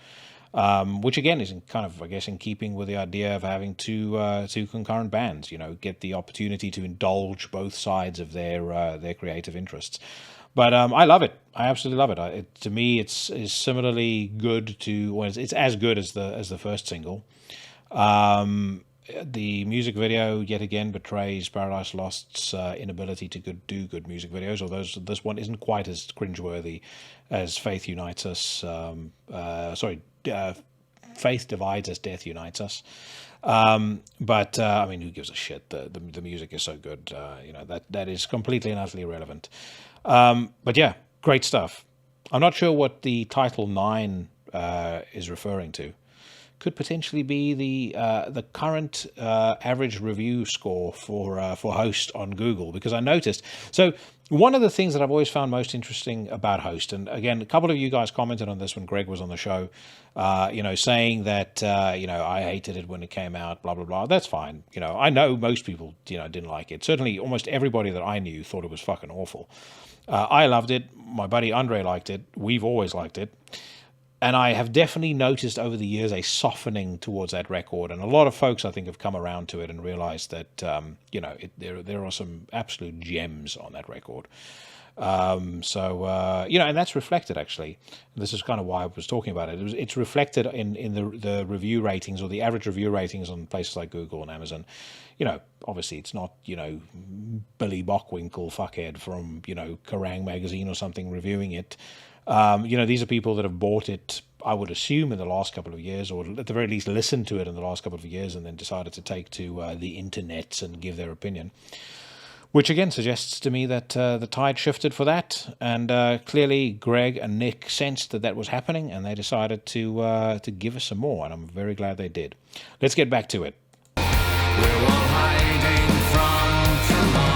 C: Which again is kind of, I guess, in keeping with the idea of having two concurrent bands. Get the opportunity to indulge both sides of their creative interests. But I love it. I absolutely love it. To me, it's similarly good to. Well, it's as good as the first single. The music video yet again betrays Paradise Lost's inability to do good music videos. Although this one isn't quite as cringeworthy as Faith Unites Us. Faith Divides Us, Death Unites Us. But I mean, who gives a shit? The music is so good. That is completely and utterly irrelevant. But yeah, great stuff. I'm not sure what the title 9 is referring to. Could potentially be the current average review score for Host on Google, because I noticed. So one of the things that I've always found most interesting about Host, and again, a couple of you guys commented on this when Greg was on the show, saying that I hated it when it came out, blah blah blah. That's fine. I know most people didn't like it. Certainly, almost everybody that I knew thought it was fucking awful. I loved it. My buddy Andre liked it. We've always liked it. And I have definitely noticed over the years a softening towards that record. And a lot of folks, I think, have come around to it and realized that, there are some absolute gems on that record. And that's reflected, actually. This is kind of why I was talking about it. It's reflected in the review ratings, or the average review ratings on places like Google and Amazon. Obviously it's not, Billy Bockwinkel fuckhead from, Kerrang magazine or something reviewing it. These are people that have bought it, I would assume, in the last couple of years, or at the very least listened to it in the last couple of years, and then decided to take to the internet and give their opinion. Which again suggests to me that the tide shifted for that, and clearly Greg and Nick sensed that was happening, and they decided to give us some more, and I'm very glad they did. Let's get back to it.
D: We're all hiding from tomorrow.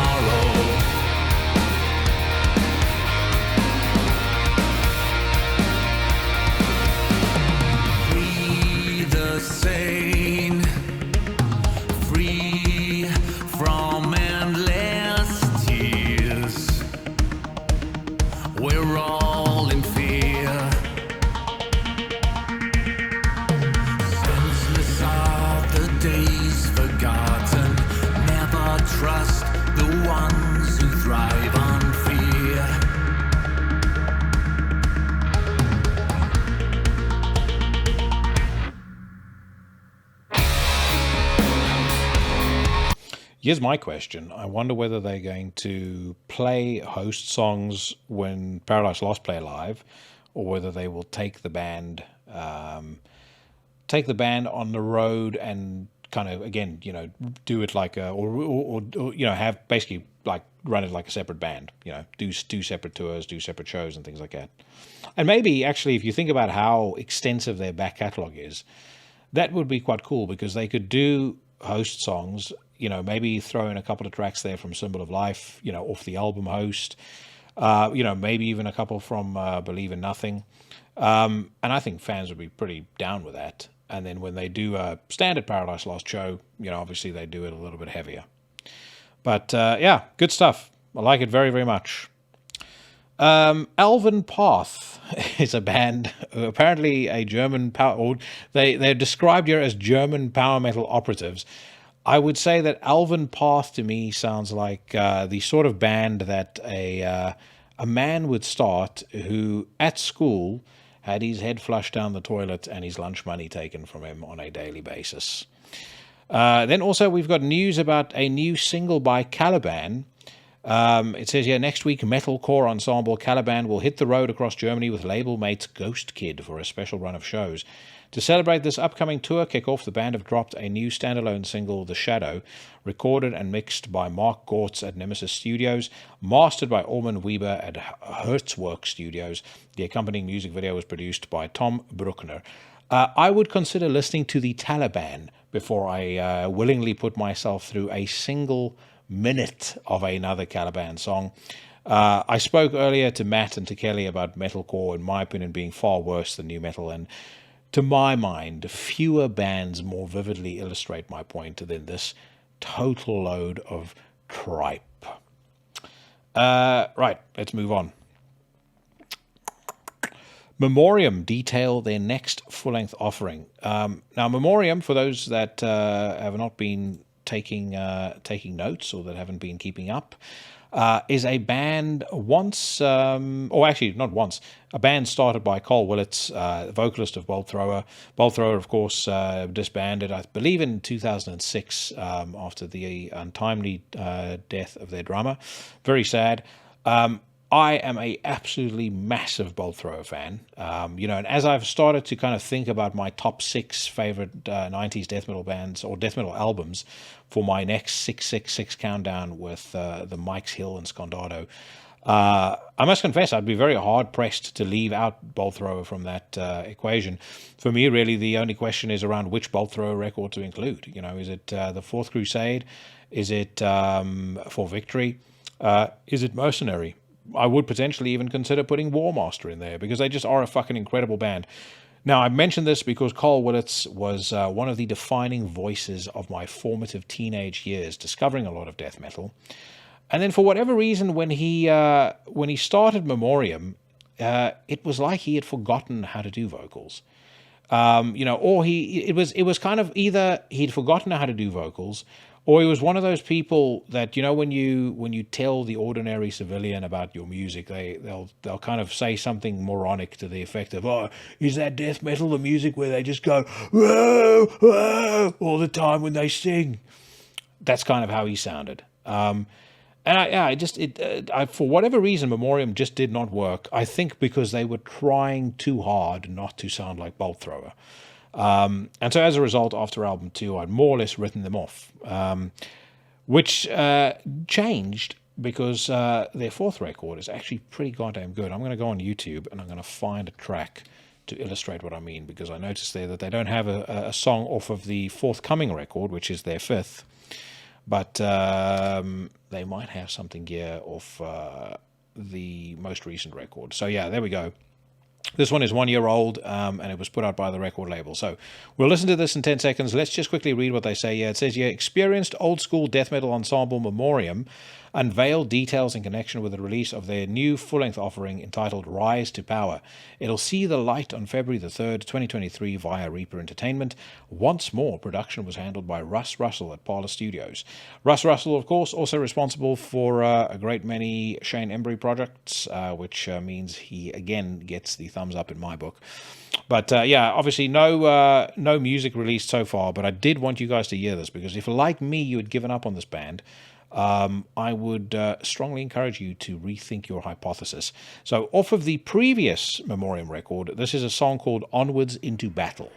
D: Sane, free from endless tears. We're all in fear. Senseless are the days forgotten. Never trust the ones who thrive on fear.
C: Here's my question. I wonder whether they're going to play Host songs when Paradise Lost play live, or whether they will take the band on the road and kind of, again, do it like or have basically like run it like a separate band, do separate tours, do separate shows and things like that. And maybe actually, if you think about how extensive their back catalog is, that would be quite cool, because they could do Host songs, maybe throw in a couple of tracks there from Symbol of Life, off the album Host, maybe even a couple from Believe in Nothing. And I think fans would be pretty down with that. And then when they do a standard Paradise Lost show, obviously they do it a little bit heavier. But good stuff. I like it very, very much. Elven Path is a band, apparently a German power, or they're described here as German power metal operatives. I would say that Elven Path to me sounds like the sort of band that a man would start who at school had his head flushed down the toilet and his lunch money taken from him on a daily basis. Then also we've got news about a new single by Caliban. It says here, next week, metalcore ensemble Caliban will hit the road across Germany with label mates Ghost Kid for a special run of shows. To celebrate this upcoming tour kickoff, the band have dropped a new standalone single, The Shadow, recorded and mixed by Mark Gortz at Nemesis Studios, mastered by Orman Weber at Hertzwerk Studios. The accompanying music video was produced by Tom Bruckner. I would consider listening to the Taliban before I willingly put myself through a single minute of another Caliban song. I spoke earlier to Matt and to Kelly about metalcore, in my opinion, being far worse than new metal, and to my mind, fewer bands more vividly illustrate my point than this total load of tripe. Right, let's move on. Memoriam detail their next full-length offering. Now, Memoriam, for those that have not been taking notes or that haven't been keeping up, is a band a band started by Carl Willits, vocalist of Bolt Thrower. Bolt Thrower, of course, disbanded, I believe, in 2006 after the untimely death of their drummer. Very sad. I am a absolutely massive Bolt Thrower fan, and as I've started to kind of think about my top 6 favorite 90s death metal bands or death metal albums for my next 666 countdown with the Mike's Hill and Scondado, I must confess I'd be very hard pressed to leave out Bolt Thrower from that equation. For me, really, the only question is around which Bolt Thrower record to include. Is it the Fourth Crusade? Is it For Victory? Is it Mercenary? I would potentially even consider putting War Master in there, because they just are a fucking incredible band. Now, I mentioned this because Carl Willits was one of the defining voices of my formative teenage years, discovering a lot of death metal. And then for whatever reason, when he started Memoriam, it was like he had forgotten how to do vocals. Or it was kind of either he'd forgotten how to do vocals, or he was one of those people that, when you tell the ordinary civilian about your music, they'll kind of say something moronic to the effect of, "Oh, is that death metal the music where they just go whoa, whoa all the time when they sing?" That's kind of how he sounded. And I for whatever reason, Memoriam just did not work. I think because they were trying too hard not to sound like Bolt Thrower. And so as a result, after album 2, I'd more or less written them off, which changed because their 4th record is actually pretty goddamn good. I'm going to go on YouTube and I'm going to find a track to illustrate what I mean, because I noticed there that they don't have a song off of the forthcoming record, which is their 5th, but they might have something here off the most recent record. So yeah, there we go. This one is 1 year old, and it was put out by the record label. So we'll listen to this in 10 seconds. Let's just quickly read what they say here. It says here, experienced old-school death metal ensemble Memoriam unveiled details in connection with the release of their new full-length offering entitled Rise to Power. It'll see the light on February the 3rd, 2023 via Reaper Entertainment. Once more, production was handled by Russ Russell at Parler Studios. Russ Russell, of course, also responsible for a great many Shane Embry projects, which means he, again, gets the thumbs up in my book. But obviously no music released so far, but I did want you guys to hear this, because if, like me, you had given up on this band, I would strongly encourage you to rethink your hypothesis. So off of the previous Memoriam record, this is a song called Onwards into Battle.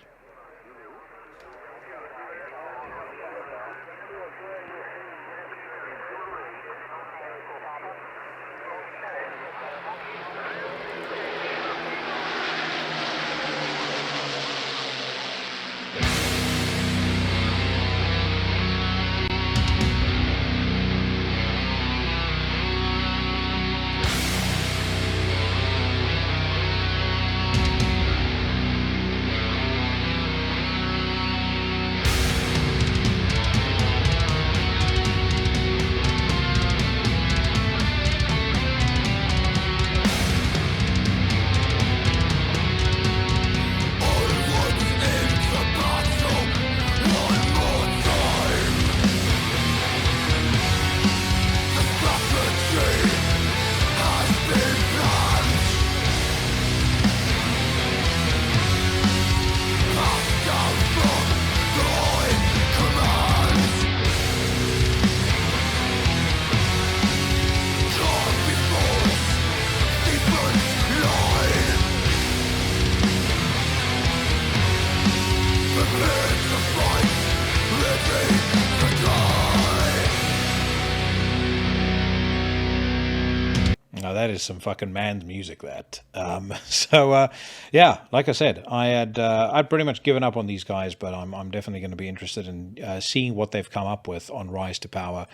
C: that is some fucking man's music. That. So yeah, like I said, I'd pretty much given up on these guys, but I'm definitely going to be interested in seeing what they've come up with on Rise to Power.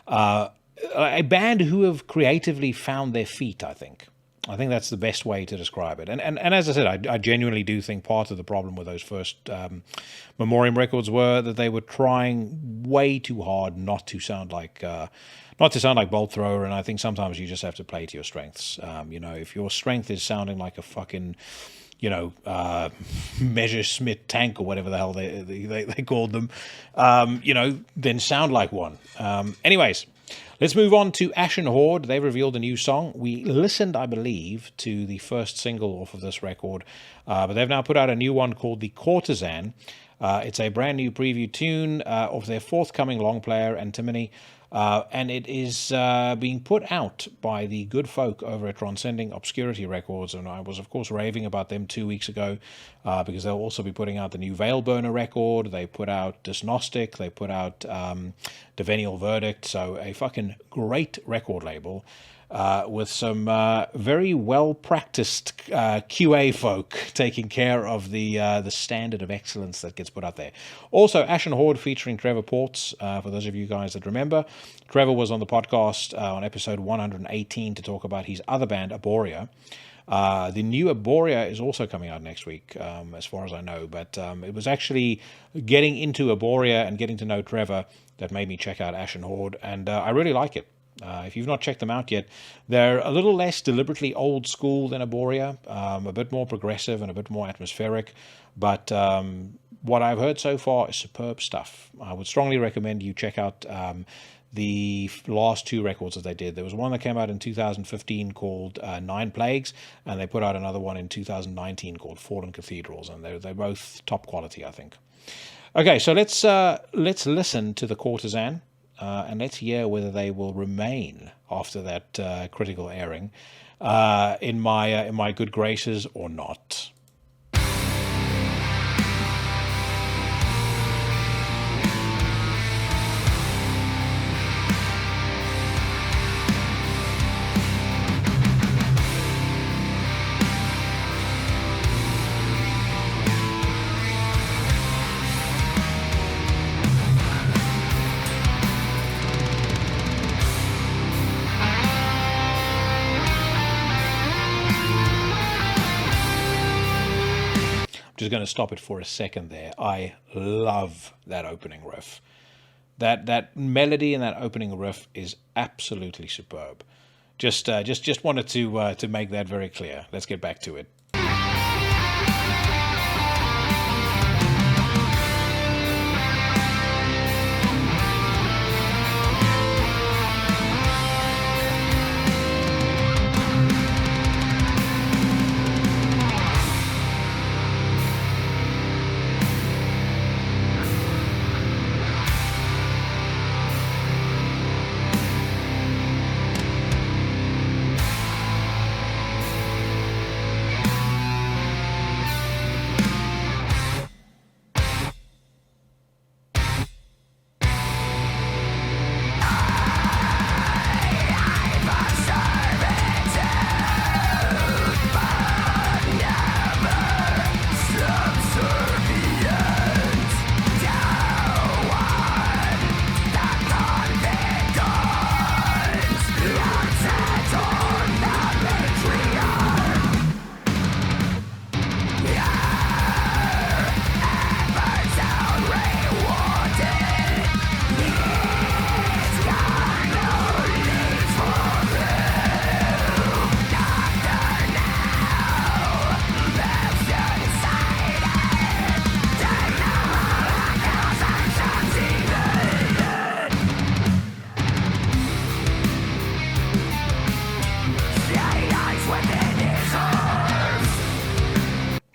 C: A band who have creatively found their feet, I think. I think that's the best way to describe it. And as I said, I genuinely do think part of the problem with those first Memoriam records were that they were trying way too hard not to sound like Bolt Thrower. And I think sometimes you just have to play to your strengths. If your strength is sounding like a fucking, Messerschmitt tank or whatever the hell they called them, then sound like one. Anyways. Let's move on to Ashen Horde. They've revealed a new song. We listened, I believe, to the first single off of this record, but they've now put out a new one called The Courtesan. It's a brand new preview tune of their forthcoming long player, Antimony, and it is being put out by the good folk over at Transcending Obscurity Records, and I was, of course, raving about them 2 weeks ago because they'll also be putting out the new Veilburner record. They put out Dysgnostic. They put out Divenial Verdict, so a fucking great record label with some very well-practiced QA folk taking care of the standard of excellence that gets put out there. Also, Ashen Horde featuring Trevor Ports, for those of you guys that remember. Trevor was on the podcast on episode 118 to talk about his other band, Aboria. The new Aboria is also coming out next week, as far as I know, but it was actually getting into Aboria and getting to know Trevor that made me check out Ashen Horde, and I really like it. If you've not checked them out yet, they're a little less deliberately old school than Aboria, a bit more progressive and a bit more atmospheric, but what I've heard so far is superb stuff. I would strongly recommend you check out the last two records that they did. There was one that came out in 2015 called Nine Plagues, and they put out another one in 2019 called Fallen Cathedrals, and they're both top quality, I think. Okay, so let's listen to The Courtesan. And let's hear whether they will remain after that critical airing in my good graces or not. Just going to stop it for a second there. I love that opening riff. That melody and that opening riff is absolutely superb. Just wanted to make that very clear. Let's get back to it.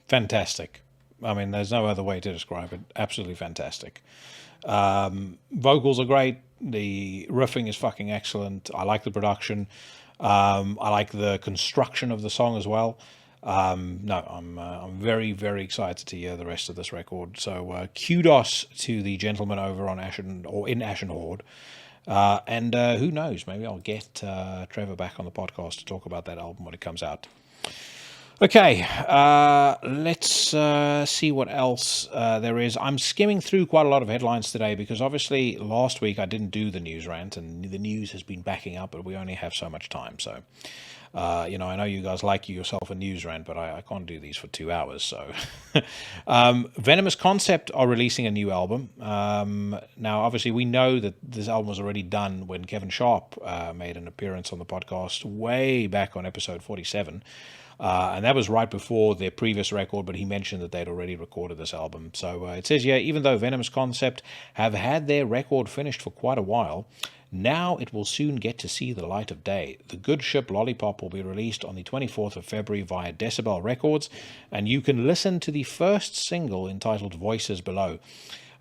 C: Fantastic. I mean, there's no other way to describe it. Absolutely fantastic. Vocals are great. The riffing is fucking excellent. I like the production. I like the construction of the song as well. I'm very, very excited to hear the rest of this record. So kudos to the gentleman over on Ashen Horde. And who knows, maybe I'll get Trevor back on the podcast to talk about that album when it comes out. Okay, let's see what else there is. I'm skimming through quite a lot of headlines today because obviously last week I didn't do the news rant and the news has been backing up, but we only have so much time. So, I know you guys like yourself a news rant, but I can't do these for 2 hours. So, Venomous Concept are releasing a new album. Now, obviously, we know that this album was already done when Kevin Sharp made an appearance on the podcast way back on episode 47. And that was right before their previous record, but he mentioned that they'd already recorded this album. So it says, even though Venomous Concept have had their record finished for quite a while, now it will soon get to see the light of day. The Good Ship Lollipop will be released on the 24th of February via Decibel Records, and you can listen to the first single entitled Voices below.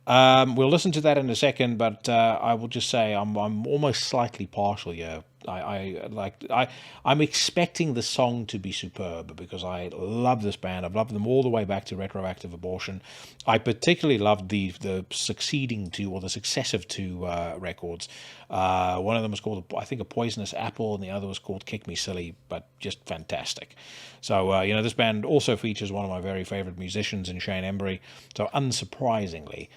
C: We'll listen to that in a second, but I will just say I'm almost slightly partial here. I'm expecting the song to be superb because I love this band. I've loved them all the way back to Retroactive Abortion. I particularly loved the succeeding two or the successive two records. One of them was called, I think, A Poisonous Apple, and the other was called Kick Me Silly, but just fantastic. So, this band also features one of my very favorite musicians in Shane Embury. So, unsurprisingly,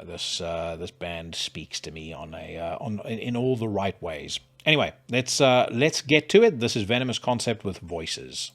C: this band speaks to me in all the right ways. Anyway, let's get to it. This is Venomous Concept with Voices.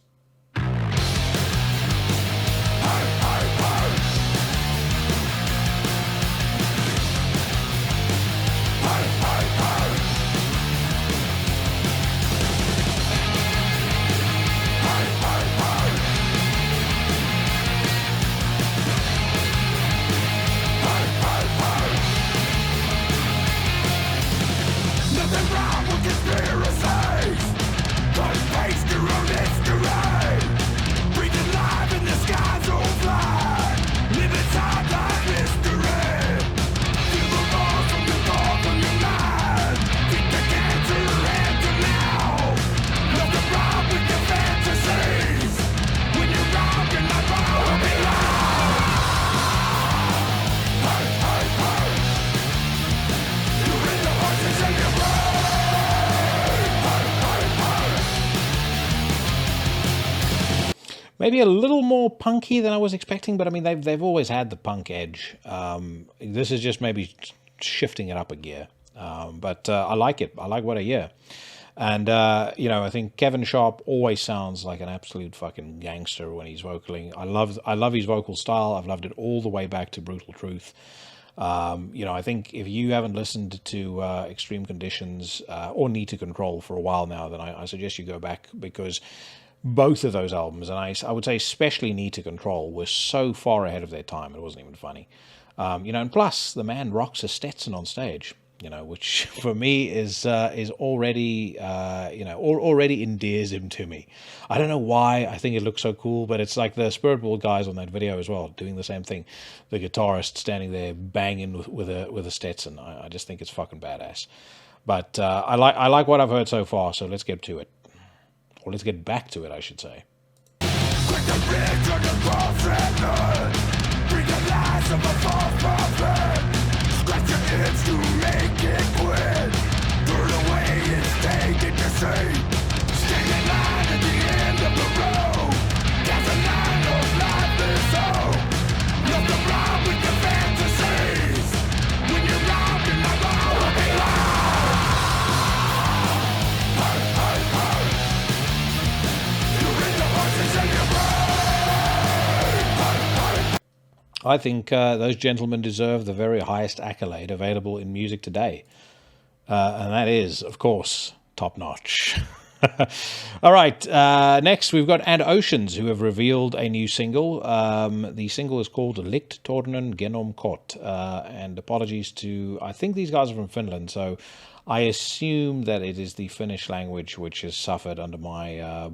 C: Maybe a little more punky than I was expecting, but I mean they've always had the punk edge. This is just maybe shifting it up a gear, but I like it. I like what I hear, and I think Kevin Sharp always sounds like an absolute fucking gangster when he's vocaling. I love his vocal style. I've loved it all the way back to Brutal Truth. I think if you haven't listened to Extreme Conditions or Need to Control for a while now, then I suggest you go back because both of those albums, and I would say especially Need to Control, were so far ahead of their time, it wasn't even funny. And plus, the man rocks a Stetson on stage, which for me is already, already endears him to me. I don't know why I think it looks so cool, but it's like the SPIRITWORLD guys on that video as well, doing the same thing. The guitarist standing there banging with a Stetson. I just think it's fucking badass. But I like what I've heard so far, so let's get to it. Or let's get back to it, I should say.
E: Bring the lies of a false prophet. Scratch your itch to make it quit. Burn away its taking to say. Stand in line at the end of the road. There's a line of lifeless hope. Nothing wrong with the fantasies. When you're robbed in the road, will be loud.
C: I think those gentlemen deserve the very highest accolade available in music today. And that is, of course, top notch. All right, next we've got And Oceans, who have revealed a new single. The single is called Likt Tornen Genom Kort. And apologies to, I think these guys are from Finland, so I assume that it is the Finnish language which has suffered under my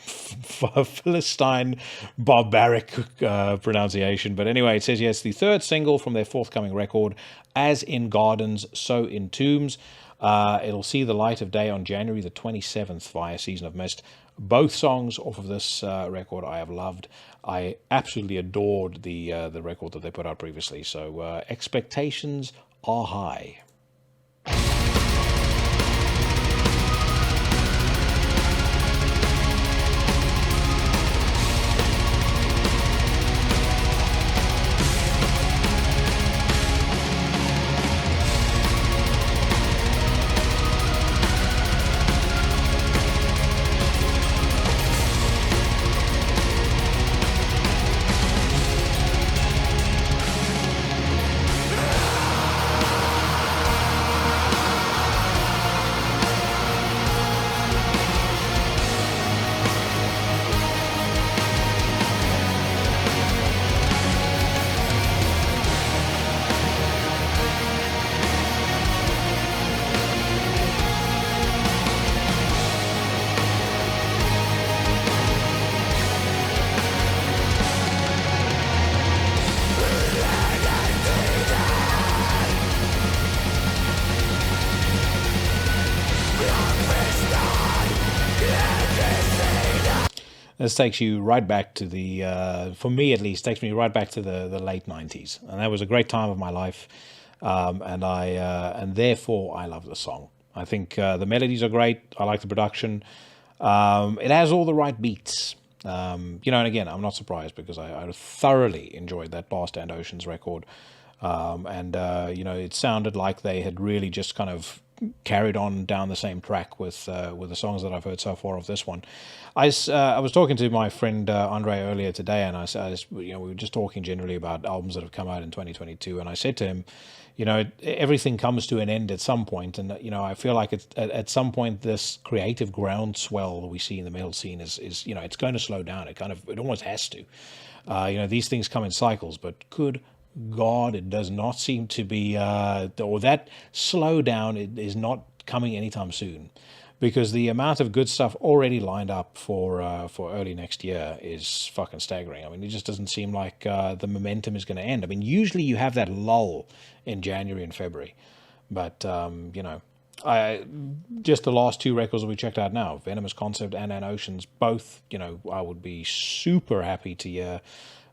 C: Philistine barbaric pronunciation. But anyway, it says, yes, the third single from their forthcoming record, As in Gardens, So in Tombs. It'll see the light of day on January the 27th via Season of Mist. Both songs off of this record I have loved. I absolutely adored the record that they put out previously. So expectations are high. This takes you right back to the, for me at least, takes me right back to the late 90s. And that was a great time of my life. And therefore I love the song. I think the melodies are great. I like the production. It has all the right beats. And again, I'm not surprised because I thoroughly enjoyed that Blast and Oceans record. It sounded like they had really just kind of carried on down the same track with the songs that I've heard so far of this one. I was talking to my friend Andre earlier today, and we were just talking generally about albums that have come out in 2022, and I said to him, everything comes to an end at some point, and I feel like at some point this creative groundswell that we see in the metal scene is it's going to slow down. It almost has to. These things come in cycles, but good God, it does not seem to be, or that slowdown is not coming anytime soon, because the amount of good stuff already lined up for early next year is fucking staggering. I mean, it just doesn't seem like the momentum is going to end. I mean, usually you have that lull in January and February, but just the last two records that we checked out now, Venomous Concept and Oceans, both, I would be super happy to hear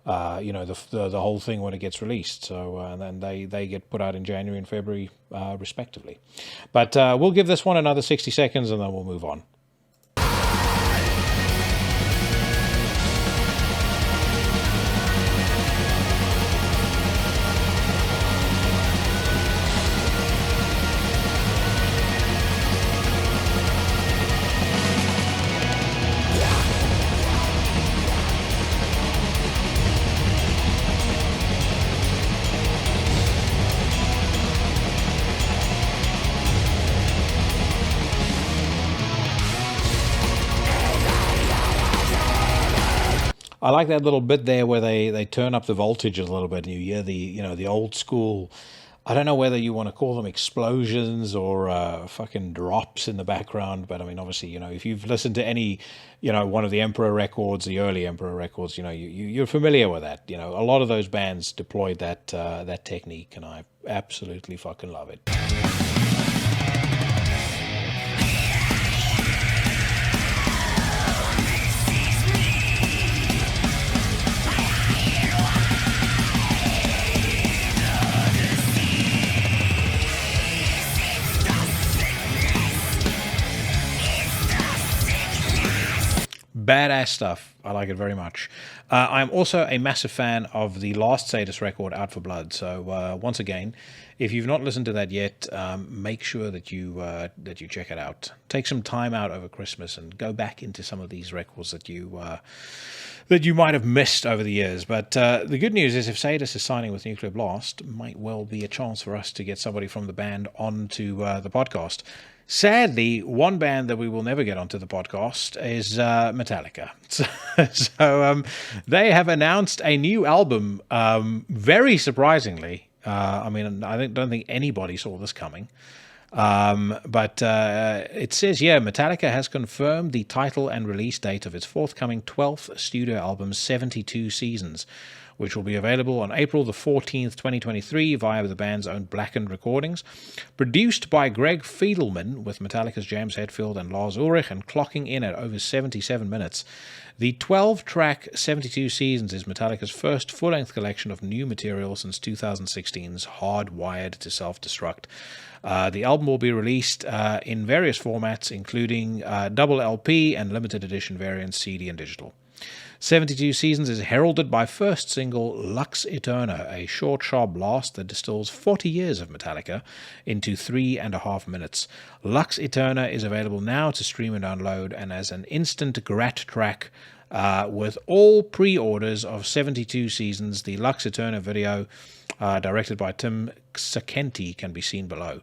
C: the whole thing when it gets released. So and then they get put out in January and February respectively. But we'll give this one another 60 seconds and then we'll move on. I like that little bit there where they turn up the voltage a little bit and you hear the old school, I don't know whether you want to call them explosions or fucking drops in the background, but I mean, obviously, if you've listened to any, one of the Emperor records, the early Emperor records, you're familiar with that. A lot of those bands deployed that technique, and I absolutely fucking love it. Badass stuff. I like it very much. I'm also a massive fan of the last Sadist record, Out for Blood. So once again, if you've not listened to that yet, make sure that you check it out. Take some time out over Christmas and go back into some of these records that you might have missed over the years. But the good news is, if Sadist is signing with Nuclear Blast, might well be a chance for us to get somebody from the band onto the podcast. Sadly, one band that we will never get onto the podcast is Metallica. So they have announced a new album, very surprisingly. I don't think anybody saw this coming. But it says, Metallica has confirmed the title and release date of its forthcoming 12th studio album, 72 Seasons, which will be available on April the 14th, 2023 via the band's own Blackened recordings. Produced by Greg Fiedelman with Metallica's James Hetfield and Lars Ulrich, and clocking in at over 77 minutes. The 12-track 72 Seasons is Metallica's first full-length collection of new material since 2016's Hardwired to Self-Destruct. The album will be released in various formats, including double LP and limited edition variants, CD and digital. 72 Seasons is heralded by first single Lux Eterna, a short, sharp blast that distills 40 years of Metallica into 3.5 minutes. Lux Eterna is available now to stream and download, and as an instant grat track with all pre-orders of 72 Seasons. The Lux Eterna video, directed by Tim Sakenti, can be seen below.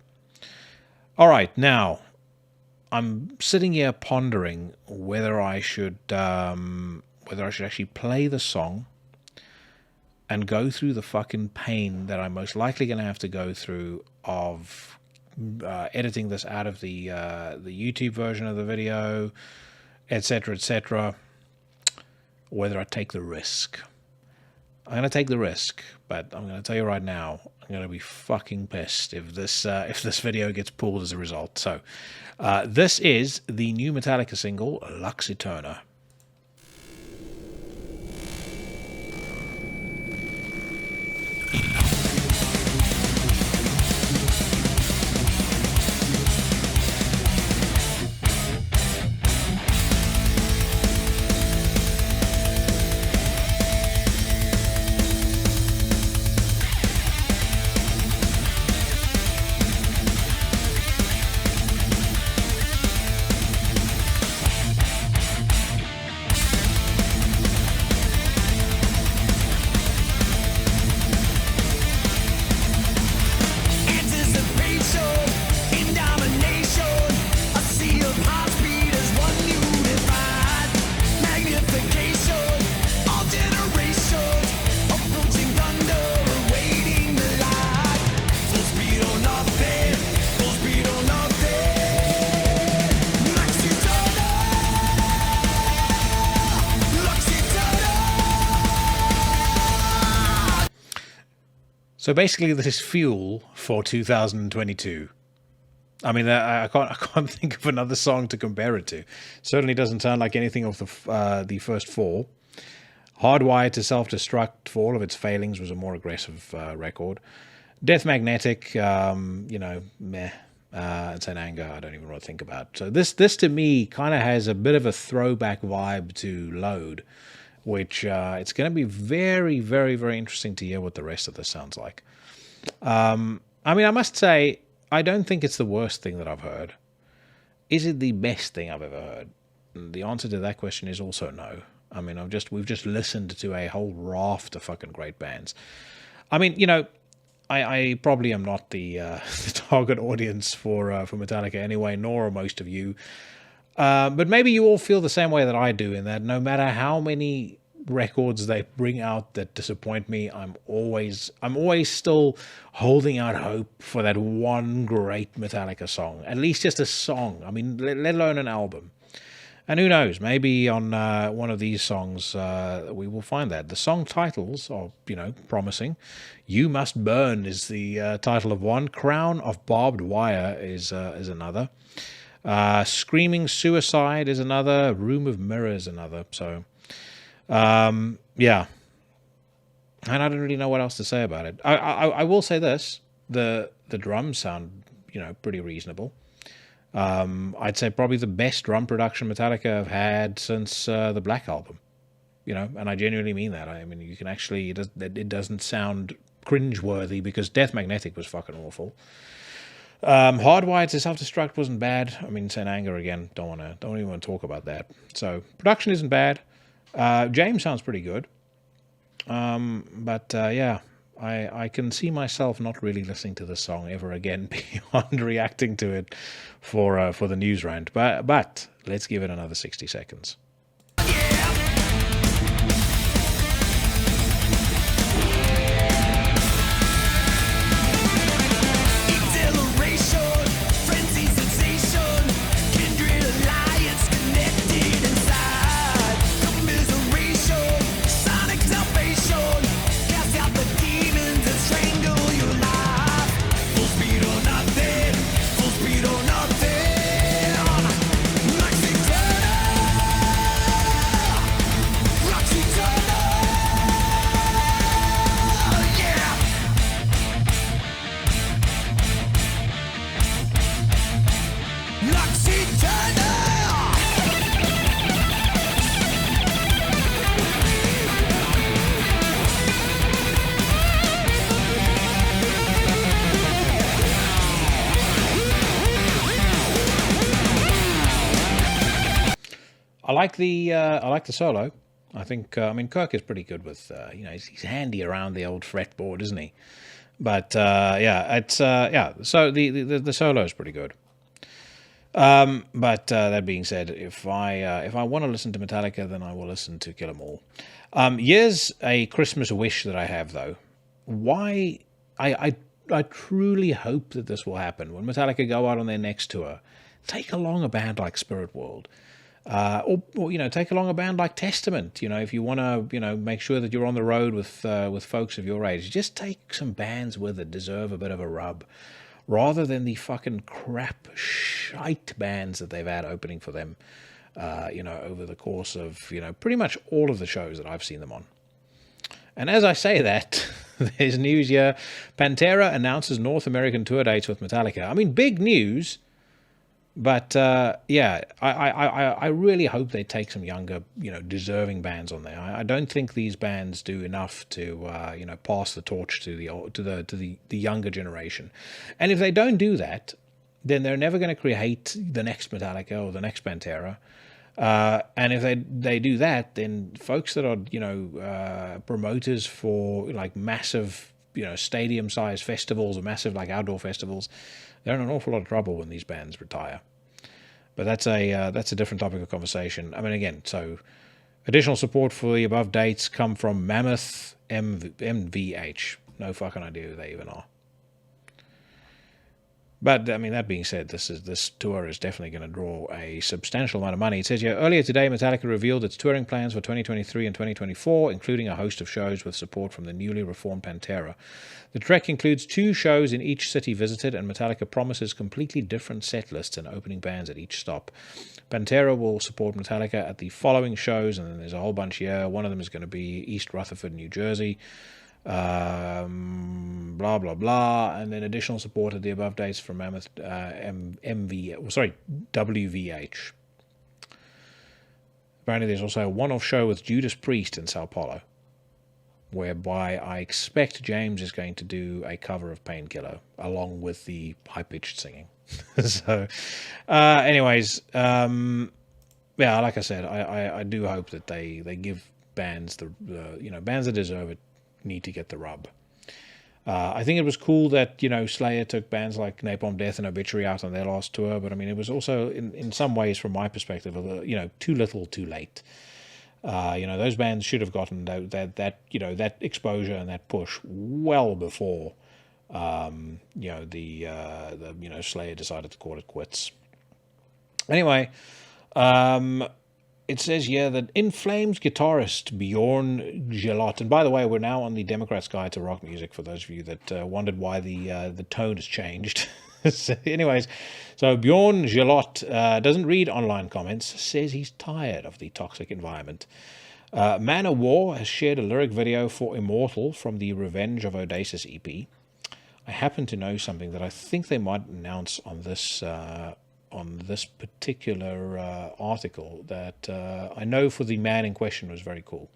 C: All right, now I'm sitting here pondering whether I should actually play the song and go through the fucking pain that I'm most likely going to have to go through of editing this out of the YouTube version of the video, etc., whether I take the risk. I'm going to take the risk, but I'm going to tell you right now, I'm going to be fucking pissed if this video gets pulled as a result. So, this is the new Metallica single, Lux Eterna. So basically, this is fuel for 2022. I mean, I can't think of another song to compare it to. Certainly doesn't sound like anything of the first four. Hardwired to Self-Destruct, for all of its failings, was a more aggressive record. Death Magnetic, meh. And St. Anger, I don't even want to think about. So this to me kind of has a bit of a throwback vibe to Load, which it's going to be very, very, very interesting to hear what the rest of this sounds like. I mean, I must say, I don't think it's the worst thing that I've heard. Is it the best thing I've ever heard? And the answer to that question is also no. I mean, we've just listened to a whole raft of fucking great bands. I mean, I probably am not the target audience for Metallica anyway, nor are most of you. But maybe you all feel the same way that I do, in that no matter how many records they bring out that disappoint me, I'm always still holding out hope for that one great Metallica song. At least just a song. I mean, let alone an album. And who knows, maybe on one of these songs we will find that. The song titles are, promising. You Must Burn is the title of one. Crown of Barbed Wire is another. Screaming Suicide is another. Room of Mirrors another. So, yeah. And I don't really know what else to say about it. I will say this. The drums sound, pretty reasonable. I'd say probably the best drum production Metallica have had since the Black album. And I genuinely mean that. I mean, you can actually, it doesn't sound cringeworthy, because Death Magnetic was fucking awful. Hardwired to Self-Destruct wasn't bad. I mean, St. Anger, again, don't even want to talk about that. So production isn't bad. James sounds pretty good. But yeah, I can see myself not really listening to this song ever again beyond reacting to it for the news rant. But let's give it another 60 seconds. like the solo. I think Kirk is pretty good with he's handy around the old fretboard, isn't he? But so the solo is pretty good. But that being said, if I want to listen to Metallica, then I will listen to Kill 'Em All. Here's a Christmas wish that I have, though. Why I truly hope that this will happen when Metallica go out on their next tour. Take along a band like Spiritworld. Or take along a band like Testament. If you want to, make sure that you're on the road with folks of your age, just take some bands with it deserve a bit of a rub, rather than the fucking crap shite bands that they've had opening for them, over the course of pretty much all of the shows that I've seen them on. And as I say that, there's news here. Pantera announces North American tour dates with Metallica. I mean, big news. But I really hope they take some younger, deserving bands on there. I don't think these bands do enough to, pass the torch to the younger generation. And if they don't do that, then they're never going to create the next Metallica or the next Pantera. And if they do that, then folks that are promoters for like massive stadium-sized festivals or massive like outdoor festivals, they're in an awful lot of trouble when these bands retire. But that's a different topic of conversation. I mean, again, so additional support for the above dates come from Mammoth MVH. No fucking idea who they even are. But, I mean, that being said, this tour is definitely going to draw a substantial amount of money. It says here, earlier today, Metallica revealed its touring plans for 2023 and 2024, including a host of shows with support from the newly reformed Pantera. The trek includes 2 shows in each city visited, and Metallica promises completely different set lists and opening bands at each stop. Pantera will support Metallica at the following shows, and then there's a whole bunch here. One of them is going to be East Rutherford, New Jersey. Blah blah blah, and then additional support at the above dates from Mammoth WVH. Apparently there's also a one-off show with Judas Priest in Sao Paulo, whereby I expect James is going to do a cover of Painkiller along with the high-pitched singing. So anyways, like I said, I do hope that they give bands bands that deserve it need to get the rub. I think it was cool that Slayer took bands like Napalm Death and Obituary out on their last tour, but I mean it was also in some ways, from my perspective, too little, too late. Those bands should have gotten that exposure and that push well before Slayer decided to call it quits. Anyway, it says here that In Flames guitarist Bjorn Gelotte, and by the way, we're now on the Democrats' Guide to Rock Music, for those of you that wondered why the tone has changed. So anyways, so Bjorn Gelotte doesn't read online comments, says he's tired of the toxic environment. Man of War has shared a lyric video for Immortal from the Revenge of Odysseus EP. I happen to know something that I think they might announce on this particular article that I know for the man in question was very cool.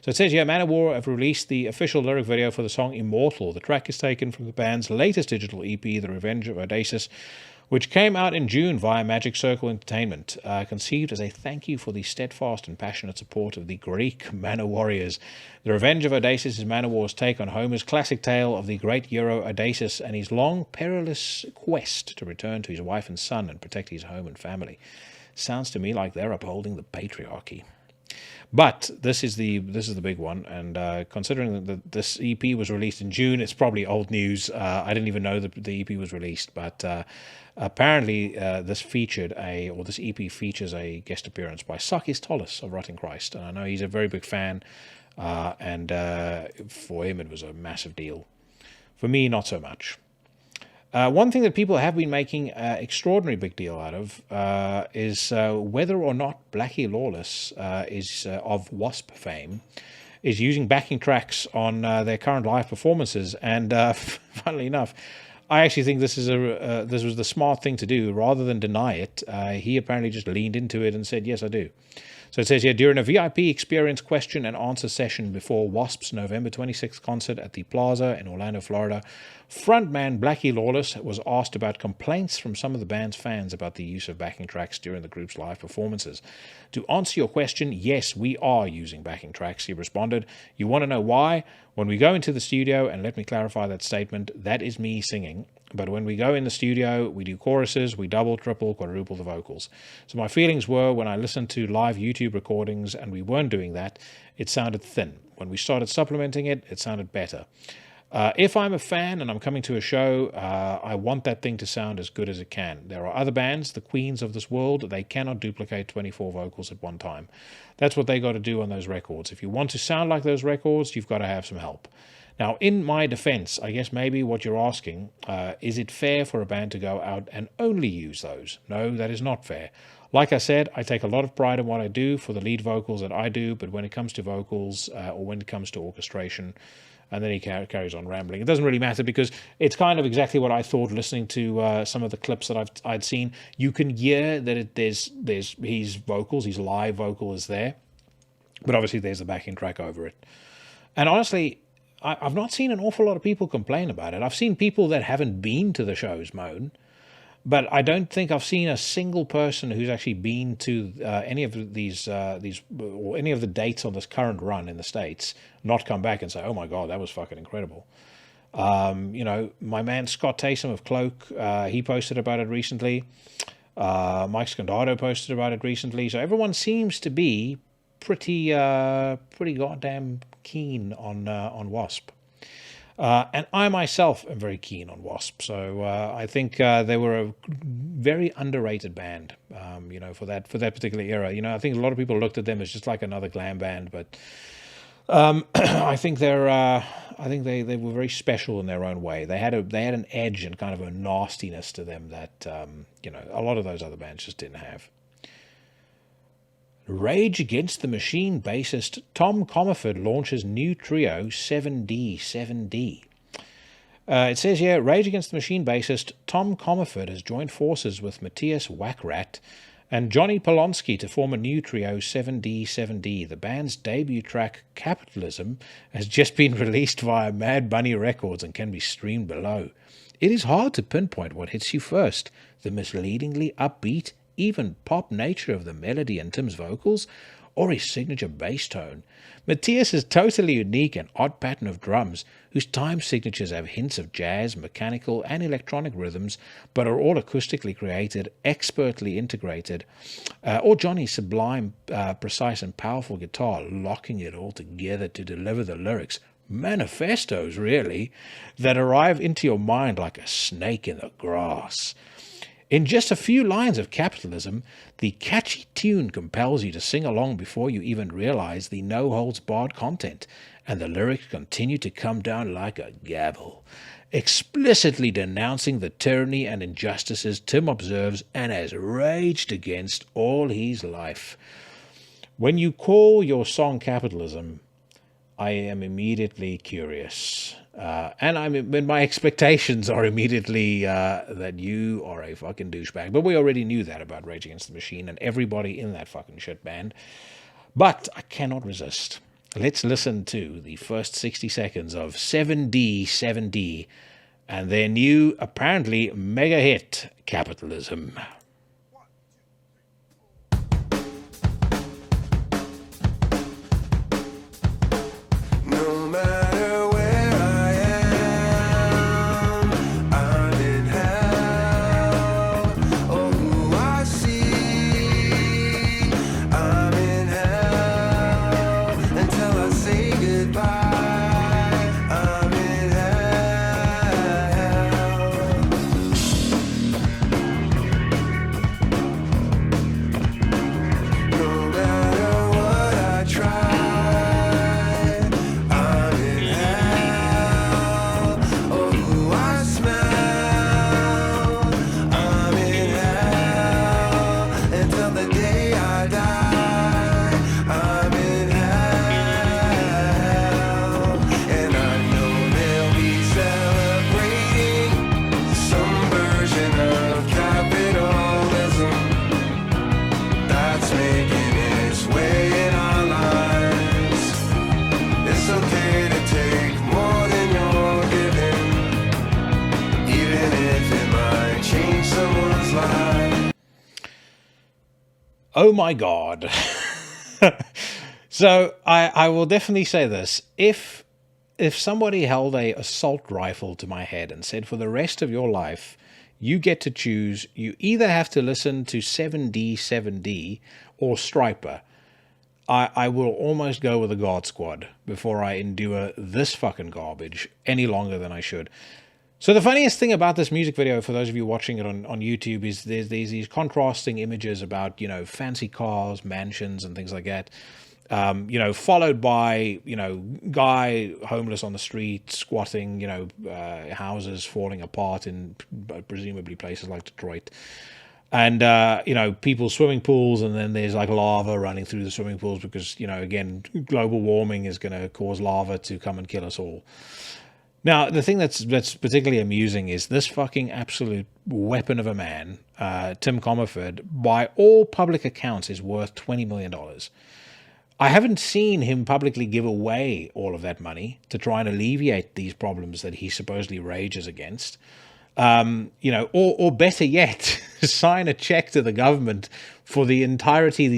C: So it says here, Man of War have released the official lyric video for the song Immortal. The track is taken from the band's latest digital EP, The Revenge of Odysseus, which came out in June via Magic Circle Entertainment, conceived as a thank you for the steadfast and passionate support of the Greek Manor Warriors. The Revenge of Odysseus is Manowar's take on Homer's classic tale of the great hero Odysseus and his long, perilous quest to return to his wife and son and protect his home and family. Sounds to me like they're upholding the patriarchy. But this is the big one, and considering that this EP was released in June, it's probably old news. I didn't even know that the EP was released, but apparently this EP features a guest appearance by Sakis Tollis of Rotting Christ, and I know he's a very big fan, and for him it was a massive deal. For me, not so much. One thing that people have been making an extraordinary big deal out of is whether or not Blackie Lawless is of Wasp fame, is using backing tracks on their current live performances. And funnily enough, I actually think this was the smart thing to do. Rather than deny it, he apparently just leaned into it and said, yes, I do. So it says here, during a VIP experience question and answer session before Wasp's November 26th concert at the Plaza in Orlando, Florida, frontman Blackie Lawless was asked about complaints from some of the band's fans about the use of backing tracks during the group's live performances. To answer your question, yes, we are using backing tracks, he responded. You want to know why? When we go into the studio, and let me clarify that statement, that is me singing. But when we go in the studio, we do choruses, we double, triple, quadruple the vocals. So my feelings were, when I listened to live YouTube recordings and we weren't doing that, it sounded thin. When we started supplementing it, it sounded better. If I'm a fan and I'm coming to a show, I want that thing to sound as good as it can. There are other bands, the queens of this world, they cannot duplicate 24 vocals at one time. That's what they got to do on those records. If you want to sound like those records, you've got to have some help. Now, in my defense, I guess maybe what you're asking, is it fair for a band to go out and only use those? No, that is not fair. Like I said, I take a lot of pride in what I do for the lead vocals that I do, but when it comes to vocals or when it comes to orchestration, and then he carries on rambling. It doesn't really matter because it's kind of exactly what I thought listening to some of the clips that I'd seen. You can hear that there's his vocals, his live vocal is there, but obviously there's a backing track over it. And honestly, I've not seen an awful lot of people complain about it. I've seen people that haven't been to the shows moan, but I don't think I've seen a single person who's actually been to any of these or any of the dates on this current run in the States not come back and say, "Oh my God, that was fucking incredible." My man Scott Taysom of Cloak, he posted about it recently. Mike Scandato posted about it recently. So everyone seems to be pretty goddamn keen on Wasp. And I myself am very keen on Wasp. So I think they were a very underrated band, for that particular era. I think a lot of people looked at them as just like another glam band, but I think they were very special in their own way. They had an edge and kind of a nastiness to them that a lot of those other bands just didn't have. Rage Against the Machine bassist Tom Comerford launches new trio 7D. It says here, Rage Against the Machine bassist Tom Comerford has joined forces with Matthias Wackrat and Johnny Polonsky to form a new trio 7D. The band's debut track, Capitalism, has just been released via Mad Bunny Records and can be streamed below. It is hard to pinpoint what hits you first, the misleadingly upbeat, even pop nature of the melody and Tim's vocals, or his signature bass tone. Matthias' totally unique and odd pattern of drums, whose time signatures have hints of jazz, mechanical, and electronic rhythms, but are all acoustically created, expertly integrated, or Johnny's sublime, precise, and powerful guitar, locking it all together to deliver the lyrics, manifestos really, that arrive into your mind like a snake in the grass. In just a few lines of Capitalism, the catchy tune compels you to sing along before you even realize the no-holds-barred content, and the lyrics continue to come down like a gavel, explicitly denouncing the tyranny and injustices Tim observes and has raged against all his life. When you call your song Capitalism, I am immediately curious. And my expectations are immediately that you are a fucking douchebag. But we already knew that about Rage Against the Machine and everybody in that fucking shit band. But I cannot resist. Let's listen to the first 60 seconds of 7D and their new, apparently mega hit, Capitalism. Oh my God. So I will definitely say this. If somebody held a assault rifle to my head and said, for the rest of your life, you get to choose, you either have to listen to 7D or Striper, I will almost go with the God Squad before I endure this fucking garbage any longer than I should. So the funniest thing about this music video, for those of you watching it on YouTube, is there's these contrasting images about, you know, fancy cars, mansions, and things like that. You know, followed by, you know, guy homeless on the street, squatting, you know, houses falling apart in presumably places like Detroit. And, you know, people's swimming pools, and then there's like lava running through the swimming pools because, you know, again, global warming is going to cause lava to come and kill us all. Now, the thing that's particularly amusing is this fucking absolute weapon of a man, Tim Comerford, by all public accounts, is worth $20 million. I haven't seen him publicly give away all of that money to try and alleviate these problems that he supposedly rages against. You know, or better yet, sign a check to the government for the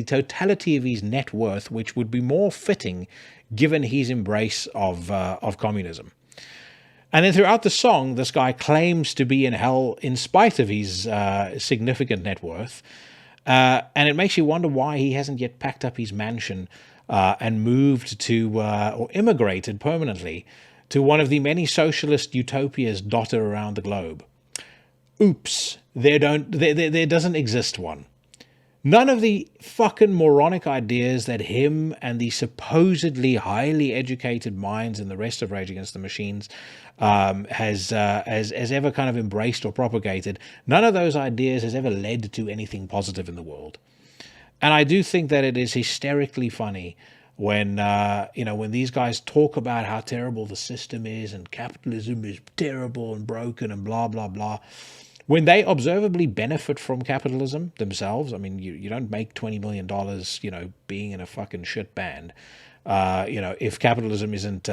C: totality of his net worth, which would be more fitting given his embrace of communism. And then throughout the song, this guy claims to be in hell in spite of his significant net worth. And it makes you wonder why he hasn't yet packed up his mansion and moved to, or immigrated permanently to one of the many socialist utopias dotted around the globe. Oops, there doesn't exist one. None of the fucking moronic ideas that him and the supposedly highly educated minds in the rest of Rage Against the Machines has ever kind of embraced or propagated, none of those ideas has ever led to anything positive in the world. And I do think that it is hysterically funny when when these guys talk about how terrible the system is and capitalism is terrible and broken and blah blah blah, when they observably benefit from capitalism themselves. I mean, you don't make $20 million, being in a fucking shit band. If capitalism isn't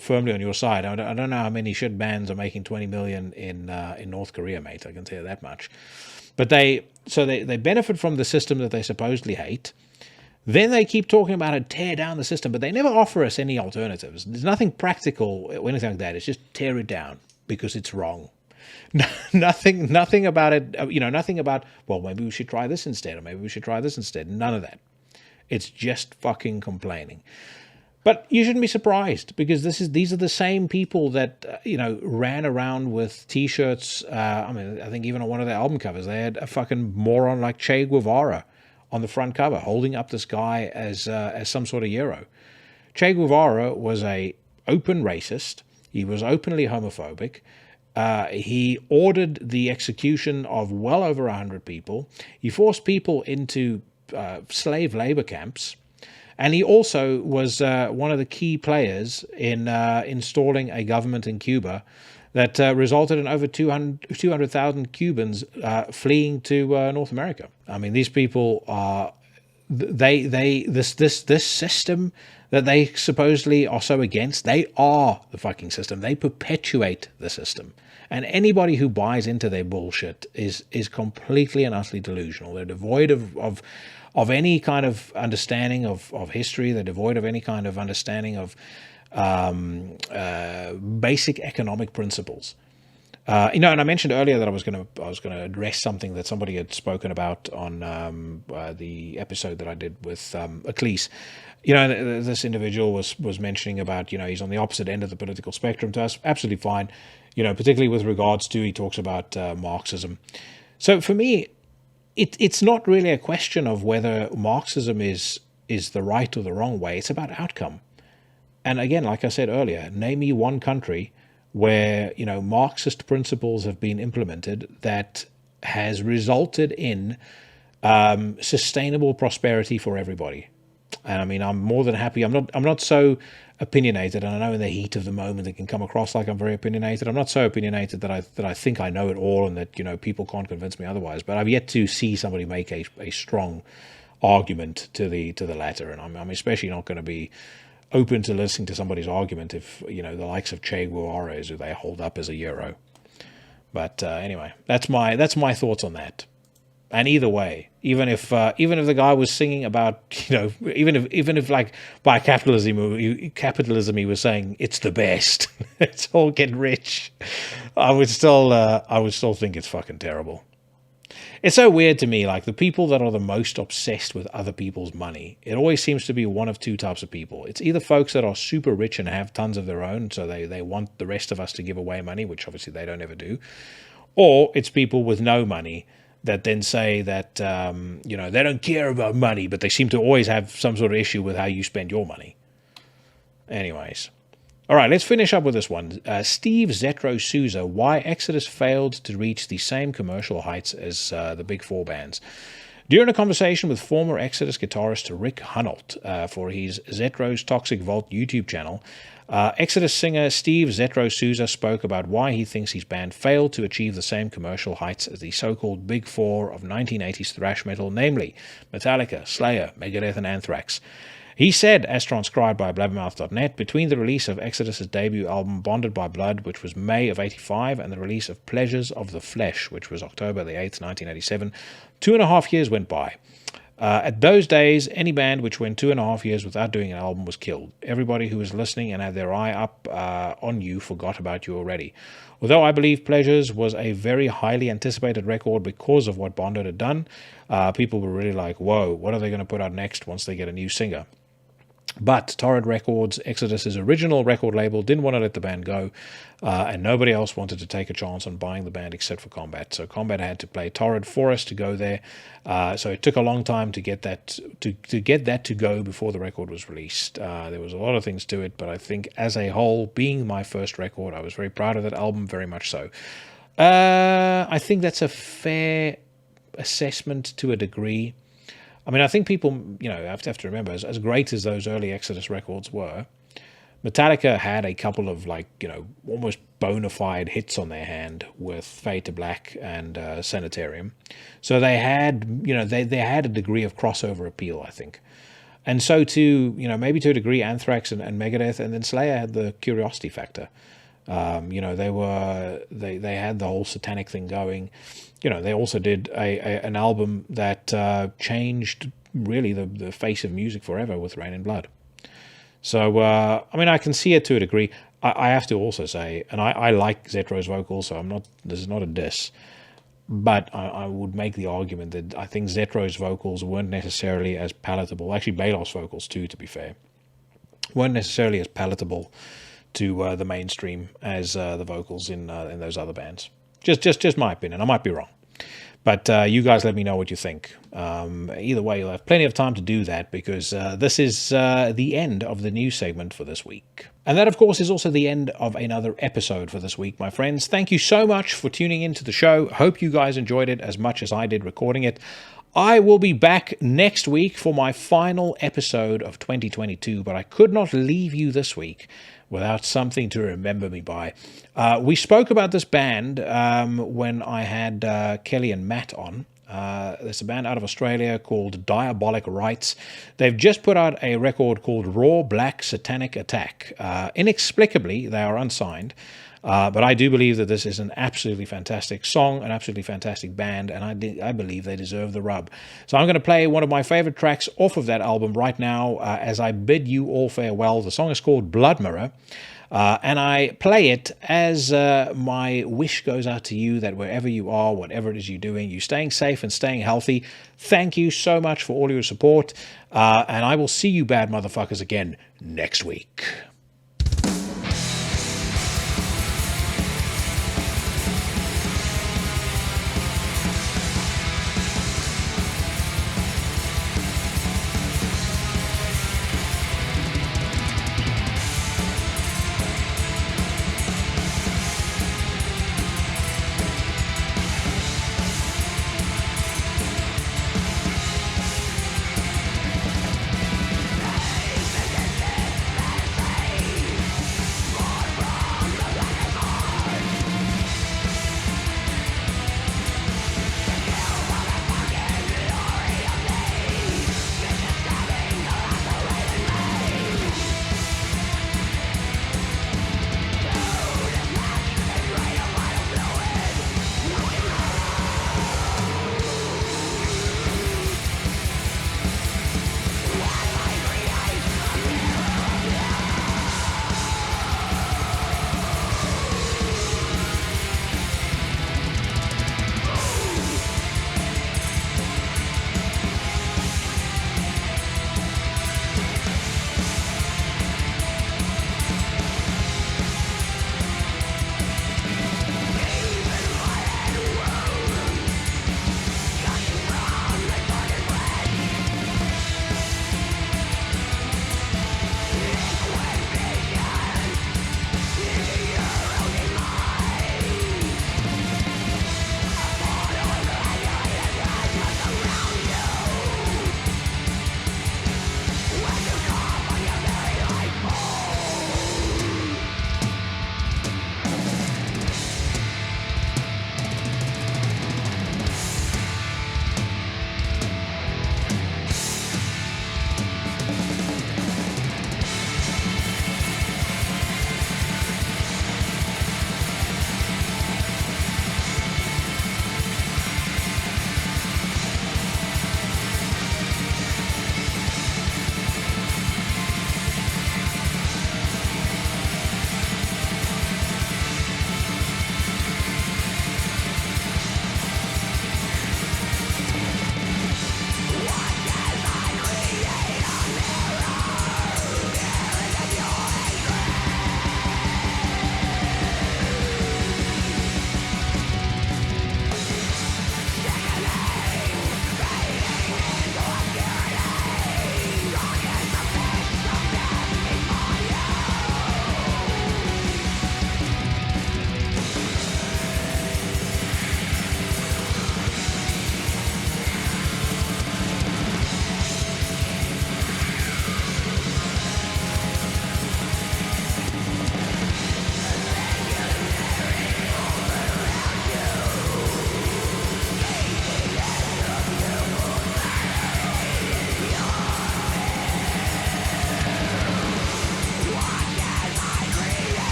C: firmly on your side. I don't know how many shit bands are making 20 million in North Korea, mate. I can tell you that much. But they benefit from the system that they supposedly hate. Then they keep talking about how to tear down the system, but they never offer us any alternatives. There's nothing practical or anything like that. It's just tear it down because it's wrong. Nothing about it. Nothing about, well, maybe we should try this instead, or maybe we should try this instead. None of that. It's just fucking complaining. But you shouldn't be surprised, because these are the same people that ran around with T-shirts. I think even on one of their album covers, they had a fucking moron like Che Guevara on the front cover, holding up this guy as some sort of hero. Che Guevara was a open racist. He was openly homophobic. He ordered the execution of well over 100 people. He forced people into slave labor camps. And he also was one of the key players in installing a government in Cuba that resulted in over 200,000 Cubans fleeing to North America. I mean, these people are this system that they supposedly are so against. They are the fucking system. They perpetuate the system. And anybody who buys into their bullshit is completely and utterly delusional. They're devoid of any kind of understanding of history. They're devoid of any kind of understanding of basic economic principles. And I mentioned earlier that I was going to address something that somebody had spoken about on the episode that I did with Ecclese. This individual was mentioning about, he's on the opposite end of the political spectrum to us. Absolutely fine. Particularly with regards to, he talks about Marxism. So for me, it's not really a question of whether Marxism is the right or the wrong way. It's about outcome. And again, like I said earlier, name me one country where, Marxist principles have been implemented that has resulted in sustainable prosperity for everybody. And I mean, I'm more than happy. I'm not so opinionated, and I know in the heat of the moment it can come across like I'm very opinionated. I'm not so opinionated that I think I know it all, and that people can't convince me otherwise. But I've yet to see somebody make a strong argument to the latter, and I'm especially not going to be open to listening to somebody's argument if the likes of Che Guevara is who they hold up as a hero. But anyway, that's my thoughts on that. And either way, even if the guy was singing about, even if like by capitalism he was saying it's the best, it's all getting rich, I would still think it's fucking terrible. It's so weird to me, like the people that are the most obsessed with other people's money, it always seems to be one of two types of people. It's either folks that are super rich and have tons of their own, so they want the rest of us to give away money, which obviously they don't ever do, or it's people with no money that then say that, they don't care about money, but they seem to always have some sort of issue with how you spend your money. Anyways. All right, let's finish up with this one. Steve Zetro Souza, why Exodus failed to reach the same commercial heights as the big four bands. During a conversation with former Exodus guitarist Rick Hunolt for his Zetro's Toxic Vault YouTube channel, Exodus singer Steve Zetro Souza spoke about why he thinks his band failed to achieve the same commercial heights as the so-called Big Four of 1980s thrash metal, namely Metallica, Slayer, Megadeth, and Anthrax. He said, as transcribed by blabbermouth.net, between the release of Exodus' debut album Bonded by Blood, which was May of 85, and the release of Pleasures of the Flesh, which was October the 8th, 1987, 2.5 years went by. At those days, any band which went 2.5 years without doing an album was killed. Everybody who was listening and had their eye up on you forgot about you already. Although I believe Pleasures was a very highly anticipated record because of what Bonded had done, people were really like, whoa, what are they going to put out next once they get a new singer? But Torrid Records, Exodus' original record label, didn't want to let the band go, and nobody else wanted to take a chance on buying the band except for Combat. So Combat had to play Torrid for us to go there. So it took a long time to get that to go before the record was released. There was a lot of things to it, but I think as a whole, being my first record, I was very proud of that album, very much so. I think that's a fair assessment to a degree. I mean, I think people, have to remember, as great as those early Exodus records were, Metallica had a couple of, almost bona fide hits on their hand with Fade to Black and Sanitarium. So they had, they had a degree of crossover appeal, I think. And so too, maybe to a degree, Anthrax and Megadeth, and then Slayer had the curiosity factor. They had the whole satanic thing going. They also did an album that changed really the face of music forever with Rain and Blood. So, I can see it to a degree. I have to also say, and I like Zetro's vocals, so this is not a diss, but I would make the argument that I think Zetro's vocals weren't necessarily as palatable. Actually, Balor's vocals too, to be fair, weren't necessarily as palatable to the mainstream as the vocals in those other bands. Just my opinion. I might be wrong. But you guys let me know what you think. Either way, you'll have plenty of time to do that because this is the end of the news segment for this week. And that, of course, is also the end of another episode for this week, my friends. Thank you so much for tuning into the show. Hope you guys enjoyed it as much as I did recording it. I will be back next week for my final episode of 2022, but I could not leave you this week without something to remember me by. We spoke about this band when I had Kelly and Matt on. There's a band out of Australia called Diabolic Rites. They've just put out a record called Raw Black Satanic Attack. Inexplicably, they are unsigned. But I do believe that this is an absolutely fantastic song, an absolutely fantastic band, and I believe they deserve the rub. So I'm going to play one of my favorite tracks off of that album right now as I bid you all farewell. The song is called Blood Mirror, and I play it as my wish goes out to you that wherever you are, whatever it is you're doing, you're staying safe and staying healthy. Thank you so much for all your support, and I will see you bad motherfuckers again next week.